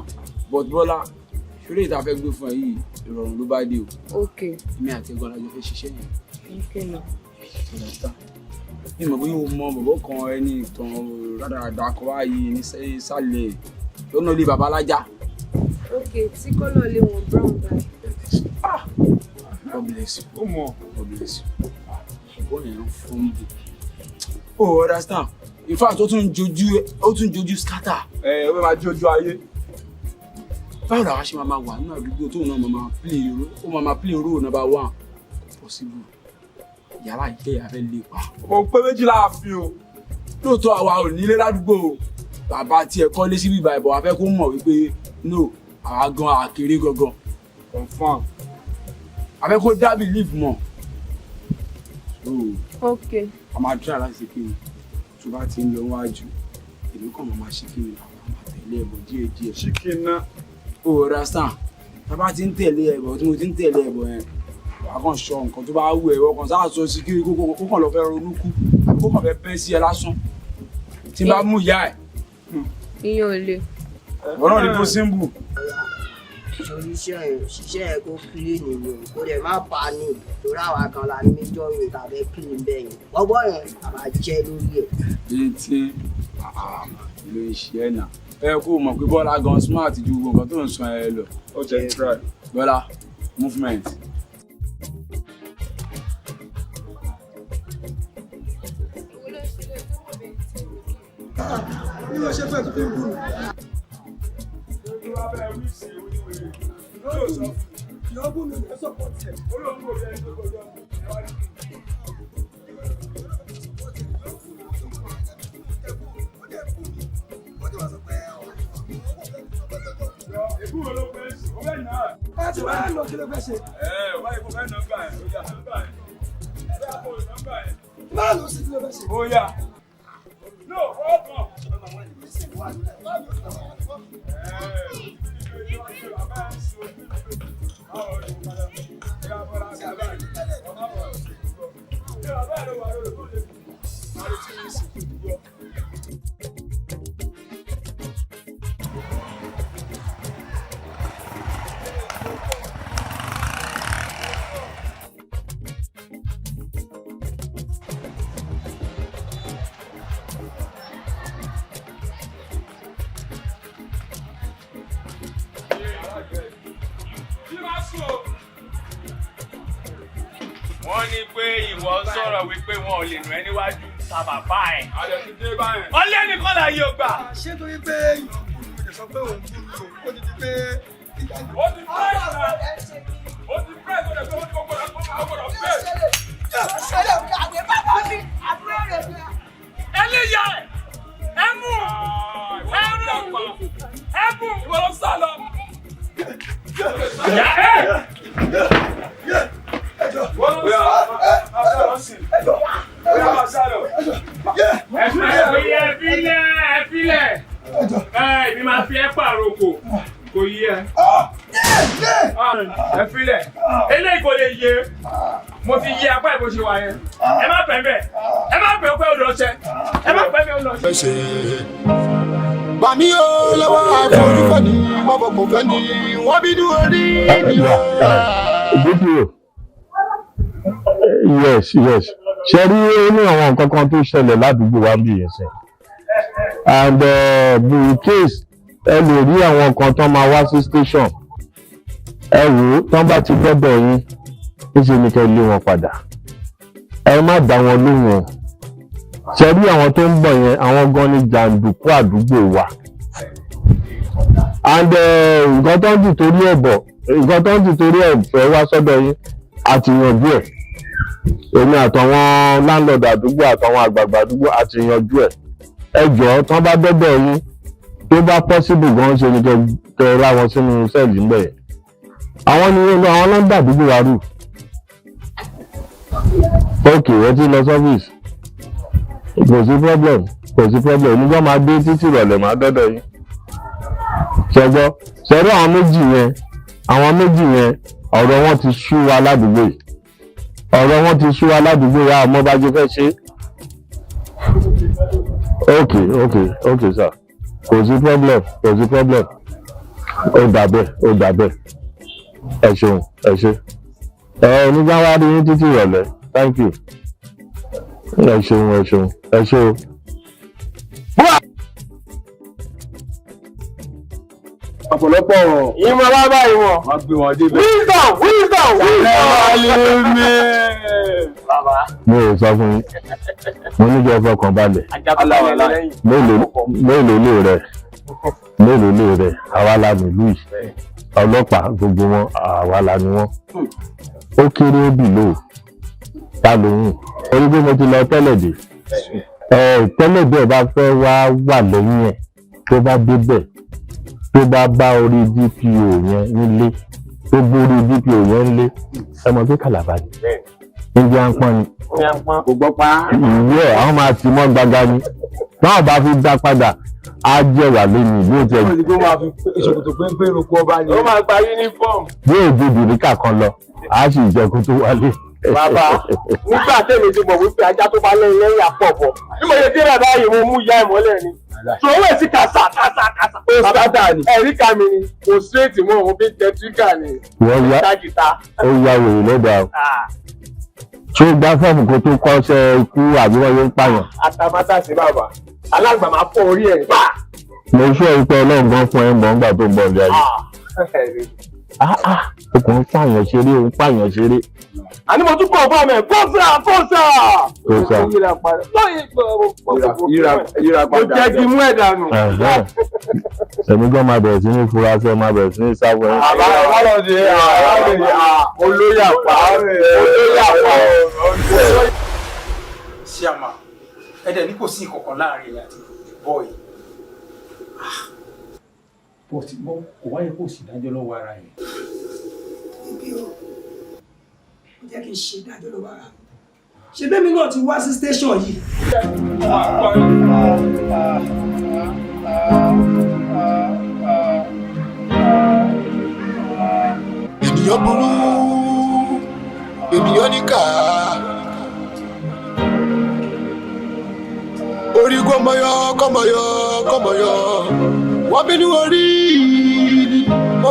Q: But Bọ́lá, ṣeré ìta fẹ́ gbé fún ẹ yìí ìrọ̀rùn ló bá dé o.
O: Ok.
Q: Èmi àti ẹ̀gbọ́n alájọ fẹ́ ṣiṣẹ́ yẹn.
O: Ok náà.
Q: Ní ìmọ̀ bóyá o mọ bọ̀bọ̀ kan ẹni ìtàn rádaràda kan báyìí ní sálẹ̀ lọ́nà ilé bàbá alájà.
O: Ok, tí kọ́lọ̀ lé wọn brown báyìí.
Q: God bless you. Ó mọ̀. God bless you. Ṣùgbọ́n èèyàn fún mi. Oh, understand. In fact, ó tún jojú scatter.
M: Ó fẹ́ máa jojú ayé.
Q: Báwo làwọn ṣe máa wà nínú àdúgbò tóun náà máa play role number 1? Possible. Yàrá ìjẹ́ àfẹ́ lè pa.
M: Mo pé méjì láàfin o.
Q: Lóòótọ́ àwa ò nílé ládùúgbò. Bàbá tiẹ̀ kọ́lé síbí ìbà ìbọn afẹ́ kó mọ̀ wípé no, àwa gan àkèrè gangan.
M: Confirm.
Q: Afẹ́ kó dá believe mọ̀.
O: Ok.
Q: A máa try láti ṣe kí ni tó bá ti ń lọ wájú. Èmi kàn máa ṣe kí ni àwọn máa tẹ̀lé ẹ̀bọ̀ díẹ̀díẹ̀.
M: Chicken náà.
Q: O understand? Tá bá ti ń tẹ̀lé ẹ̀bọ̀ tí mo ti ń tẹ̀lé ẹ̀bọ̀ yẹn. Wàá kàn sọ nǹkan tó bá wù ẹ́ wọ́n kàn sáà sọ sí kí kó kàn lọ fẹ́ ronú kú àbí kó kàn fẹ́ bẹ́ sí ẹ lásán. Tí n bá mú ìyá ẹ̀.
O: Ìyẹn ò le.
Q: Ọ̀rọ̀ ni tó simple.
P: Torí ṣiṣẹ́ ẹ̀ kó clean ni kó dẹ̀ má pa ni torí àwa kan la ní méjọ́ mi tàbí clean bẹ́ẹ̀ yẹn. Ọgbọ́n yẹn àbá jẹ́ lórí ẹ̀.
Q: Ní tí ló ń ṣe ẹ̀ náà. Ẹ kó mọ̀ pé Bọ́lá gan smart ju gbogbo nǹkan tó ń sọ ẹ lọ.
M: Ó jẹ́ try.
Q: Bọ́lá movement.
R: Kí ló ṣe fẹ́ tó fi ń bù mí? Yọ bù mí ní sọ́pọ̀tì ẹ̀. Ẹ ti wá lọ kí ló fẹ́ ṣe?
M: Báyìí kò fẹ́ nọ́mbà ẹ̀ ó yà nọ́mbà ẹ̀. Bẹ́ẹ̀ kò nọ́mbà ẹ̀.
R: Máa lọ sí kí ló fẹ́ ṣe?
M: Ó yà. No, hold on.
L: Wọ́n ní pé ìwọ sọ̀rọ̀ wípé wọn ò lè nù ẹ́ níwájú ta bàbá ẹ̀. Ọlẹ́ nìkan là yóò gbà.
R: Ṣé torí pé ìyọ̀kùnrin sọ pé òun kú lò ó ti di pé.
M: Ó ti fẹ́ ìgbà. Ó ti fẹ́ ìgbà tó ti gbọ́dọ̀ fẹ́.
R: Ṣẹlẹ̀ àgbẹ̀ bàbá mi àbúrò rẹ̀ bí.
L: Ẹlẹ́yà ẹ mú ìwọ ló sá lọ. Ẹ̀fílẹ̀. Èmi máa fi ẹ́ pàrokò kò yí ẹ. Ẹ̀fílẹ̀. Eléyìí kò lè yé. Mo ti yí apá ìbò ṣe wà yẹn. Ẹ má pẹ́ bẹ́ẹ̀. Ẹ má pẹ́ pé ó lọ ṣẹ. Ẹ má pẹ́ pé ó lọ ṣẹ.
N: Bàmí o lọ́wọ́ àforúkọ ni mọ́bọ̀kọ̀ fẹ́ ni wọ́n bínú orí ni o.
E: Yes. Ṣé rí ní àwọn nǹkan kan tó ṣẹlẹ̀ ládùúgbò wa bí yẹn sẹ́? And in case ẹ lè rí àwọn kan tán máa wá sí station. Ẹ wò ó tán bá ti gbọ́dọ̀ yín, níṣẹ́ ni kẹ́ lé wọn padà. Ẹ má dá wọn lóhùn. Ṣé rí àwọn tó ń bọ̀ yẹn, àwọn gan ni jàǹdùkú àdúgbò wa. And nǹkan tó ń dì torí ẹ̀bọ̀ nǹkan tó ń ti torí ẹ̀ fẹ́ wá sọ́dọ̀ yín àti yanjú ẹ̀ èmi àtàwọn láńlọ́ọ̀dù àdúgbò àtàwọn àgbààgbà àdúgbò àti yanjú ẹ̀ ẹ jọ̀ọ́ tán bá dọ́dọ̀ yín tó bá pọ́sibù gan ṣe ni kẹ́ ra wọn sínú sẹ́ẹ̀lì ńbẹ̀ yẹn àwọn ni àwọn nọ́mbà àdúgbò wa rù ok ẹ ti lọ sọ́fíìsì kò sí problem nígbà máa dé títí ìrọ̀lẹ́ máa dọ́dọ̀ yín ṣẹgbọ́ ṣẹ̀rọ àwọn méjì yẹn ọ̀rọ̀ wọn ti sú wa ládùúgbò yìí yà ọmọ bá jẹ́ fẹ́ ṣe ok sir kò sí problem ó dà bẹ́ẹ̀ ẹ ṣeun nígbà wá rí yín títí ìrọ̀lẹ́ thank you ẹ ṣeun.
L: ọ̀pọ̀lọpọ̀ ìmọ̀ alábà ìwọ̀n wọ́n gbé wọn débẹ̀. wisdom bàbá.
E: mo ò sọ fún yín mo ní kí ẹ fọkàn balẹ̀ mélòó lè rẹ̀ àwa la nílùú yìí ọlọ́pàá gbogbo wọn àwa la ni wọ́n ó kéré ó bì lóò ta lóhùn orí bí mo ti lọ tẹ́lẹ̀ dé tẹ́lẹ̀ bẹ́ẹ̀ bá fẹ́ wà lẹ́yìn ẹ̀ tó bá débẹ̀ tó bá bá orí DPO yẹn nílé tó borí DPO yẹn nílé ẹ mọ̀ pé kàlàbà ni níbi à ń pọ́n ni
L: kò gbọ́ pa
E: ìwé ẹ̀ àwọn máa ti mọ́ gbagba ni báwọn bá fi dá padà á jẹ́ wà lẹ́yìn ìlú òtẹ́ yìí.
L: ó máa fi ìṣòkòtò péńpé roko ọba ni. ó máa gba uniform.
E: bí èdè ìdìríkà kan lọ á sì jẹ́ kó tó wálé.
L: bàbá nígbà tèmi ti mọ̀ wípé ajá tó bá lẹ́yìn lẹ́yìn àpọ̀pọ̀ bí mo yẹ dé rẹ̀ báyìí mo mú ìyá ìmọ́lẹ̀ ni. sọ̀rọ̀ èsì kàṣà.
Q: bàbá dà ní.
L: ẹ̀ríkà mi ni kò straight mọ́ òun bí tẹ́tíríkà ni.
E: wọ́n yá ó yá wèrè lọ́dà o. tó gbá fọ́ọ̀mù kó tó kọ́ṣẹ́ ikú àbí wọ́n yóò pààyàn.
L: àtàmátà sí bàbá alágbà máa fọ́ orí ẹ̀ pa.
E: mo sọ ìpẹ́ ọlọ́run gan fún ẹ mọ̀ nígbà tó ń bọ̀ ní ayé. okùnrin pààyàn ṣeré òun pààyàn ṣeré.
L: àní mo tún kọ̀ ọ̀bá mi kọ́sà.
Q: yíra
L: mo jẹ́ kí mú ẹ̀ dànù.
E: èmi gan máa bẹ̀rẹ̀ sí ní fura sí ẹ máa bẹ̀rẹ̀ sí ní sáwọ́ ẹ.
L: olóyè àpá.
B: ṣé àmà ẹ̀dẹ̀ ní kò sí ìkọ̀kan láàrin àti bọ́ọ̀yì. bọ́ọ̀tì bọ́ kò wáyé kó sì dájọ́ lọ́wọ́ ara ẹ̀.
R: ibi o jẹ́ kí n ṣe dájọ́ lọ́wọ́ ara mi ṣe bẹ́mi náà ti wá sí station yìí.
N: ènìyàn burú ènìyàn níkà orí kọmọyọ wọ́n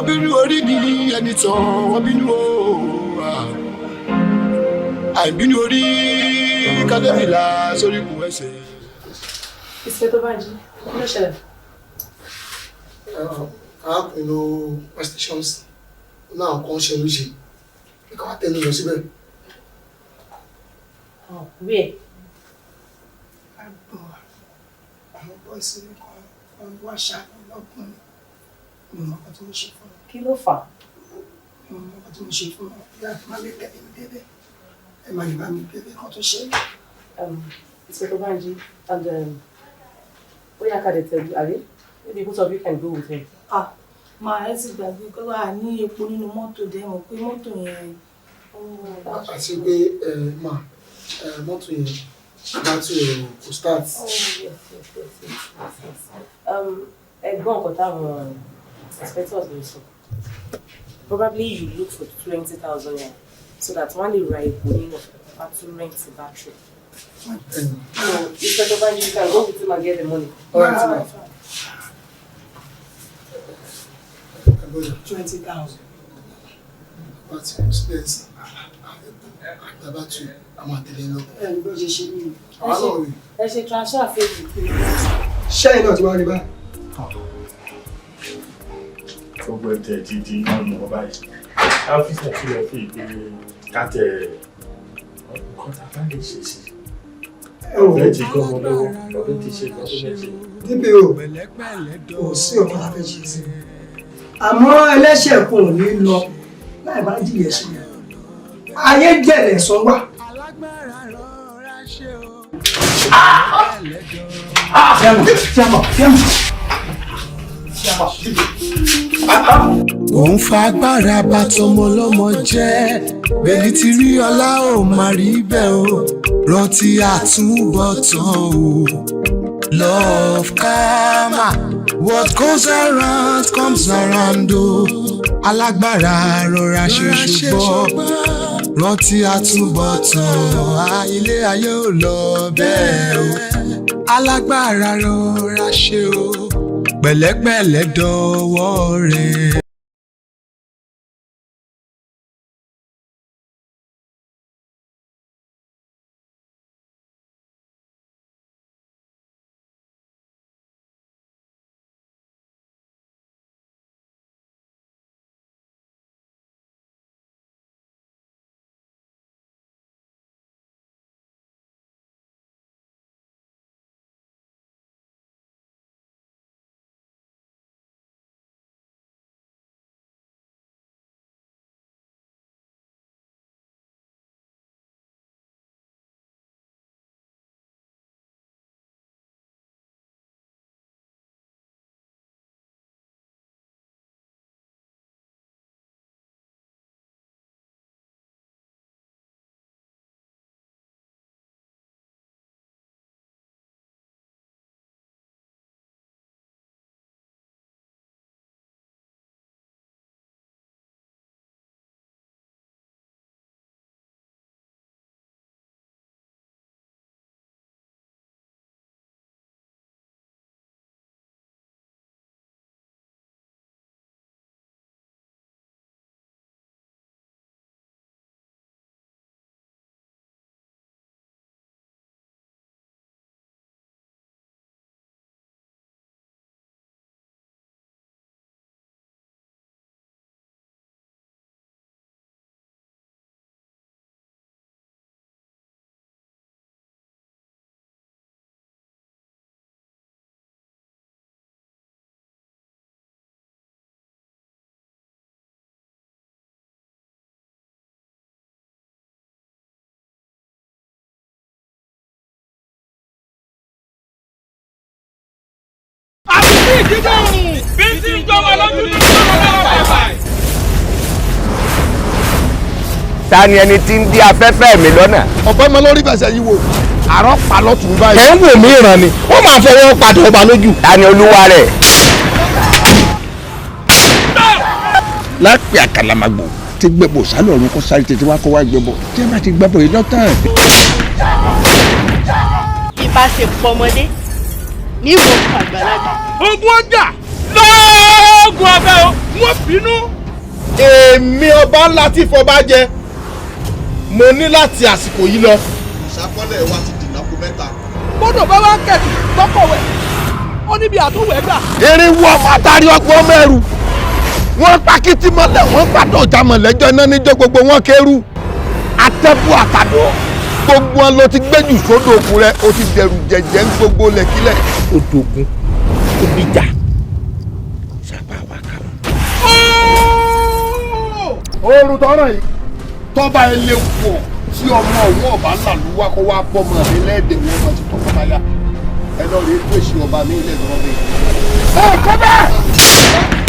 N: bínú orí ní ẹni tán wọ́n bínú o àìbínú orí kádẹ́fìlà sórí kù ẹsẹ̀.
G: ìṣẹ́ tó bá jí ló ṣẹlẹ̀.
R: arákùnrin ló prestations náà kan ṣe lóṣè kí ká wá tẹnu lọ síbẹ̀.
G: rí ẹ̀.
R: àwọn bọ́ìsì kan wọ́n wá ṣáájú lọ́kùnrin mi mọ̀ ọkọ̀ tí mo ṣe fún wọn.
G: kí ló fà á.
R: mi mọ̀ ọkọ̀ tí mo ṣe fún wọn bí àti máa lè tẹ̀lé mi débẹ̀ ẹ máa lè bá mi bẹ̀rẹ̀ kan tó ṣe.
G: ìṣẹ́ tó bá jí ó yá ká dẹ̀ tẹ̀lé àrí maybe both of you can go with him.
O: màá ẹ ti gbàgbé pé wà ní epo nínú mọ́tò dẹ̀ mọ̀ pé mọ́tò yẹn.
R: àti pé mọ́tò yẹn bátìrì rẹ̀ kò start.
G: ẹ̀gbọ́n nǹkan táwọn inspectors lè sọ probably you look for 20,000 naira so that wọ́n lè ra epo nínú àti rent the battery. So instead of you can go with him and get the money. All right, man.
R: 20,000. But expensive. The battery, I'm at the end. And go to she.
G: Ẹ ṣe transfer fee to me.
R: Ṣé iná ti wá rí báyìí?
K: Gbogbo ẹ̀tẹ̀ ti di ọ̀nà ọba yìí. Ọ́fíìsì àti ẹ̀fọ́ ìpè kátẹ̀ nǹkan tá a bá lè ṣe sí. Ọ̀fẹ́ ti kọ́ ọmọ lọ́wọ́, ọ̀fẹ́ ti ṣe ìgbà tó mẹ́sẹ̀.
R: DPO, kò sí ọ̀kan tá a fẹ́ ṣe sí. àmọ́ ẹlẹ́ṣẹ̀ kò ní lọ láì bá jìyà sí i ayé jẹ̀rẹ̀ sọ wà.
N: òun fagbára bá tọmọ lọ́mọ jẹ́ bẹ́ẹ̀ni tí rí ọlá ò máa rí bẹ́ẹ̀ o rántí àtúbọ̀tán o love karma what goes around comes around o alágbára rọra ṣe ṣùgbọ́n rántí àtúbọ̀tán ilé ayé ò lọ bẹ́ẹ̀ o alágbára rọra ṣe o pẹ̀lẹ́pẹ̀lẹ́ dọwọ́ rẹ̀.
F: Ta ni ẹni tí ń dí afẹ́fẹ́ mi lọ́nà?
N: ọ̀pọ̀ ọmọ lórí fẹsẹ̀ yìí wò àárọ̀ pa lọ́tún báyìí.
F: ẹ̀ ń wò mí ìran ni wọ́n máa fọwọ́ padà ọba lójú. Ta ni olúwa rẹ̀?
V: lápẹ́ àkàlàmàgbò ti gbẹ̀bọ̀ sálọ̀ ọ̀run kó sáré tètè wá kó wá gbẹ̀bọ̀ tí ẹ bá ti gbẹ̀bọ̀ yìí lọ́tàn.
W: ìbáṣepọ̀ ọmọdé ní ìwọ̀n àgbàlagbà.
L: ogun ọjà lọ́ọ̀gùn abẹ́ o wọ́n bínú.
N: èmi ọba ńlá tí fọba jẹ mo ní láti àsìkò yìí lọ. ìṣàkọọ́lẹ̀ wa ti dìnnà kú mẹ́ta.
L: gbọ́dọ̀ bá wá kẹ̀kì tọkọ̀wẹ̀ ó níbi àtúwẹ̀ gbà.
N: irinwó ọmọ àtàrí ọgbọ́n mẹ́rù wọ́n pakítí mọ́lẹ̀ wọ́n gbàdọ̀ ọjà mọ̀lẹ́jọ́ iná níjọ́ gbogbo wọn kéru àtẹ́bù àtàdó gbogbo wọn ló ti gbẹ́jù sódò òkun rẹ ó ti dẹrù jẹ̀jẹ̀ ń gbogbo lẹ́kílẹ̀.
V: ó dogun ó bíjà sábà wà ká wọn.
N: oorun tọrọ yìí tọba ilé wọ tí ọmọ ọwọ́ ọba ńlá ló wá kó wá bọ́mọ mi lẹ́ẹ̀dẹ̀ wọn lọ ti tọ́kọ bá yá ẹ lọ rí pèsè ọba mi ilẹ̀ lọ́wọ́ mi. ẹ kọ́ bẹ́ẹ̀.